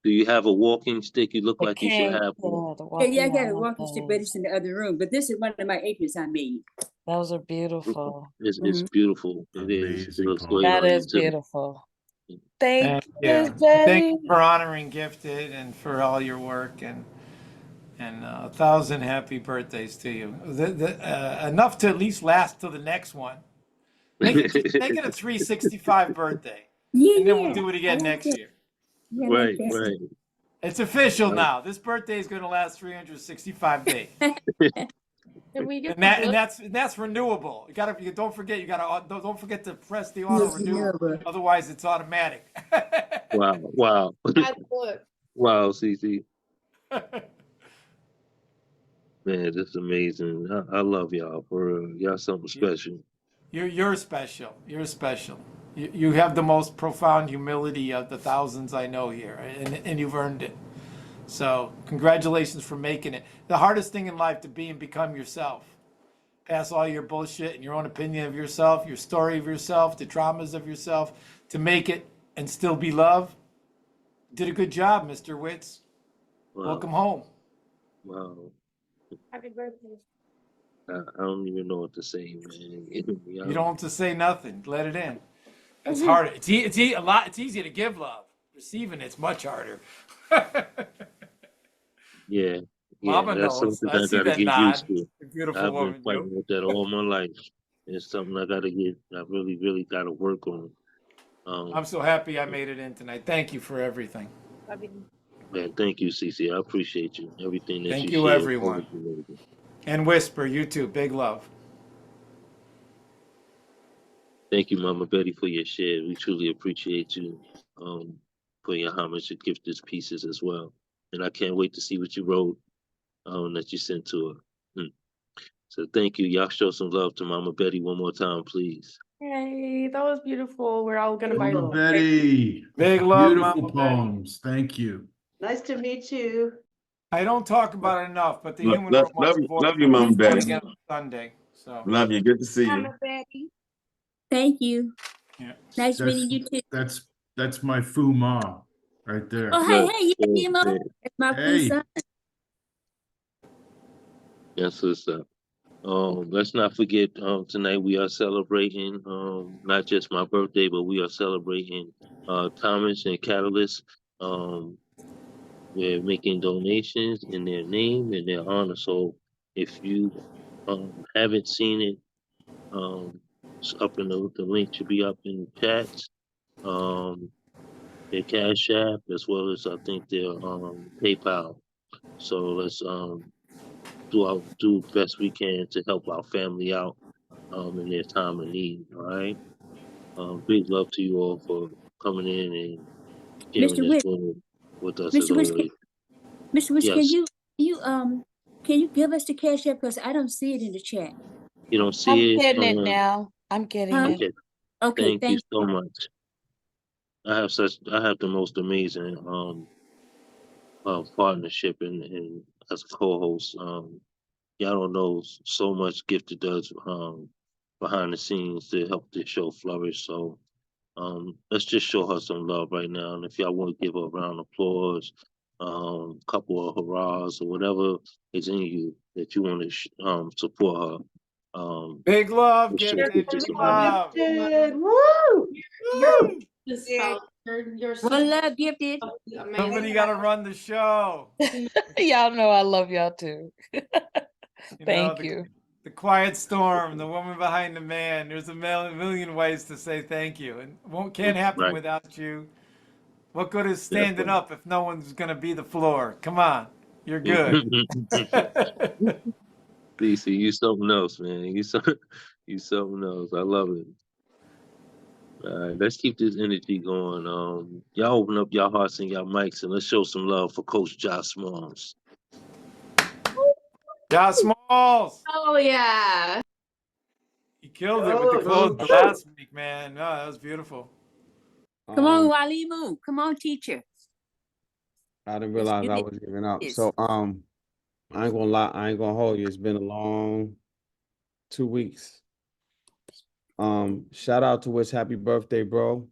Do you have a walking stick? You look The like you should king, have one. yeah, the Yeah, I walking. got I a love walking stick, but those. it's in the other room. But this is one of my aprons I made. Those are beautiful. It's beautiful. It is. It Amazing looks great poem. That on you is too. beautiful. Thank Thank you, Miss you. Thank Betty. you for honoring Gifted and for all your work and 1,000 happy birthdays to you. Enough to at least last till the next one. Make it a 365 birthday, Yeah, and then we'll yeah. do it I again like next that. year. Yeah, I like Right, that. right. It's official Right. now. This birthday is going to last 365 days. Can we get And that's renewable. You don't forget. Don't forget to press the auto Yes, you renew. know, but Otherwise, it's automatic. Wow, wow. add wood? Wow, CC. Man, this is amazing. I love y'all for real. Y'all something special. You're special. You're special. You have the most profound humility of the thousands I know here, and you've earned it. So congratulations for making it. The hardest thing in life to be and become yourself. Pass all your bullshit and your own opinion of yourself, your story of yourself, the traumas of yourself, to make it and still be loved. Did a good job, Mr. Witz. Wow. Welcome home. Wow. Happy birthday. I don't even know what to say, man. You don't have to say nothing. Let it in. It's Mhm. hard. It's easy to give love. Receiving it's much harder. Yeah, Mama that's knows. something I I see gotta that get used nod. to. A beautiful I've been woman, fighting you. with that all my life. It's something I really, really gotta work on. I'm so happy I made it in tonight. Thank you for everything. Love you. Man, thank you, Cece. I appreciate you. Everything that Thank you you, shared. everyone. Always amazing. And Whisper, you too. Big love. Thank you, Mama Betty, for your share. We truly appreciate you for your homage to Gifted Pieces as well. And I can't wait to see what you wrote that you sent to her. So thank you. Y'all show some love to Mama Betty one more time, please. Yay, that was beautiful. We're all gonna buy Mama it. Betty, Big love, beautiful Mama Betty. poems. Thank you. Nice to meet you. I don't talk about it enough, but the Love, human love, world wants love, to you- voice love you, it. Mama We'll do it Betty. again on Sunday. So Love you. Good to see you. Mama Betty. Thank you. yeah. Nice That's meeting you too. that's my foo ma right there. Oh, Look, hey, yeah, Nemo. That's my cool Hey, son. yes, what's up? Let's not forget, tonight we are celebrating, not just my birthday, but we are celebrating, Thomas and Catalyst. Um, we're making donations in their name and their honor. So if you, haven't seen it, it's up in the link should be up in the chats. Um, their Cash App as well as I think their, PayPal. So let's, do the best we can to help our family out in their time of need. All right. Big love to you all for coming in and sharing Mr. this Wick, room with us as Mr. Wick, always. Mr. Wick, Yes. can you give us the cash app because I don't see it in the chat. You don't I'm see it? getting it now. I'm getting Huh? it. Okay. Okay, Thank you thank so much. I have the most amazing partnership and as a co-host. Y'all don't know so much Gifted does behind the scenes to help this show flourish. So let's just show her some love right now. And if y'all want to give her a round of applause, couple of hurrahs or whatever is in you that you want to support her. Big love, let's show Gifted. Gifted Big some love. love. Gifted. Woo! Woo! You're One love, Gifted. Somebody got to run the show. Y'all know I love y'all too. You Thank know, you. the quiet storm, the woman behind the man. There's a million ways to say thank you, and can't happen Right. without you. What good is standing Definitely. up if no one's gonna be the floor? Come on, you're good. DC, you something else, man. You something else. I love it. All right, let's keep this energy going. Y'all open up your hearts and your mics and let's show some love for Coach Josh Smalls. Josh Smalls, Oh yeah. he killed it with the close last week, man. No, that was beautiful. Come on, Walimu. Come on, teacher. I didn't Let's realize do I it. was giving up. Yes. So I ain't gonna lie, I ain't gonna hold you. It's been a long 2 weeks. Shout out to Witz, happy birthday, bro.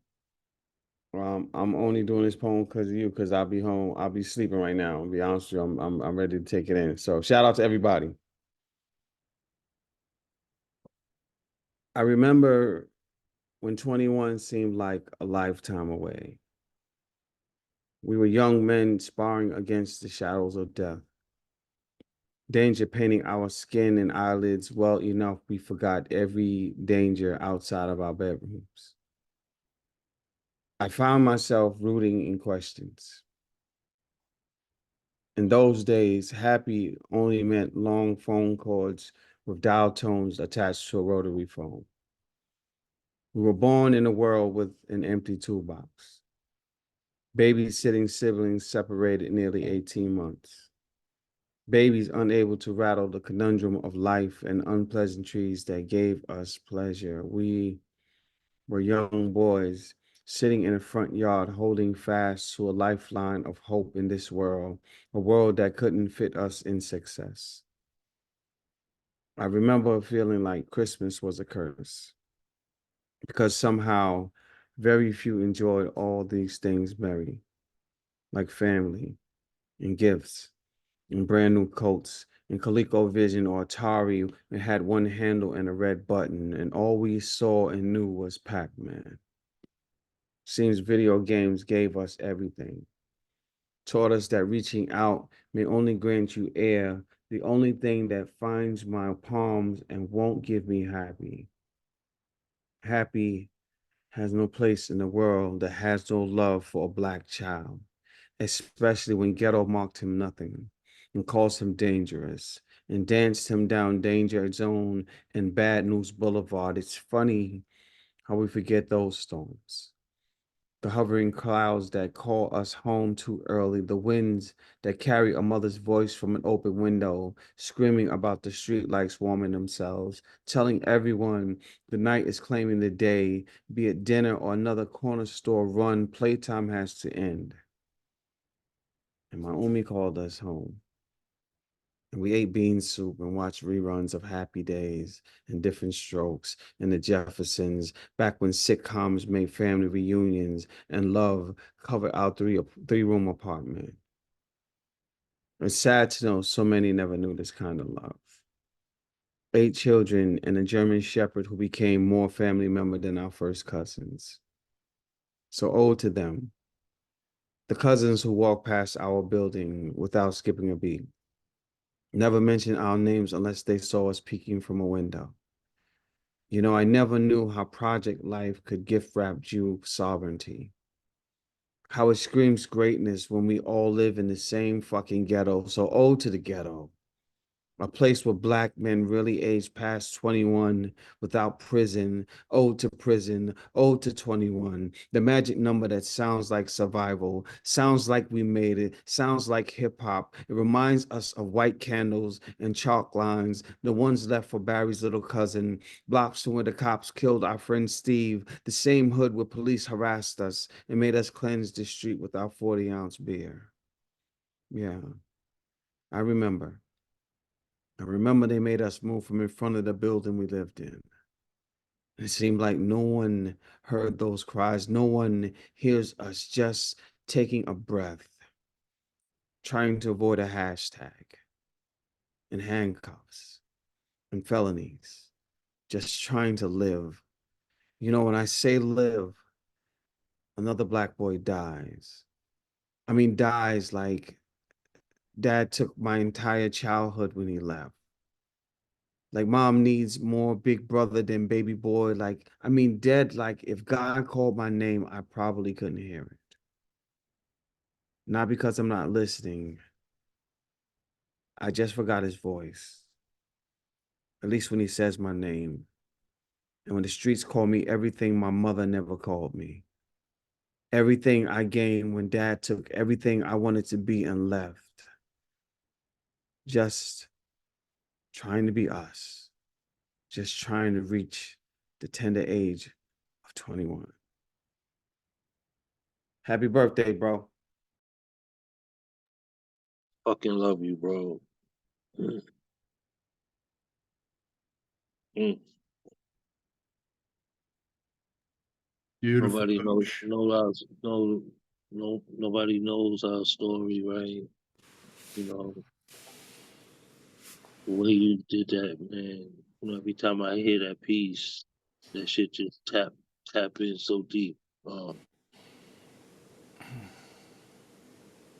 I'm only doing this poem because of you, because I'll be home. I'll be sleeping right now. I'll be honest with you. I'm ready to take it in. So shout out to everybody. I remember when 21 seemed like a lifetime away. We were young men sparring against the shadows of death. Danger painting our skin and eyelids well enough we forgot every danger outside of our bedrooms. I found myself rooting in questions. In those days, happy only meant long phone cords with dial tones attached to a rotary phone. We were born in a world with an empty toolbox. Babysitting siblings separated nearly 18 months. Babies unable to rattle the conundrum of life and unpleasantries that gave us pleasure. We were young boys sitting in a front yard holding fast to a lifeline of hope in this world, a world that couldn't fit us in success. I remember feeling like Christmas was a curse because somehow very few enjoyed all these things merry, like family and gifts and brand new coats and ColecoVision or Atari and had one handle and a red button, and all we saw and knew was Pac-Man. Seems video games gave us everything. Taught us that reaching out may only grant you air, the only thing that finds my palms and won't give me happy. Happy has no place in the world that has no love for a Black child, especially when ghetto marked him nothing and calls him dangerous and danced him down danger zone and Bad News Boulevard. It's funny how we forget those storms. The hovering clouds that call us home too early, the winds that carry a mother's voice from an open window, screaming about the streetlights warming themselves, telling everyone the night is claiming the day, be it dinner or another corner store run, playtime has to end. And my Umi called us home. And we ate bean soup and watched reruns of Happy Days and Different Strokes and The Jeffersons, back when sitcoms made family reunions and love covered our three-room apartment. It's sad to know so many never knew this kind of love. 8 children and a German Shepherd who became more family member than our first cousins. So ode to them, the cousins who walked past our building without skipping a beat. Never mention our names unless they saw us peeking from a window. You know, I never knew how Project Life could gift wrap you sovereignty. How it screams greatness when we all live in the same fucking ghetto. So ode to the ghetto. A place where Black men really age past 21 without prison, ode to prison, ode to 21. The magic number that sounds like survival, sounds like we made it, sounds like hip hop. It reminds us of white candles and chalk lines, the ones left for Barry's little cousin, blocks from where the cops killed our friend Steve, the same hood where police harassed us and made us cleanse the street with our 40-ounce beer. Yeah, I remember. I remember they made us move from in front of the building we lived in. It seemed like no one heard those cries. No one hears us just taking a breath, trying to avoid a hashtag and handcuffs and felonies, just trying to live. You know, when I say live, another Black boy dies. I mean, dies like Dad took my entire childhood when he left. Like mom needs more big brother than baby boy. Like, I mean, dead, like if God called my name, I probably couldn't hear it. Not because I'm not listening. I just forgot his voice. At least when he says my name. And when the streets call me everything my mother never called me. Everything I gained when Dad took everything I wanted to be and left. Just trying to be us. Just trying to reach the tender age of 21. Happy birthday, bro. Fucking love you, bro. Mm. Mm. Beautiful, Nobody knows, Coach. nobody knows our story, right? You know, the way you did that, man. You know, every time I hear that piece, that shit just tap in so deep.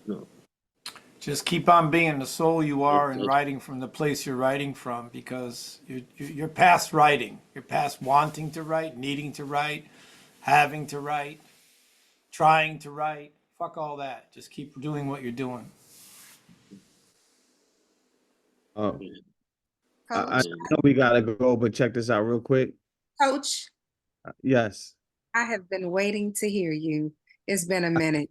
No, Just keep on being the soul you are and that's writing from the place you're writing from, because you're past writing. You're past wanting to write, needing to write, having to write, trying to write. Fuck all that. Just keep doing what you're doing. Oh, I Coach, know we gotta go, but check this out real quick. Coach, Yes. I have been waiting to hear you. It's been a minute.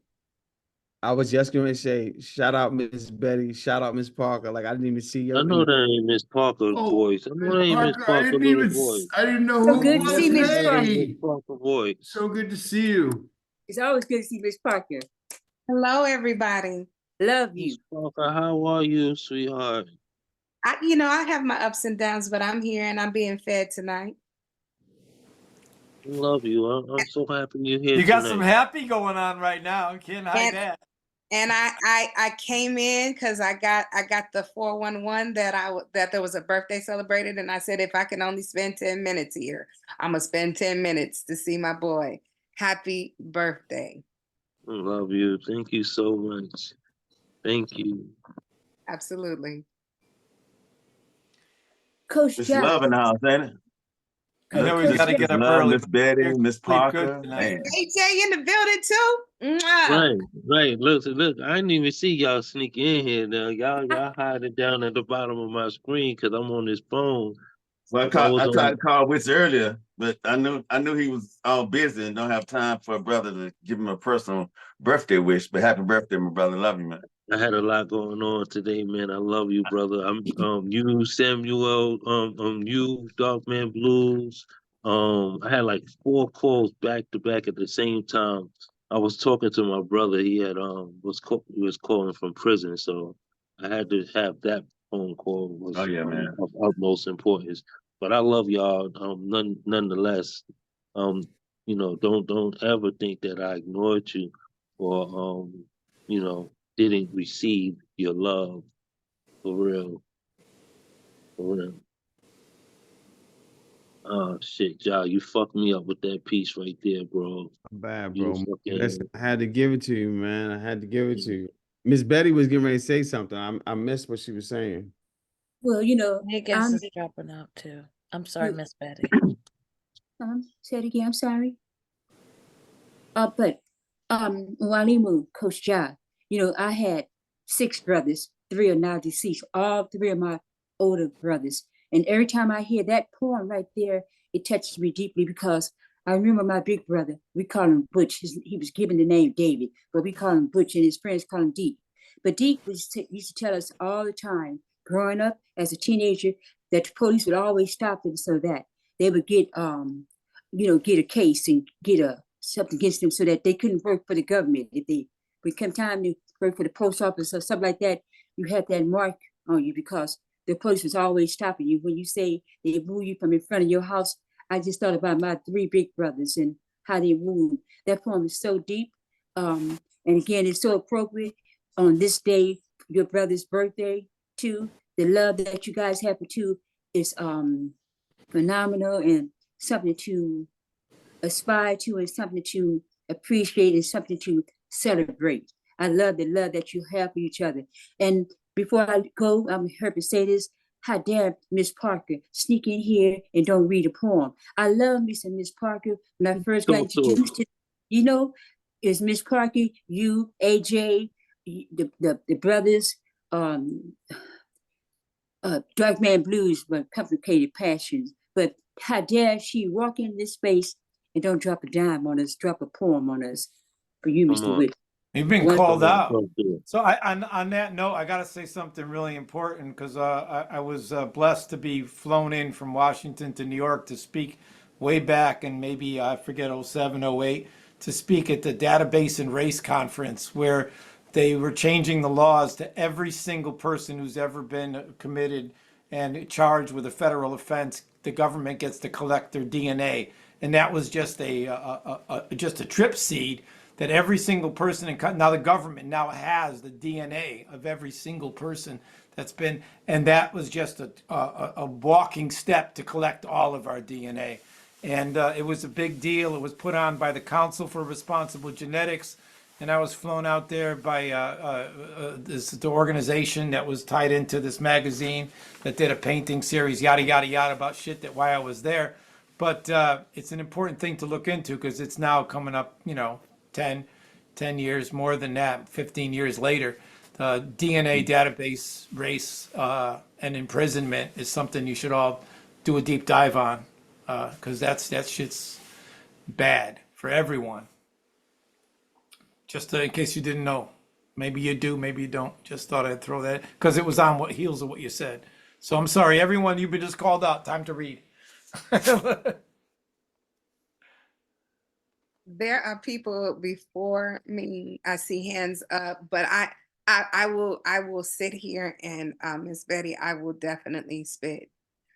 I was just gonna say, shout out Miss Betty, shout out Miss Parker. Like I didn't even see I you know that ain't Miss Parker's Oh, voice. I know Miss that ain't Miss Parker, Parker's little voice. I didn't know So who good it to was. see Miss That ain't Miss Hey, Parker's voice. so good to see you. It's always good to see Miss Parker. Hello, everybody. Love you. Miss Parker, how are you, sweetheart? I have my ups and downs, but I'm here and I'm being fed tonight. Love you. I'm so happy you're here You got some tonight. happy going on right now. You can't hide And that. and I came in because I got the 411 that there was a birthday celebrated, and I said if I can only spend 10 minutes here, I'm gonna spend 10 minutes to see my boy. Happy birthday. Love you. Thank you so much. Thank you. Absolutely. Coach It's John. love in the house, ain't it? I know we Miss got to get up Love, early. Miss Betty, You're Miss sleep good Parker. tonight. Man. AJ in the building too. Mwah. Right. Look. I didn't even see y'all sneak in here now. Y'all hiding down at the bottom of my screen because I'm on this phone. Well, If I was I tried to on, call Witz earlier, but I knew he was all busy and don't have time for a brother to give him a personal birthday wish. But happy birthday, my brother. Love you, man. I had a lot going on today, man. I love you, brother. I'm you, Samuel, you, Darkman Blues. I had like 4 calls back to back at the same time. I was talking to my brother. He had he was calling from prison, so I had to have that phone call was Oh yeah, man. of utmost importance. But I love y'all nonetheless. Don't ever think that I ignored you or you know didn't receive your love for real. For real. Oh shit, y'all, you fucked me up with that piece right there, bro. Bad, You bro. Listen, fucking I had to give it to you, man. I had to give it to you. Miss Betty was getting ready to say something. I missed what she was saying. Well, Higgins is dropping out too. I'm sorry, Miss Betty. Say it again. I'm sorry. But Walimu, Coach Ja, I had 6 brothers. 3 are now deceased. All 3 of my older brothers. And every time I hear that poem right there, it touches me deeply because I remember my big brother. We call him Butch. He was given the name David, but we call him Butch, and his friends call him Deke. But Deke used to tell us all the time, growing up as a teenager, that the police would always stop them so that they would get get a case and get something against them so that they couldn't work for the government. If they would come time to work for the post office or something like that, you had that mark on you because the police was always stopping you. When you say they move you from in front of your house, I just thought about my 3 big brothers and how they moved. That poem is so deep. And again, it's so appropriate on this day, your brother's birthday, too. The love that you guys have for two is phenomenal and something to aspire to and something to appreciate and something to celebrate. I love the love that you have for each other. And before I go, I'm heard to say this. How dare Miss Parker sneak in here and don't read a poem? I love me some Miss Parker. When I first got introduced to, is Miss Parker, you, AJ, the brothers, Dark Man Blues, but Complicated Passions. But how dare she walk in this space and don't drop a dime on us, drop a poem on us for you, Mr. Witz. You've been called out. So on that note, I got to say something really important because I was blessed to be flown in from Washington to New York to speak way back in maybe, I forget, 07, 08 to speak at the Database and Race Conference, where they were changing the laws to every single person who's ever been committed and charged with a federal offense. The government gets to collect their DNA, and that was just a trip seed that every single person now the government now has the DNA of every single person that's been, and that was just a walking step to collect all of our DNA. And it was a big deal. It was put on by the Council for Responsible Genetics, and I was flown out there by the organization that was tied into this magazine that did a painting series, yada, yada, yada, about shit that why I was there. But it's an important thing to look into because it's now coming up, 10 years, more than that, 15 years later. The DNA database, race, and imprisonment is something you should all do a deep dive on. Because that shit's bad for everyone. Just in case you didn't know. Maybe you do, maybe you don't. Just thought I'd throw that, because it was on what heels of what you said. So I'm sorry, everyone, you've been just called out. Time to read. There are people before me. I see hands up, but I will sit here and Miss Betty, I will definitely spit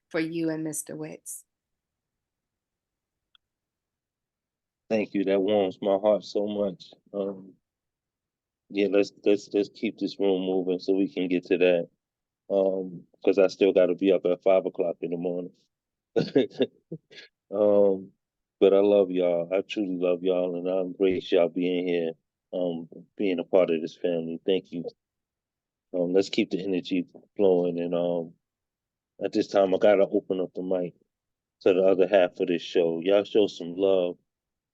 for you and Mr. Witz. Thank you. That warms my heart so much. Yeah, let's keep this room moving so we can get to that. Because I still got to be up at 5 o'clock in the morning. But I love y'all. I truly love y'all, and I'm grateful y'all being here, being a part of this family. Thank you. Let's keep the energy flowing, and at this time, I gotta open up the mic to the other half of this show. Y'all show some love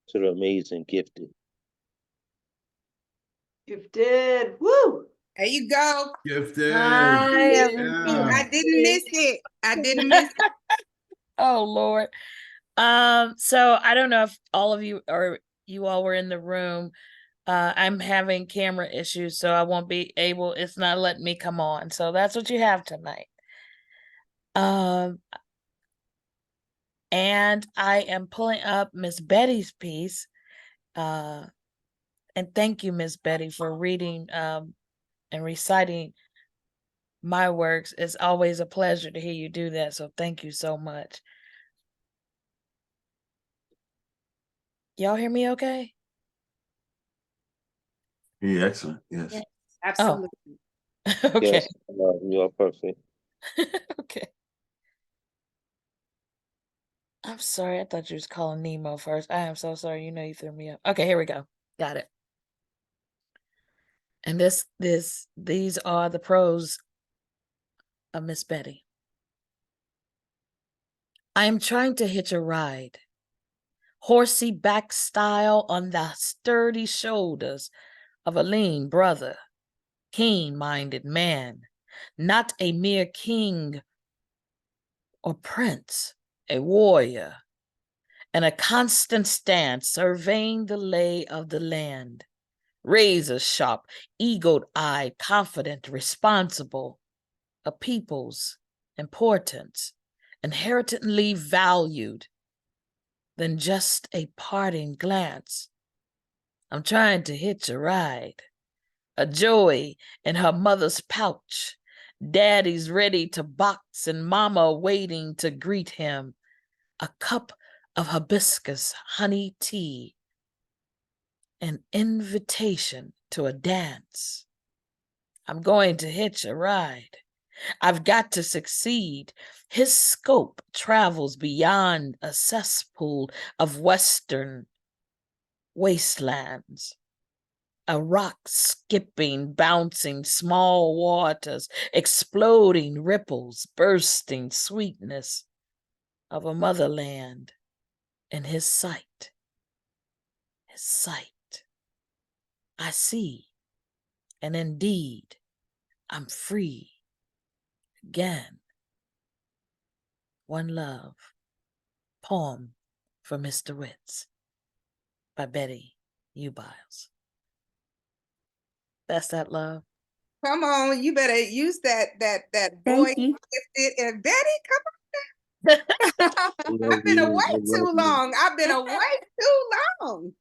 to the amazing gifted. Gifted, woo! There you go. Gifted. Hi, Yeah. I didn't miss it. I didn't miss it. Oh Lord. So I don't know if all of you or you all were in the room. I'm having camera issues, so I won't be able, it's not letting me come on. So that's what you have tonight. And I am pulling up Miss Betty's piece. And thank you, Miss Betty, for reading and reciting my works. It's always a pleasure to hear you do that. So thank you so much. Y'all hear me okay? Yeah, excellent. Yes. Yes, absolutely. Oh. Okay. Yes, you are perfect. Okay. I'm sorry. I thought you was calling Nemo first. I am so sorry. You know you threw me up. Okay, here we go. Got it. And these are the prose of Miss Betty. I am trying to hitch a ride, horsey back style on the sturdy shoulders of a lean brother, keen-minded man, not a mere king or prince, a warrior, and a constant stance surveying the lay of the land, razor-sharp, eagle-eyed, confident, responsible, a people's importance, inherently valued than just a parting glance. I'm trying to hitch a ride, a joey in her mother's pouch, daddy's ready to box and mama waiting to greet him, a cup of hibiscus honey tea, an invitation to a dance. I'm going to hitch a ride. I've got to succeed. His scope travels beyond a cesspool of western wastelands, a rock skipping, bouncing small waters, exploding ripples, bursting sweetness of a motherland in his sight. His sight. I see, and indeed, I'm free again. One Love, poem for Mr. Witz by Betty Biles. That's that love. Come on, you better use that voice. you. Gifted. And Betty, come on. I've been away too long. I've been away too long.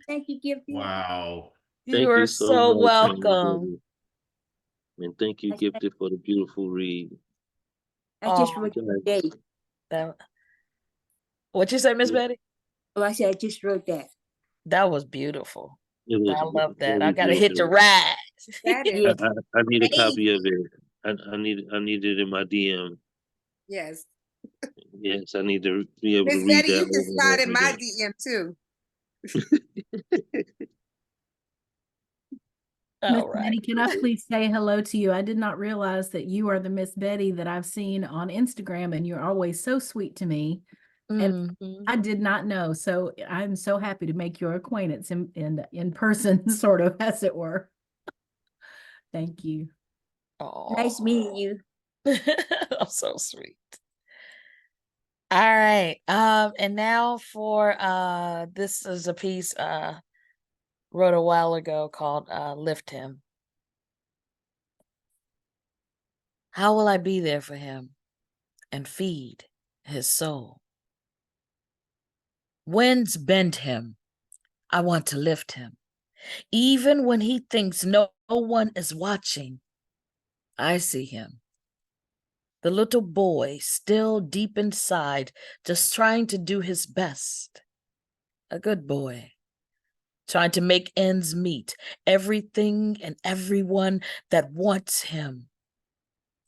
Thank you, Gifty. Wow. You are so much, welcome. and thank you, Gifted, for the beautiful read. I just wrote that, Betty. What you say, Miss Betty? Oh, I said I just wrote that. That was beautiful. It was I love that. I very gotta hit the beautiful. ride. That is I need a copy of it. I need it in my DM. yes. Yes, I need to be able Miss to read Betty, that you can over and slide over in my again. DM too. Miss All right. Betty, can I please say hello to you? I did not realize that you are the Miss Betty that I've seen on Instagram, and you're always so sweet to me. And I did not know. So I'm so happy to make your acquaintance in person, sort of, as it were. Thank you. Nice meeting you. I'm so sweet. All right. And now for this is a piece wrote a while ago called Lift Him. How will I be there for him and feed his soul? Winds bend him. I want to lift him. Even when he thinks no one is watching, I see him. The little boy still deep inside, just trying to do his best. A good boy, trying to make ends meet, everything and everyone that wants him.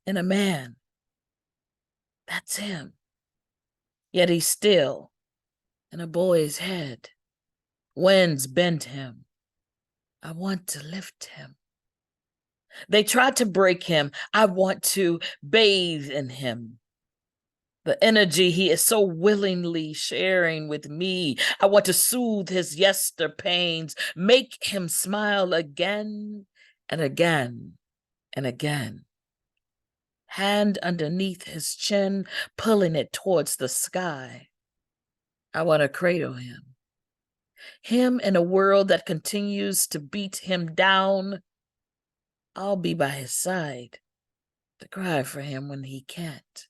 And a man, that's him. Yet he's still in a boy's head. Winds bend him. I want to lift him. They try to break him. I want to bathe in him. The energy he is so willingly sharing with me. I want to soothe his yester pains, make him smile again and again and again. Hand underneath his chin, pulling it towards the sky. I want to cradle him. Him in a world that continues to beat him down. I'll be by his side to cry for him when he can't.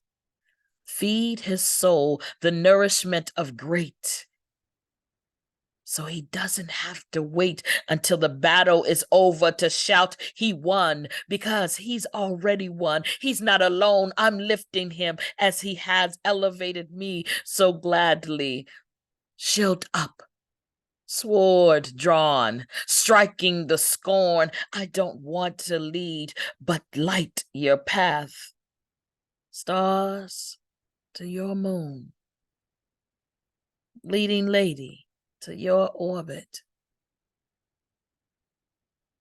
Feed his soul the nourishment of great, so he doesn't have to wait until the battle is over to shout he won, because he's already won. He's not alone. I'm lifting him as he has elevated me so gladly. Shield up, sword drawn, striking the scorn. I don't want to lead, but light your path. Stars to your moon, leading lady to your orbit.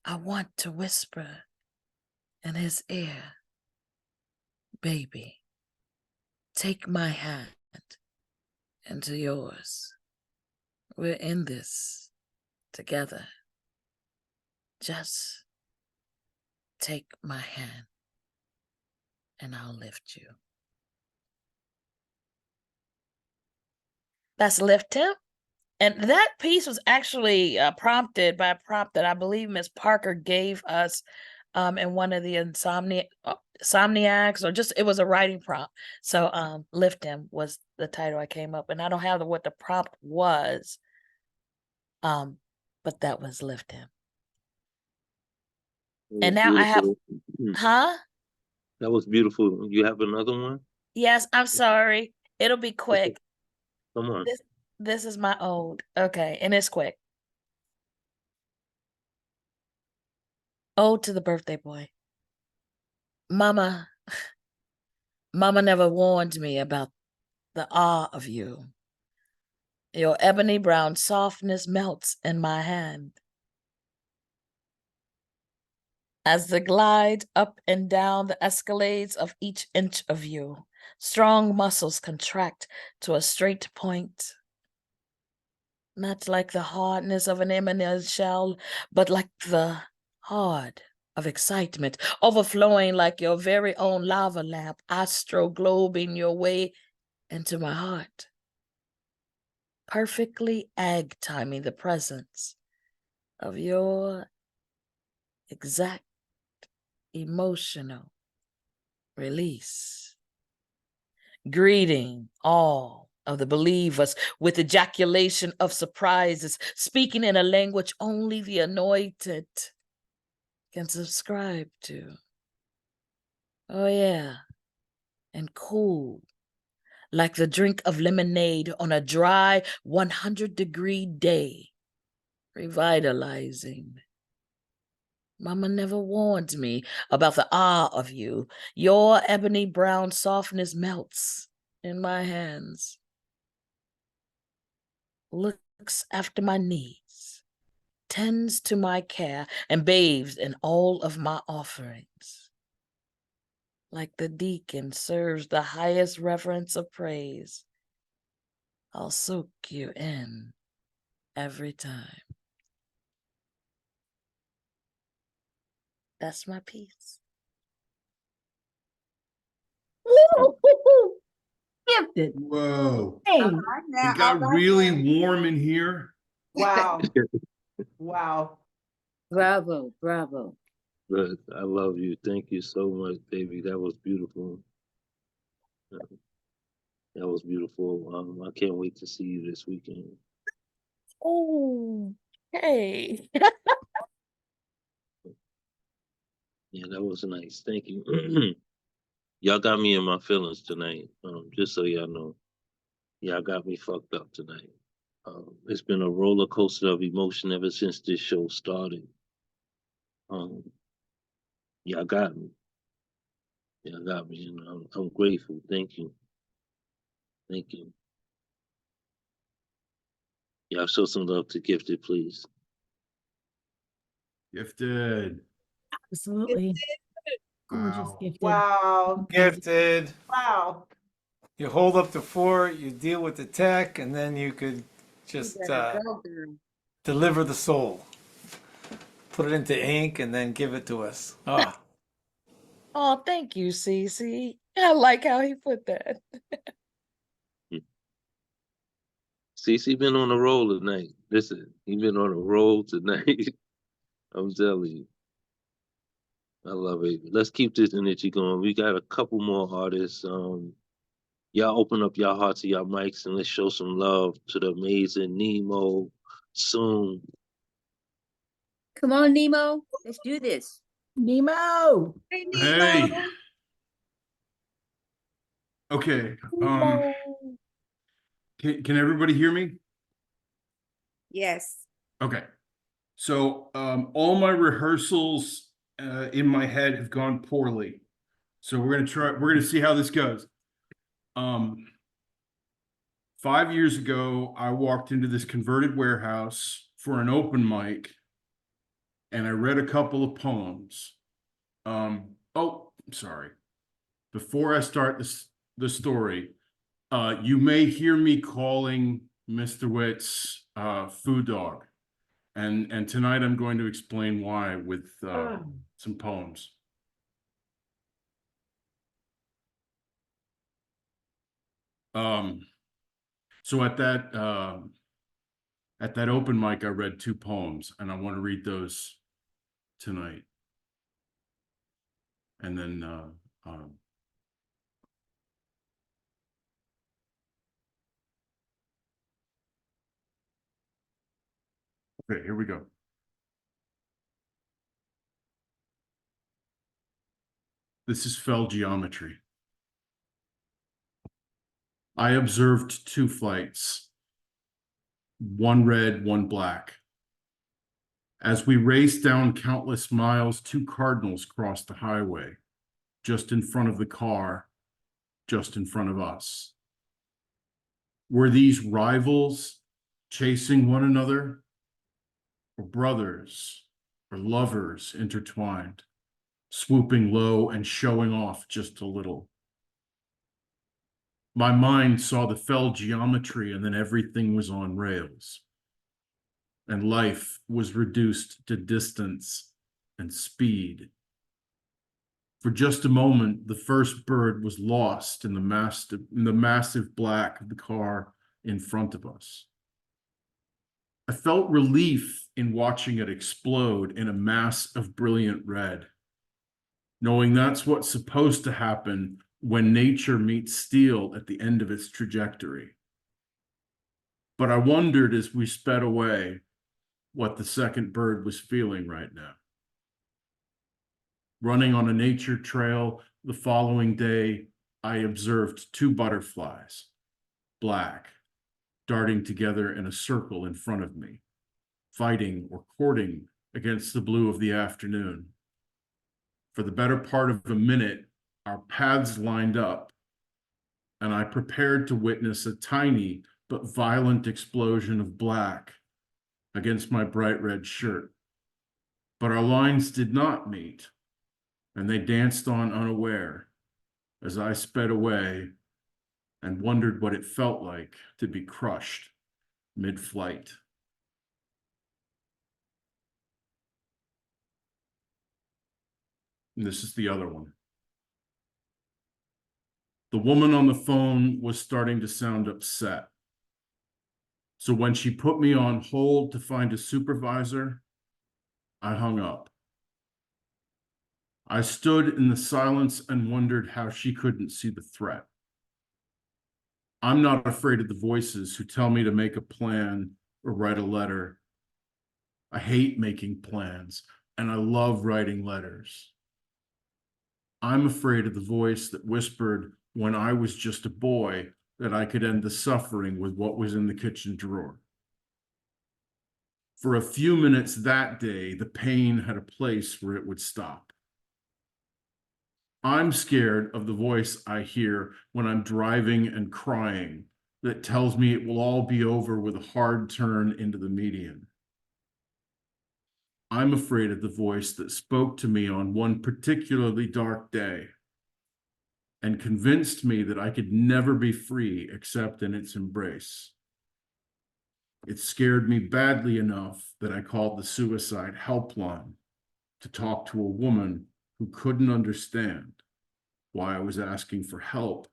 I want to whisper in his ear, baby, take my hand into yours. We're in this together. Just take my hand and I'll lift you. That's Lift Him. And that piece was actually prompted by a prompt that I believe Miss Parker gave us in one of the Insomniacs, or just, it was a writing prompt. So Lift Him was the title I came up, and I don't have what the prompt was, but that was Lift Him. And now I have, huh? That was beautiful. You have another one? Yes, I'm sorry. It'll be quick. Come on. This is my ode. Okay, and it's quick. Ode to the birthday boy. Mama never warned me about the awe of you. Your ebony brown softness melts in my hand. As the glide up and down the escalades of each inch of you, strong muscles contract to a straight point. Not like the hardness of an emerald shell, but like the hard of excitement, overflowing like your very own lava lamp, astro globing your way into my heart. Perfectly egg timing the presence of your exact emotional release. greeting all of the believers with ejaculation of surprises, speaking in a language only the anointed can subscribe to. Oh, yeah, and cool, like the drink of lemonade on a dry 100-degree day, revitalizing. Mama never warned me about the awe of you. Your ebony brown softness melts in my hands, looks after my needs, tends to my care, and bathes in all of my offerings. Like the deacon serves the highest reverence of praise, I'll soak you in every time. That's my piece. Gifted. Whoa. Hey. It got really warm in here. Wow. Wow. Bravo, bravo. But I love you. Thank you so much, baby. That was beautiful. That was beautiful. I can't wait to see you this weekend. Oh, hey. Yeah, that was nice. Thank you. Y'all got me in my feelings tonight. Just so y'all know, y'all got me fucked up tonight. It's been a roller coaster of emotion ever since this show started. Y'all got me. Y'all got me, and I'm grateful. Thank you. Thank you. Y'all show some love to Gifted, please. Gifted. Absolutely. Gorgeous, Wow. Gifted. Wow. Gifted. Wow. You hold up the fort, you deal with the tech, and then you could just deliver the soul. Put it into ink and then give it to us. Ah. Oh, thank you, Cece. I like how he put that. Cece been on a roll tonight. Listen, he been on a roll tonight. I'm telling you. I love it. Let's keep this energy going. We got a couple more artists. Y'all open up your hearts and y'all mics and let's show some love to the amazing Nemo soon. Come on, Nemo. Let's do this. Nemo. Hey, Hey. Nemo. Okay. Can everybody hear me? Yes. Okay. So all my rehearsals in my head have gone poorly. So we're gonna see how this goes. 5 years ago, I walked into this converted warehouse for an open mic, and I read a couple of poems. Oh, sorry. Before I start the story, you may hear me calling Mr. Witz food dog. And tonight I'm going to explain why with some poems. So at that open mic, I read 2 poems, and I want to read those tonight. And then okay, here we go. This is fell geometry. I observed 2 flights, one red, one black. As we raced down countless miles, 2 cardinals crossed the highway, just in front of the car, just in front of us. Were these rivals chasing one another, or brothers, or lovers intertwined, swooping low and showing off just a little? My mind saw the fell geometry, and then everything was on rails. And life was reduced to distance and speed. For just a moment, the first bird was lost in the massive black of the car in front of us. I felt relief in watching it explode in a mass of brilliant red, knowing that's what's supposed to happen when nature meets steel at the end of its trajectory. But I wondered as we sped away what the second bird was feeling right now. Running on a nature trail the following day, I observed two butterflies, black, darting together in a circle in front of me, fighting or courting against the blue of the afternoon. For the better part of a minute, our paths lined up, and I prepared to witness a tiny but violent explosion of black against my bright red shirt. But our lines did not meet, and they danced on unaware as I sped away and wondered what it felt like to be crushed mid-flight. And this is the other one. The woman on the phone was starting to sound upset. So when she put me on hold to find a supervisor, I hung up. I stood in the silence and wondered how she couldn't see the threat. I'm not afraid of the voices who tell me to make a plan or write a letter. I hate making plans, and I love writing letters. I'm afraid of the voice that whispered when I was just a boy that I could end the suffering with what was in the kitchen drawer. For a few minutes that day, the pain had a place where it would stop. I'm scared of the voice I hear when I'm driving and crying that tells me it will all be over with a hard turn into the median. I'm afraid of the voice that spoke to me on one particularly dark day and convinced me that I could never be free except in its embrace. It scared me badly enough that I called the suicide helpline to talk to a woman who couldn't understand why I was asking for help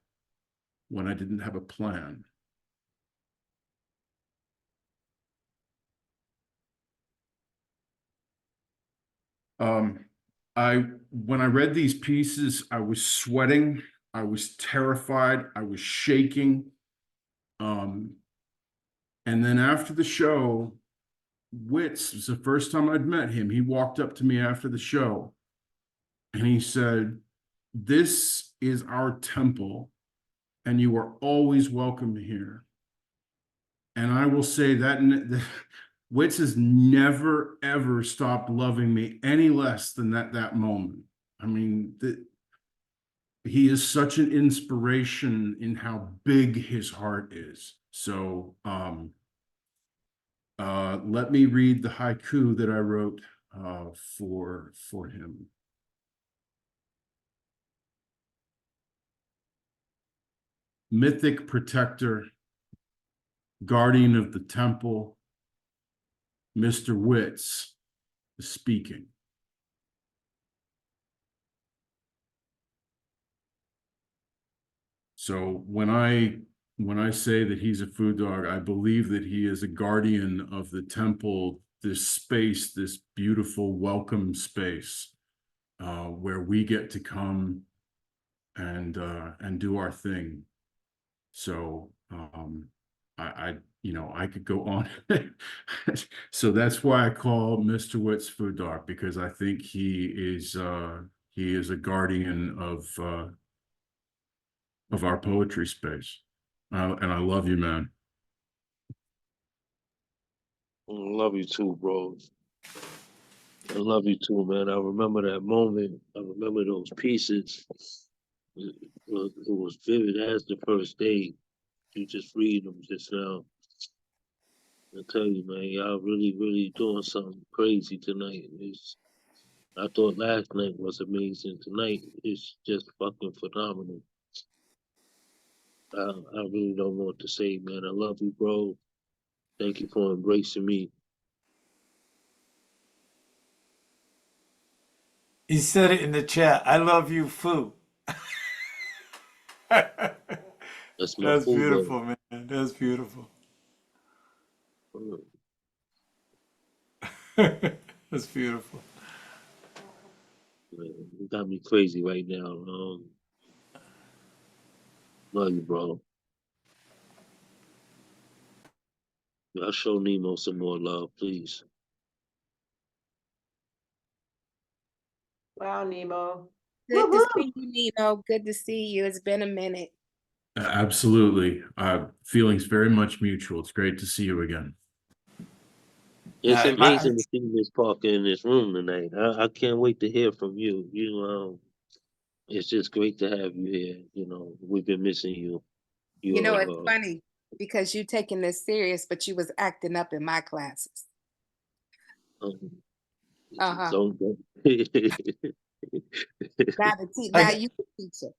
when I didn't have a plan. When I read these pieces, I was sweating, I was terrified, I was shaking. And then after the show, Witz, it was the first time I'd met him. He walked up to me after the show and he said, "This is our temple and you are always welcome here." And I will say that Witz has never, ever stopped loving me any less than that moment. I mean, he is such an inspiration in how big his heart is. So let me read the haiku that I wrote for him. Mythic protector, guardian of the temple, Mr. Witz is speaking. So when I say that he's a food dog, I believe that he is a guardian of the temple, this space, this beautiful, welcome space where we get to come and do our thing. So I could go on. So that's why I call Mr. Witz food dog, because I think he is a guardian of our poetry space. And I love you, man. I love you too, bro. I love you too, man. I remember that moment. I remember those pieces. It was vivid as the first day. You just read them just now. I tell you, man, y'all really, really doing something crazy tonight. I thought last night was amazing. Tonight is just fucking phenomenal. I really don't know what to say, man. I love you, bro. Thank you for embracing me. He said it in the chat. I love you, Foo. That's my That's food, beautiful, man. That's beautiful. That's beautiful. You got me crazy right now. Love you, bro. Y'all show Nemo some more love, please. Wow, Nemo. Good to see you, Nemo. Good to see you. It's been a minute. Absolutely. Feelings very much mutual. It's great to see you again. It's amazing to see Miss Parker in this room tonight. I can't wait to hear from you. It's just great to have you here. We've been missing you. You know, it's funny because you taking this serious, but you was acting up in my classes. Now you can teach it.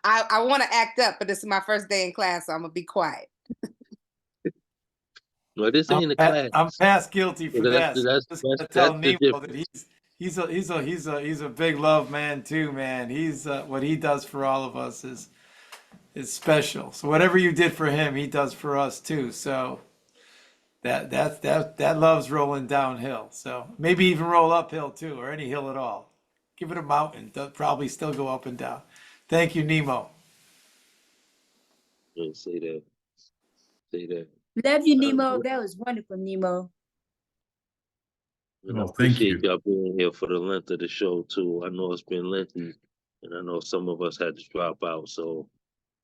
I want to act up, but this is my first day in class, so I'm gonna be quiet. Well, this ain't a class. I'm past guilty for that. That's Tell the Nemo difference. that he's a big love man too, man. He's what he does for all of us is special. So whatever you did for him, he does for us too. So that love's rolling downhill. So maybe even roll uphill too, or any hill at all. Give it a mountain. They'll probably still go up and down. Thank you, Nemo. Don't say that. Say that. Love you, Nemo. That was wonderful, Nemo. And I appreciate y'all being here for the length of the show too. I know it's been lengthy, and I know some of us had to drop out. So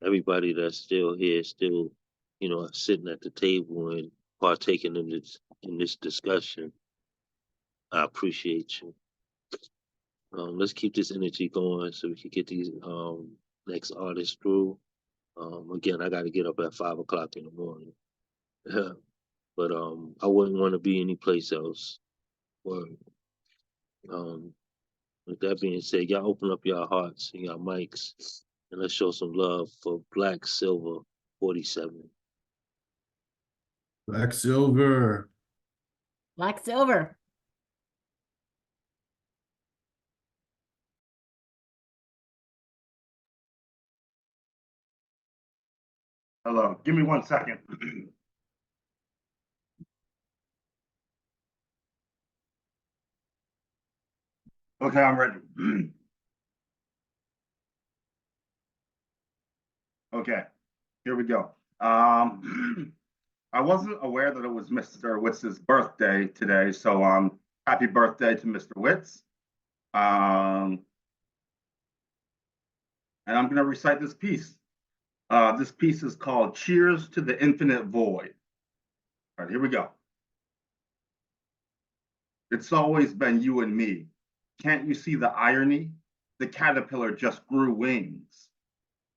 everybody that's still here, still, sitting at the table and partaking in this discussion, I appreciate you. Let's keep this energy going so we can get these next artists through. Again, I got to get up at 5 o'clock in the morning. But I wouldn't want to be anyplace else. Word. With that being said, y'all open up your hearts and your mics and let's show some love for Black Silver 47. Black Silver. Black Silver. Hello, give me 1 second. Okay, I'm ready. Okay, here we go. I wasn't aware that it was Mr. Witz's birthday today, so happy birthday to Mr. Witz. And I'm gonna recite this piece. This piece is called Cheers to the Infinite Void. All right, here we go. It's always been you and me. Can't you see the irony? The caterpillar just grew wings.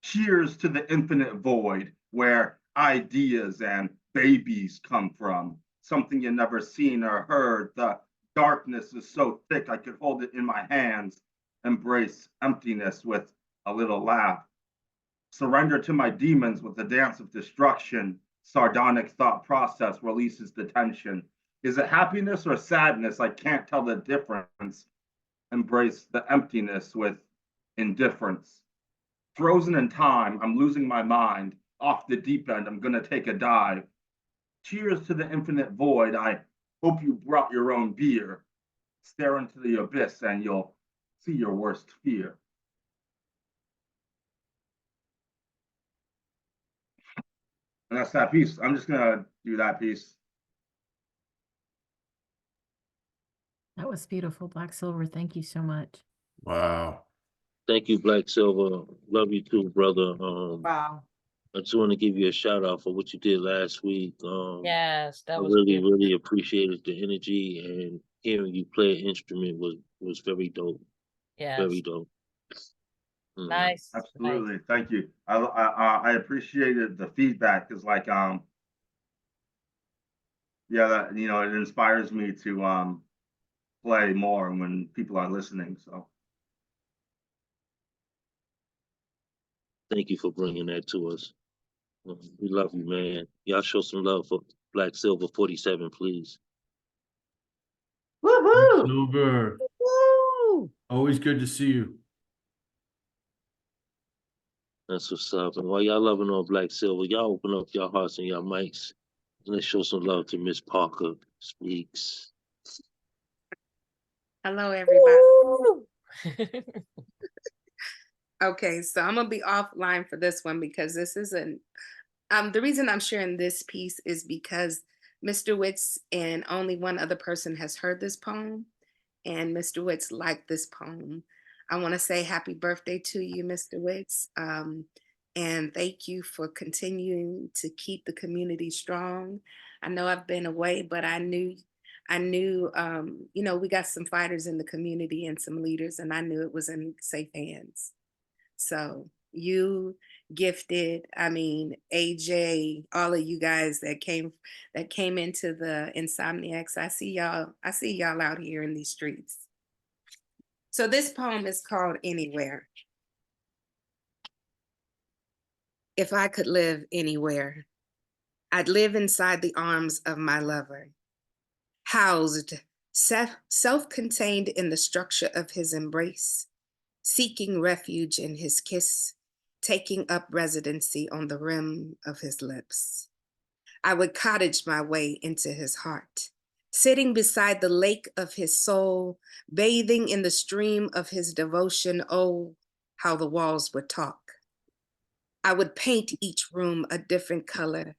Cheers to the infinite void where ideas and babies come from. Something you never seen or heard. The darkness is so thick I could hold it in my hands. Embrace emptiness with a little laugh. Surrender to my demons with the dance of destruction. Sardonic thought process releases the tension. Is it happiness or sadness? I can't tell the difference. Embrace the emptiness with indifference. Frozen in time, I'm losing my mind. Off the deep end, I'm gonna take a dive. Cheers to the infinite void. I hope you brought your own beer. Stare into the abyss and you'll see your worst fear. And that's that piece. I'm just gonna do that piece. That was beautiful, Black Silver. Thank you so much. Wow. Thank you, Black Silver. Love you too, brother. Wow. I just want to give you a shout out for what you did last week. Yes, that I was really, beautiful. really appreciated the energy, and hearing you play an instrument was very dope. Yes. Very dope. Nice. Absolutely. Nice. Thank you. I appreciated the feedback because yeah, that, it inspires me to play more when people are listening. So thank you for bringing that to us. We love you, man. Y'all show some love for Black Silver 47, please. Woohoo! Silver. Woo! Always good to see you. That's what's up. And while y'all loving on Black Silver, y'all open up your hearts and your mics. And let's show some love to Miss Parker Speaks. Hello, everybody. Okay, so I'm gonna be offline for this one because this isn't. The reason I'm sharing this piece is because Mr. Witz and only one other person has heard this poem, and Mr. Witz liked this poem. I want to say happy birthday to you, Mr. Witz, and thank you for continuing to keep the community strong. I know I've been away, but I knew, you know, we got some fighters in the community and some leaders, and I knew it was in safe hands. So you, Gifted, I mean, AJ, all of you guys that came into the Insomniacs. I see y'all out here in these streets. So this poem is called Anywhere. If I could live anywhere, I'd live inside the arms of my lover, housed, self-contained in the structure of his embrace, seeking refuge in his kiss, taking up residency on the rim of his lips. I would cottage my way into his heart, sitting beside the lake of his soul, bathing in the stream of his devotion. Oh, how the walls would talk. I would paint each room a different color,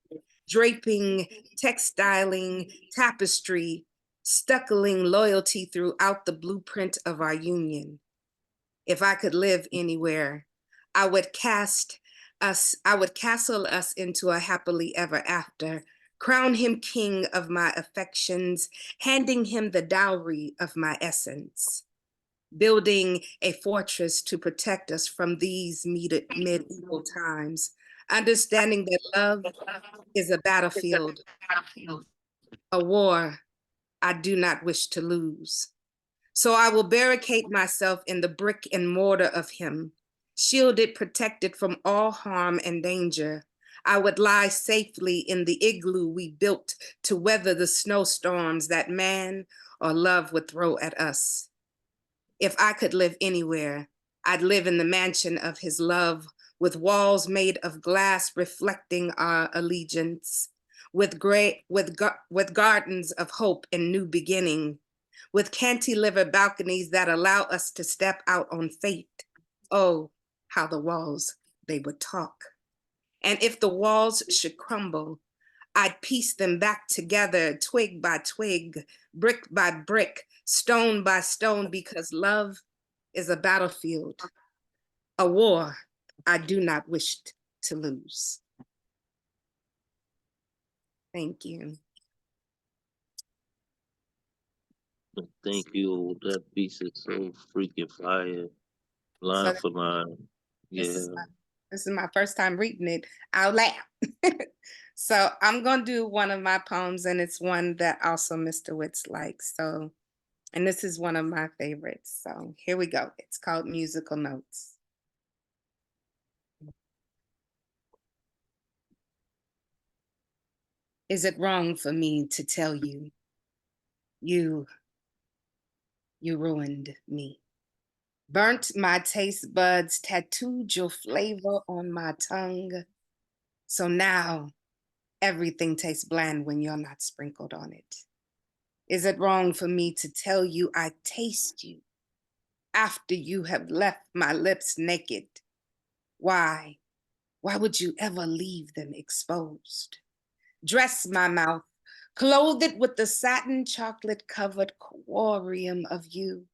draping, textiling, tapestry, stuccoing loyalty throughout the blueprint of our union. If I could live anywhere, I would castle us into a happily ever after, crown him king of my affections, handing him the dowry of my essence, building a fortress to protect us from these medieval times, understanding that love is a battlefield, a war I do not wish to lose. So I will barricade myself in the brick and mortar of him, shielded, protected from all harm and danger. I would lie safely in the igloo we built to weather the snowstorms that man or love would throw at us. If I could live anywhere, I'd live in the mansion of his love, with walls made of glass reflecting our allegiance, with gardens of hope and new beginning, with cantilever balconies that allow us to step out on faith. Oh, how the walls, they would talk. And if the walls should crumble, I'd piece them back together, twig by twig, brick by brick, stone by stone, because love is a battlefield, a war I do not wish to lose. Thank you. Thank you. That piece is so freaking fire, line for line. Yeah. This is my first time reading it out loud. So I'm gonna do one of my poems, and it's one that also Mr. Witz likes. So, and this is one of my favorites. So here we go. It's called Musical Notes. Is it wrong for me to tell you, you ruined me? Burnt my taste buds, tattooed your flavor on my tongue. So now everything tastes bland when you're not sprinkled on it. Is it wrong for me to tell you I taste you after you have left my lips naked? Why? Why would you ever leave them exposed? Dress my mouth, clothe it with the satin chocolate covered quarium of you.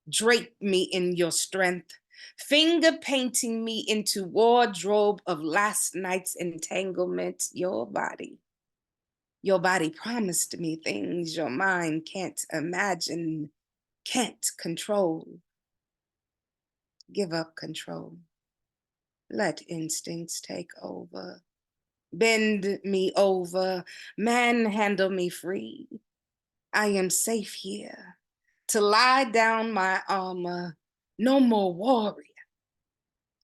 Drape me in your strength, finger painting me into wardrobe of last night's entanglement. Your body promised me things your mind can't imagine, can't control. Give up control. Let instincts take over. Bend me over, manhandle me free. I am safe here to lie down my armor. No more warrior,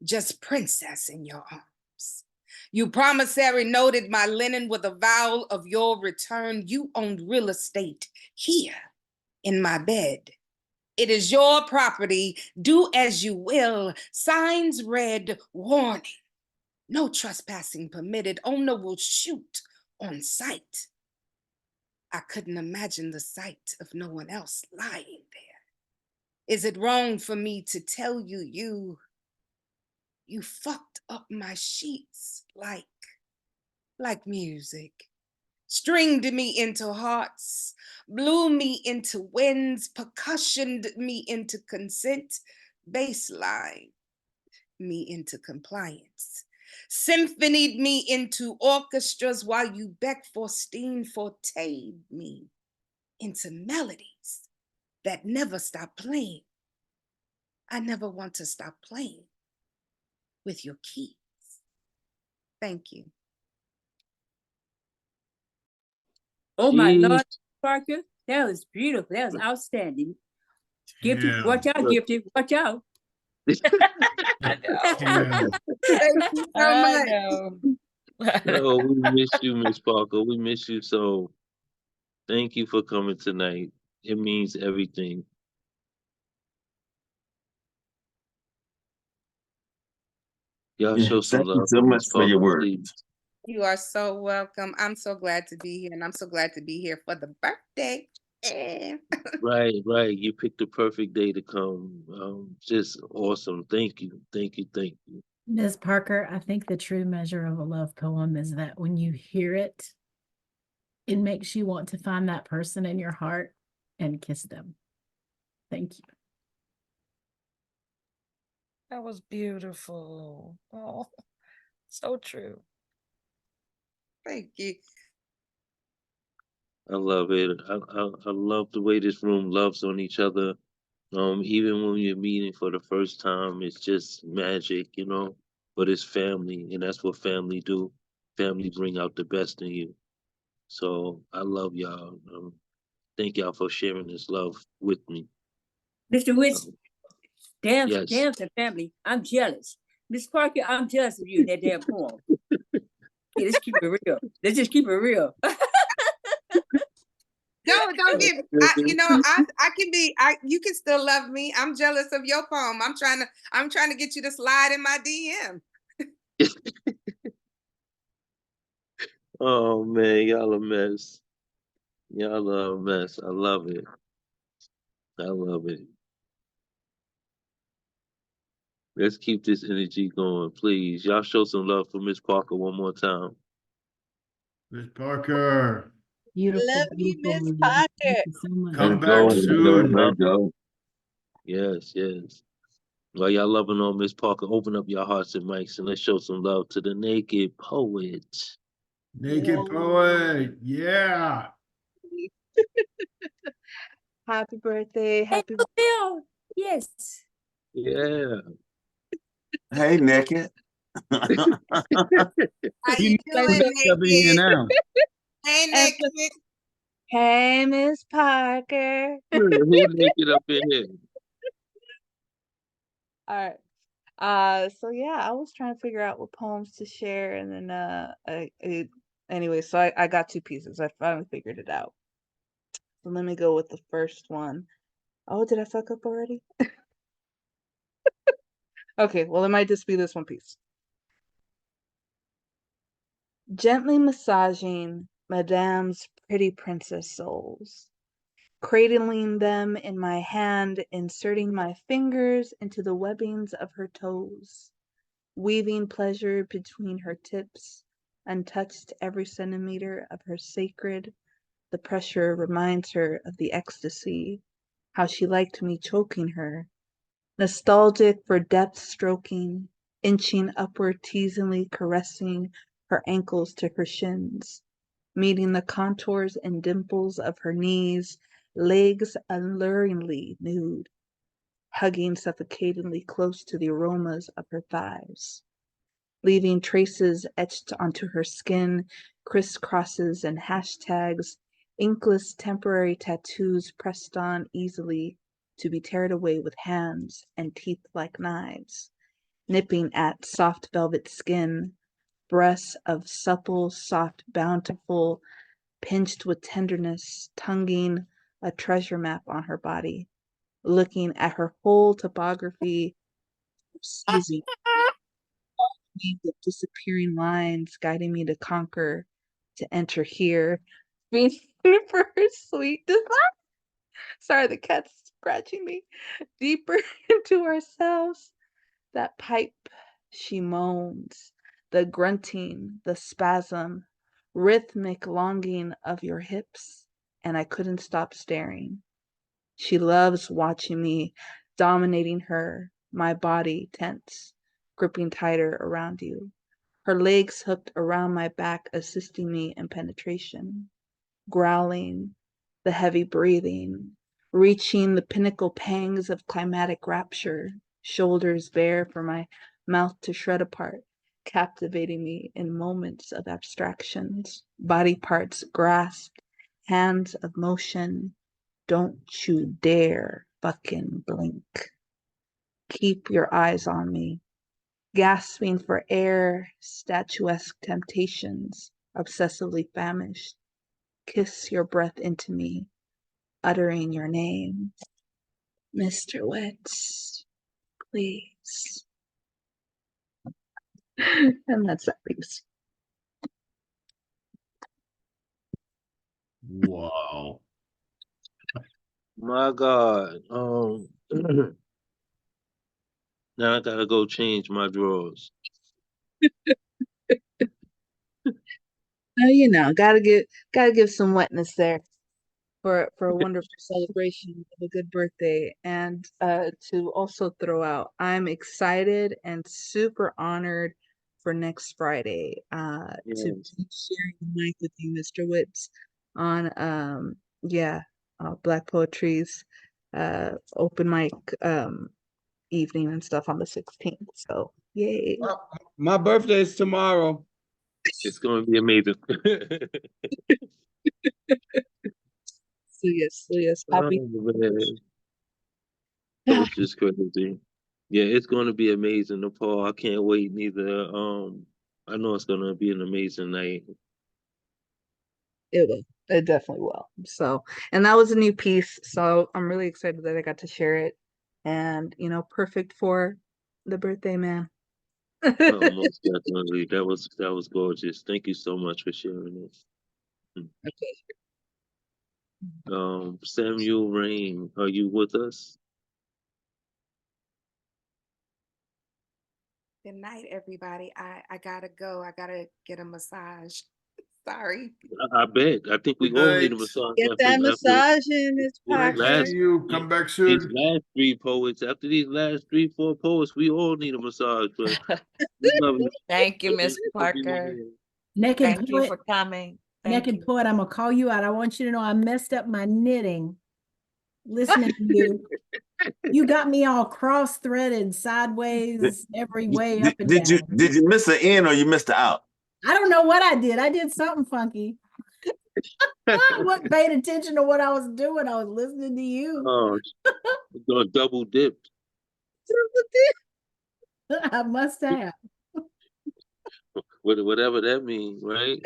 just princess in your arms. You promissory noted my linen with a vow of your return. You owned real estate here in my bed. It is your property, do as you will. Signs read, warning, no trespassing permitted. Owner will shoot on sight. I couldn't imagine the sight of no one else lying there. Is it wrong for me to tell you, You fucked up my sheets like music. Stringed me into hearts, blew me into winds, percussioned me into consent, baseline me into compliance, symphonied me into orchestras while you beck for steam, forteed me into melodies that never stop playing. I never want to stop playing with your keys. Thank you. Oh my Jeez. Lord, Parker, that was beautiful. That was outstanding. Gifted, Yeah. watch out, Gifted, watch out. I know. Yeah. Thank you so I much. know. Oh, we miss you, Miss Parker. We miss you so. Thank you for coming tonight. It means everything. Y'all Yeah, show some thank you love so for much Miss for your Parker, words. please. You are so welcome. I'm so glad to be here, and I'm so glad to be here for the birthday. Right, right. You picked the perfect day to come. Just awesome. Thank you. Thank you. Thank you. Ms. Parker, I think the true measure of a love poem is that when you hear it, it makes you want to find that person in your heart and kiss them. Thank you. That was beautiful. Oh, so true. Thank you. I love it. I love the way this room loves on each other. Even when you're meeting for the first time, it's just magic, you know. But it's family, and that's what family do. Family bring out the best in you. So I love y'all. Thank y'all for sharing this love with me. Mr. Witz, damn, Yes. damn, the family. I'm jealous. Miss Parker, I'm jealous of you in that damn poem. Yeah, let's keep it real. Let's just keep it real. Don't get I can be you can still love me. I'm jealous of your poem. I'm trying to get you to slide in my DM. Oh man, y'all a mess. Y'all are a mess. I love it. I love it. Let's keep this energy going, please. Y'all show some love for Miss Parker one more time. Miss Parker, Beautiful, Love you, beautiful. Miss lady. Parker. Thank you so much. come Let back go, let go, soon. let go. Yes, yes. While y'all loving on Miss Parker, open up your hearts and mics and let's show some love to the naked poet. Naked poet. Yeah. Happy birthday. Happy Bill. Yes. Yeah. Hey, Naked. How You you know doing, who's up in here Naked? now. Hey, and Naked. hey, Miss Parker. Who naked up in here? All right. So yeah, I was trying to figure out what poems to share, and then anyway, so I got two pieces. I finally figured it out. So let me go with the first one. Oh, did I fuck up already? Okay, well, it might just be this one piece. Gently massaging Madame's pretty princess souls, cradling them in my hand, inserting my fingers into the webbings of her toes, weaving pleasure between her tips, untouched every centimeter of her sacred. The pressure reminds her of the ecstasy, how she liked me choking her, nostalgic for depth stroking, inching upward, teasingly caressing her ankles to her shins, meeting the contours and dimples of her knees, legs alluringly nude, hugging suffocatingly close to the aromas of her thighs, leaving traces etched onto her skin, crisscrosses and hashtags, inkless temporary tattoos pressed on easily to be teared away with hands and teeth like knives, nipping at soft velvet skin, breasts of supple, soft, bountiful, pinched with tenderness, tonguing a treasure map on her body, looking at her whole topography, seizing with disappearing lines, guiding me to conquer, to enter here, being for her sweet desire. Sorry, the cat's scratching me. Deeper into ourselves, that pipe She moans, the grunting, the spasm, rhythmic longing of your hips, and I couldn't stop staring. She loves watching me, dominating her, my body tense, gripping tighter around you. Her legs hooked around my back, assisting me in penetration. Growling, the heavy breathing, reaching the pinnacle pangs of climatic rapture, shoulders bare for my mouth to shred apart, captivating me in moments of abstractions, body parts grasped, hands of motion. Don't you dare fucking blink. Keep your eyes on me. Gasping for air, statuesque temptations, obsessively famished. Kiss your breath into me, uttering your name. Mr. Witz, please. And that's that piece. Wow. My God. Now I gotta go change my drawers. You know, gotta give some wetness there for a wonderful celebration of a good birthday. And to also throw out, I'm excited and super honored for next Friday to Yes. be sharing the mic with you, Mr. Witz, on Black Poetry's open mic evening and stuff on the 16th. So yay. My birthday is tomorrow. It's gonna be amazing. So yes, happy. Oh, man. That was just crazy. Yeah, it's gonna be amazing, Nepal. I can't wait neither. I know it's gonna be an amazing night. It will. It definitely will. So, and that was a new piece. So I'm really excited that I got to share it. And, you know, perfect for the birthday man. Oh, most definitely. That was gorgeous. Thank you so much for sharing this. Okay. Samuel Rain, are you with us? Good night, everybody. I gotta go. I gotta get a massage. Sorry. I bet. I think we all need a massage Get that massage in, Miss Thanks Parker. to you. Come back These soon. last three poets, after these last 3-4 poets, we all need a massage. But we love you. Thank you, Miss We'll be Parker. here. Naked Thank you poet, for coming. naked poet, I'm gonna call you out. I want you to know I messed up my knitting. Listening to you. You got me all cross-threaded sideways, every way up and Did down. you miss an in or you missed an out? I don't know what I did. I did something funky. I wasn't paying attention to what I was doing. I was listening to you. Oh, double dipped. I must have. Whatever that means, right?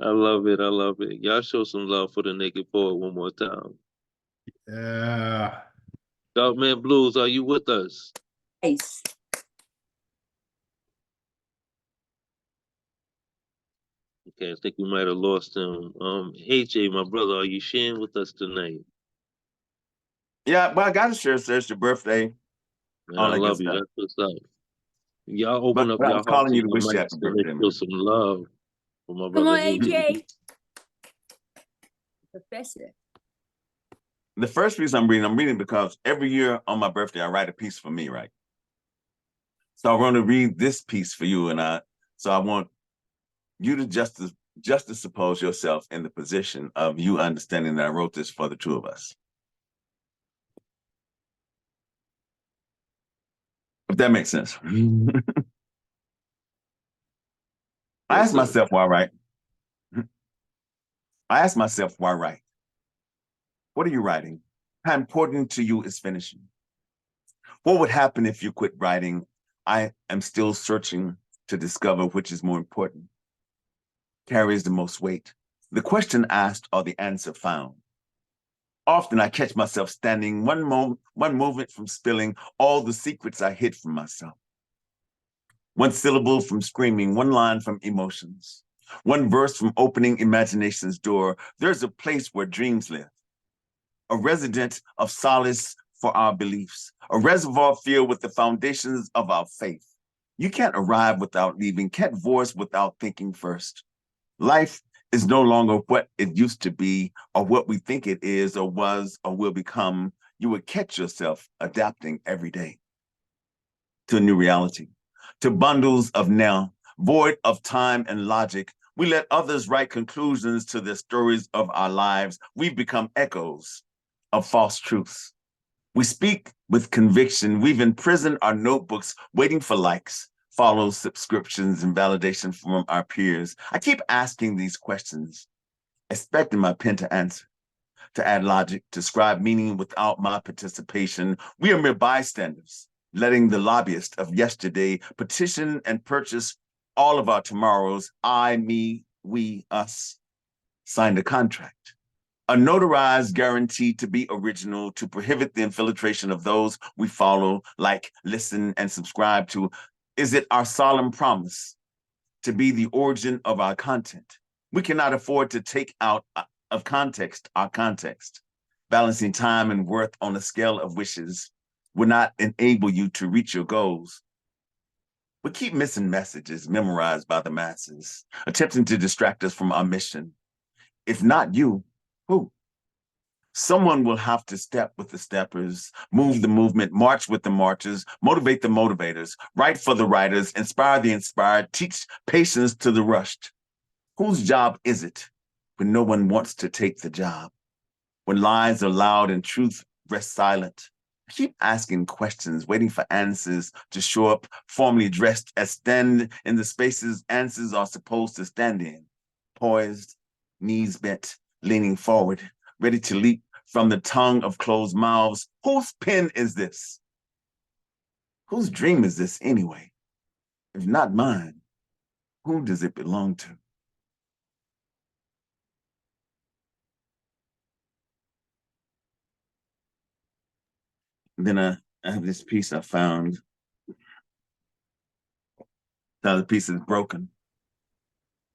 I love it. I love it. Y'all show some love for the Naked Poet one more time. Yeah. Dogman Blues, are you with us? Nice. Okay, I think we might have lost him. AJ, my brother, are you sharing with us tonight? Yeah, but I gotta share it's your birthday. Man, All I that good love you. stuff. That's what's up. Y'all open up But I your was hearts calling you and to your wish you mics happy and let's birthday, show man. some love for my Come brother on, AJ. AJ. Professor. The first piece I'm reading because every year on my birthday, I write a piece for me, right? So I want to read this piece for you, so I want you to just suppose yourself in the position of you understanding that I wrote this for the two of us. If that makes sense. I ask myself why write. I ask myself why write. What are you writing? How important to you is finishing? What would happen if you quit writing? I am still searching to discover which is more important, carries the most weight. The question asked or the answer found. Often I catch myself standing one movement from spilling all the secrets I hid from myself. One syllable from screaming, one line from emotions, one verse from opening imagination's door. There's a place where dreams live, a resident of solace for our beliefs, a reservoir filled with the foundations of our faith. You can't arrive without leaving, can't voice without thinking first. Life is no longer what it used to be, or what we think it is, or was, or will become. You would catch yourself adapting every day to a new reality, to bundles of now, void of time and logic. We let others write conclusions to the stories of our lives. We've become echoes of false truths. We speak with conviction. We've imprisoned our notebooks, waiting for likes, follows, subscriptions, and validation from our peers. I keep asking these questions, expecting my pen to answer, to add logic, to scribe meaning without my participation. We are mere bystanders, letting the lobbyist of yesterday petition and purchase all of our tomorrows. I, me, we, us, signed a contract, a notarized guarantee to be original, to prohibit the infiltration of those we follow, like, listen, and subscribe to. Is it our solemn promise to be the origin of our content? We cannot afford to take out of context our context. Balancing time and worth on a scale of wishes will not enable you to reach your goals. We keep missing messages memorized by the masses, attempting to distract us from our mission. If not you, who? Someone will have to step with the steppers, move the movement, march with the marchers, motivate the motivators, write for the writers, inspire the inspired, teach patience to the rushed. Whose job is it when no one wants to take the job? When lies are loud and truth rests silent? Keep asking questions, waiting for answers to show up, formally dressed as stand in the spaces answers are supposed to stand in. Poised, knees bent, leaning forward, ready to leap from the tongue of closed mouths. Whose pen is this? Whose dream is this anyway? If not mine, who does it belong to? And then I have this piece I found. Now the piece is broken.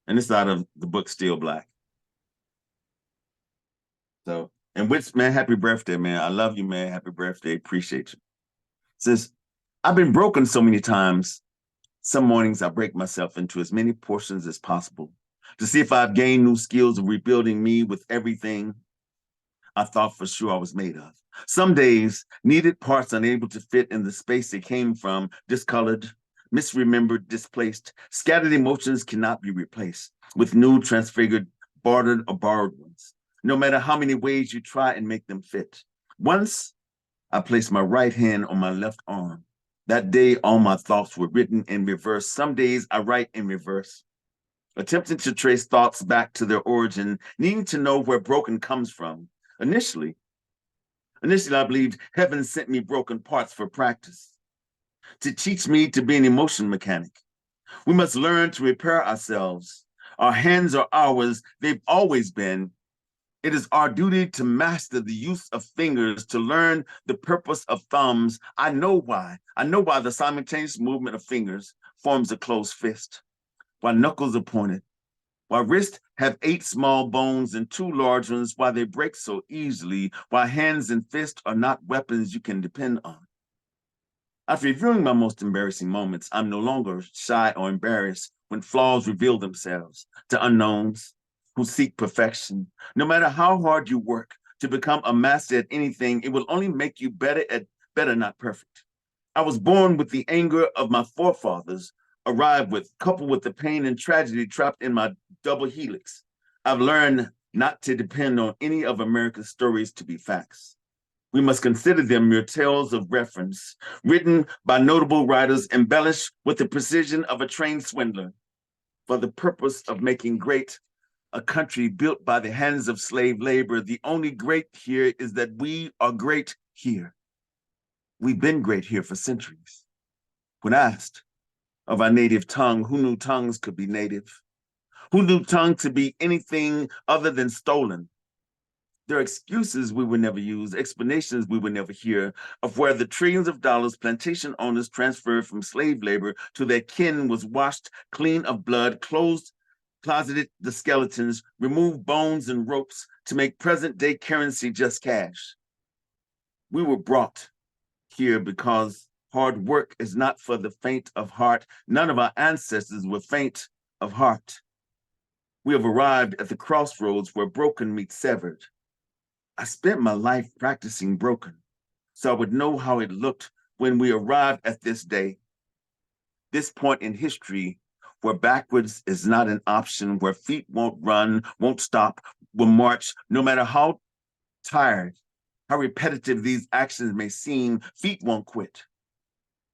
And it's out of the book Still Black. So, and Witz, man, happy birthday, man. I love you, man. Happy birthday. Appreciate you. It says, I've been broken so many times. Some mornings I break myself into as many portions as possible to see if I've gained new skills of rebuilding me with everything I thought for sure I was made of. Some days, needed parts unable to fit in the space they came from, discolored, misremembered, displaced. Scattered emotions cannot be replaced with new, transfigured, bartered, or borrowed ones, no matter how many ways you try and make them fit. Once, I placed my right hand on my left arm. That day, all my thoughts were written in reverse. Some days, I write in reverse, attempting to trace thoughts back to their origin, needing to know where broken comes from. Initially, I believed heaven sent me broken parts for practice, to teach me to be an emotion mechanic. We must learn to repair ourselves. Our hands are ours. They've always been. It is our duty to master the use of fingers, to learn the purpose of thumbs. I know why. I know why the simultaneous movement of fingers forms a closed fist, why knuckles are pointed, why wrists have 8 small bones and 2 large ones, why they break so easily, why hands and fists are not weapons you can depend on. After reviewing my most embarrassing moments, I'm no longer shy or embarrassed when flaws reveal themselves to unknowns who seek perfection. No matter how hard you work to become a master at anything, it will only make you better, not perfect. I was born with the anger of my forefathers, arrived with, coupled with the pain and tragedy trapped in my double helix. I've learned not to depend on any of America's stories to be facts. We must consider them mere tales of reference, written by notable writers, embellished with the precision of a trained swindler, for the purpose of making great a country built by the hands of slave labor. The only great here is that we are great here. We've been great here for centuries. When asked of our native tongue, who knew tongues could be native? Who knew tongue to be anything other than stolen? There are excuses we would never use, explanations we would never hear, of where the trillions of dollars plantation owners transferred from slave labor to their kin was washed clean of blood, closeted the skeletons, removed bones and ropes to make present-day currency just cash. We were brought here because hard work is not for the faint of heart. None of our ancestors were faint of heart. We have arrived at the crossroads where broken meets severed. I spent my life practicing broken, so I would know how it looked when we arrived at this day. This point in history where backwards is not an option, where feet won't run, won't stop, will march, no matter how tired, how repetitive these actions may seem, feet won't quit.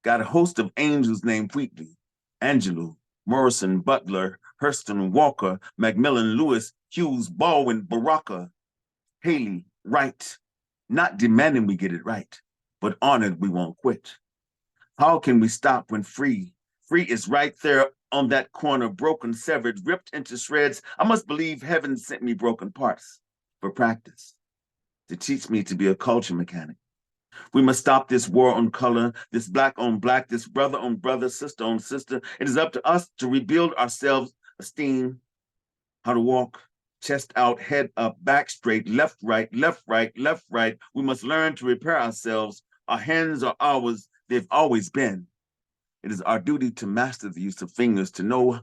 Got a host of angels named Wheatley, Angelou, Morrison, Butler, Hurston, Walker, Macmillan, Lewis, Hughes, Baldwin, Baraka, Haley, Wright, not demanding we get it right, but honored we won't quit. How can we stop when free? Free is right there on that corner, broken, severed, ripped into shreds. I must believe heaven sent me broken parts for practice, to teach me to be a culture mechanic. We must stop this war on color, this black on black, this brother on brother, sister on sister. It is up to us to rebuild ourselves, esteem, how to walk, chest out, head up, back straight, left, right, left, right, left, right. We must learn to repair ourselves. Our hands are ours, they've always been. It is our duty to master the use of fingers, to know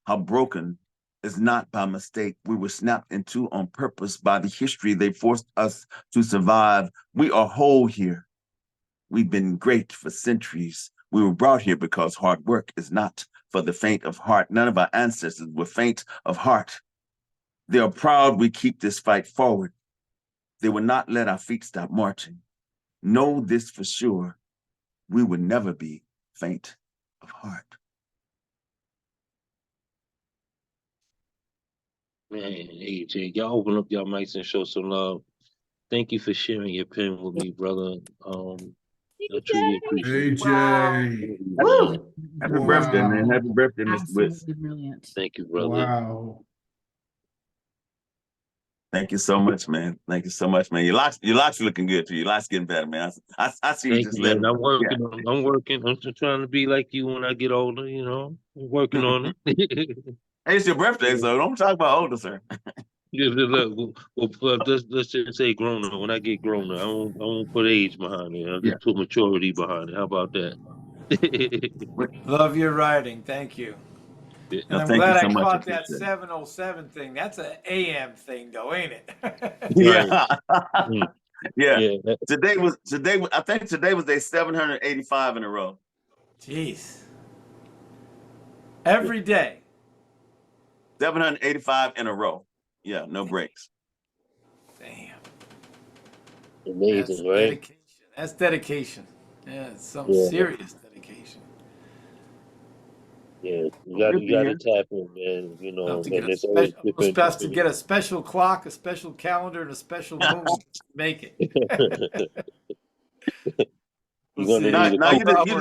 how broken is not by mistake. We were snapped into on purpose by the history they forced us to survive. We are whole here. We've been great for centuries. We were brought here because hard work is not for the faint of heart. None of our ancestors were faint of heart. They are proud we keep this fight forward. They will not let our feet stop marching. Know this for sure, we will never be faint of heart. Man, AJ, y'all open up y'all mics and show some love. Thank you for sharing your pen with me, brother. I truly appreciate it. AJ. Woo! Happy Wow. birthday, man. Happy birthday, Mr. Witz. Absolutely brilliant. Thank you, brother. Wow. Thank you so much, man. Thank you so much, man. Your locks looking good too. Your locks getting better, man. I see you Thank just you, letting man. them. I'm working. I'm just trying to be like you when I get older, you know. I'm working on it. Hey, it's your birthday, so don't talk about older, sir. Yeah, look, let's just say grown up. When I get grown up, I won't put age behind it. I'll just put maturity behind it. How about that? Love your writing. Thank you. Yeah. And I'm thank you glad so I much. caught that Appreciate it. 707 thing. That's an AM thing, though, ain't it? Yeah. Mm. Yeah. Yeah. Today I think today was day 785 in a row. Jeez. Every day. 785 in a row. Yeah, no breaks. Damn. Amazing, That's right? dedication. That's dedication. Yeah, it's some Yeah. serious dedication. Yeah, you got to tap in, man. You I'll have know, to get and a there's always special. I'm different. supposed to get a special clock, a special calendar, and a special moon to make it. You're We'll gonna see. need a No, cuckoo.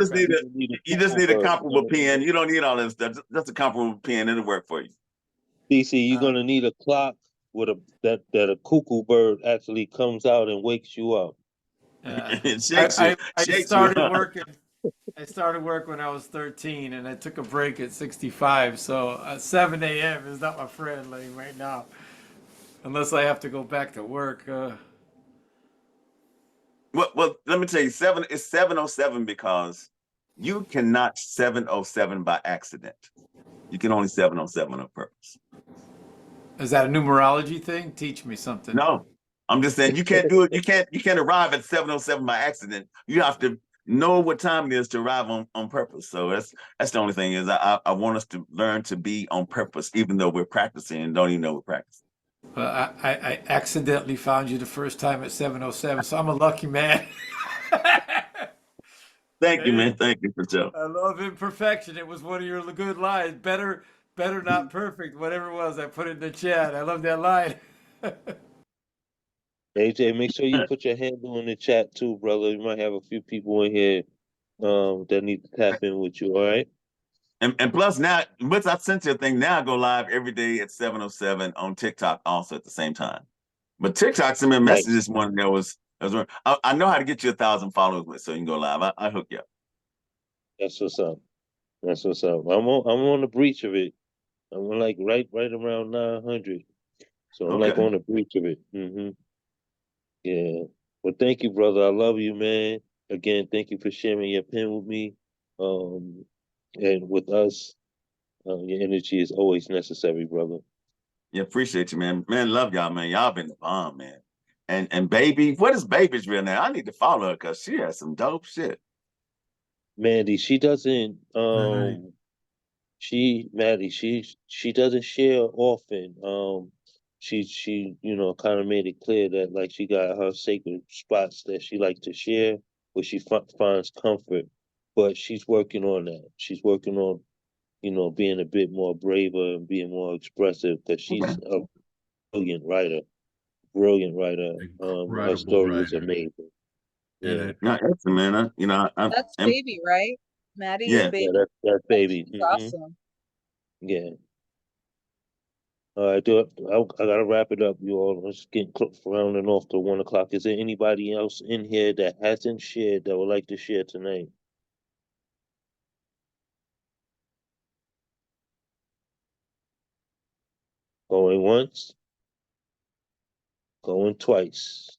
you just need a comparable pen. You don't need all that stuff. Just a comparable pen, it'll work for you. DC, you're gonna need a clock with that a cuckoo bird actually comes out and wakes you up. It shakes you. I Shakes started you. working. I started work when I was 13, and I took a break at 65. So 7 a.m. is not my friend like right now, unless I have to go back to work. Well, let me tell you, it's 707 because you cannot 707 by accident. You can only 707 on purpose. Is that a numerology thing? Teach me something. No, I'm just saying you can't do it. You can't arrive at 707 by accident. You have to know what time it is to arrive on purpose. So that's the only thing is I want us to learn to be on purpose, even though we're practicing and don't even know we're practicing. Well, I accidentally found you the first time at 707, so I'm a lucky man. Thank you, man. Thank you for sure. I love imperfection. It was one of your good lines. Better, not perfect. Whatever it was, I put it in the chat. I love that line. AJ, make sure you put your handle in the chat too, brother. You might have a few people in here that need to tap in with you. All right. And plus now, once I sent you a thing, now I go live every day at 7:07 on TikTok also at the same time. But TikTok sent me a message this morning that was I know how to get you 1,000 followers with, so you can go live. I hook you up. That's what's up. That's what's up. I'm on the breach of it. I'm like right around 900. So I'm like on the breach of it. Yeah. Well, thank you, brother. I love you, man. Again, thank you for sharing your pen with me. And with us, your energy is always necessary, brother. Yeah, appreciate you, man. Man, love y'all, man. Y'all been the bomb, man. And baby, what is baby's real name? I need to follow her because she has some dope shit. Mandy, she doesn't Maddie, she doesn't share often. She kind of made it clear that like she got her sacred spots that she likes to share where she finds comfort, but she's working on that. She's working on being a bit more braver and being more expressive because she's a brilliant writer. Her Incredible story is writer. amazing. Yeah. No, excellent, man. That's baby, right? Maddie is Yeah. baby. That's baby. She's awesome. Yeah. All right, I gotta wrap it up, you all. Let's get rounding off to 1 o'clock. Is there anybody else in here that hasn't shared that would like to share tonight? Going once, going twice.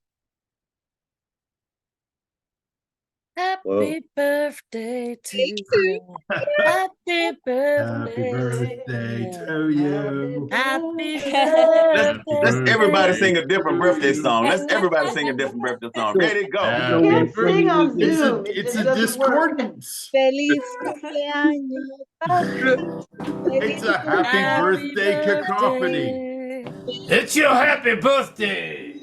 Happy birthday to you. Happy birthday to you. Happy Let's birthday. everybody sing a different birthday song. Let's everybody sing a different birthday song. Ready, go. You can't sing on It's Zoom. a, It it's just a doesn't work. discordance. Feliz cumpleaños. It's a happy birthday cacophony. It's your happy birthday.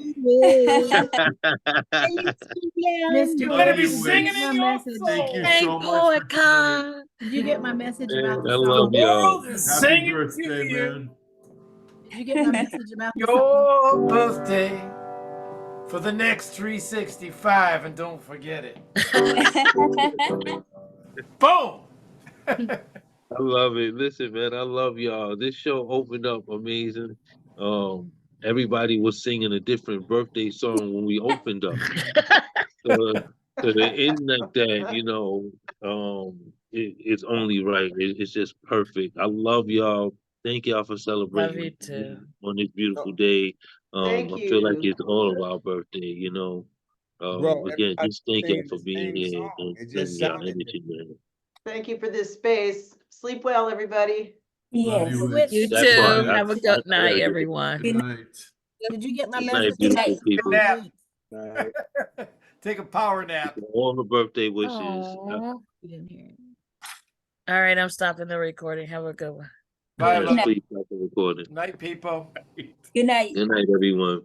You better be singing in your Thank you Hey, so much. Poet Con. Did you get my message about the I song? love y'all. world is Happy singing birthday, to you. man. Did you get my message about the song? Your birthday for the next 365, and don't forget it. Boom. I love it. Listen, man, I love y'all. This show opened up amazing. Everybody was singing a different birthday song when we opened up. So to end like that, it's only right. It's just perfect. I love y'all. Thank y'all for Love celebrating you too. on this beautiful day. Thank I feel like you. it's all of our birthday. Again, just thank y'all for being here and sending y'all energy, man. Thank you for this space. Sleep well, everybody. Love Yes. you, Witz, Witz. You That part, too. Have a good night, everyone. Good night. did you get my Good night, message? beautiful people. Nap. Take a power nap. All the birthday wishes. Aw. You didn't hear it. All right, I'm stopping the recording. Have a good one. Bye, love. Sleep after recording. Night, people. Good night. Good night, everyone.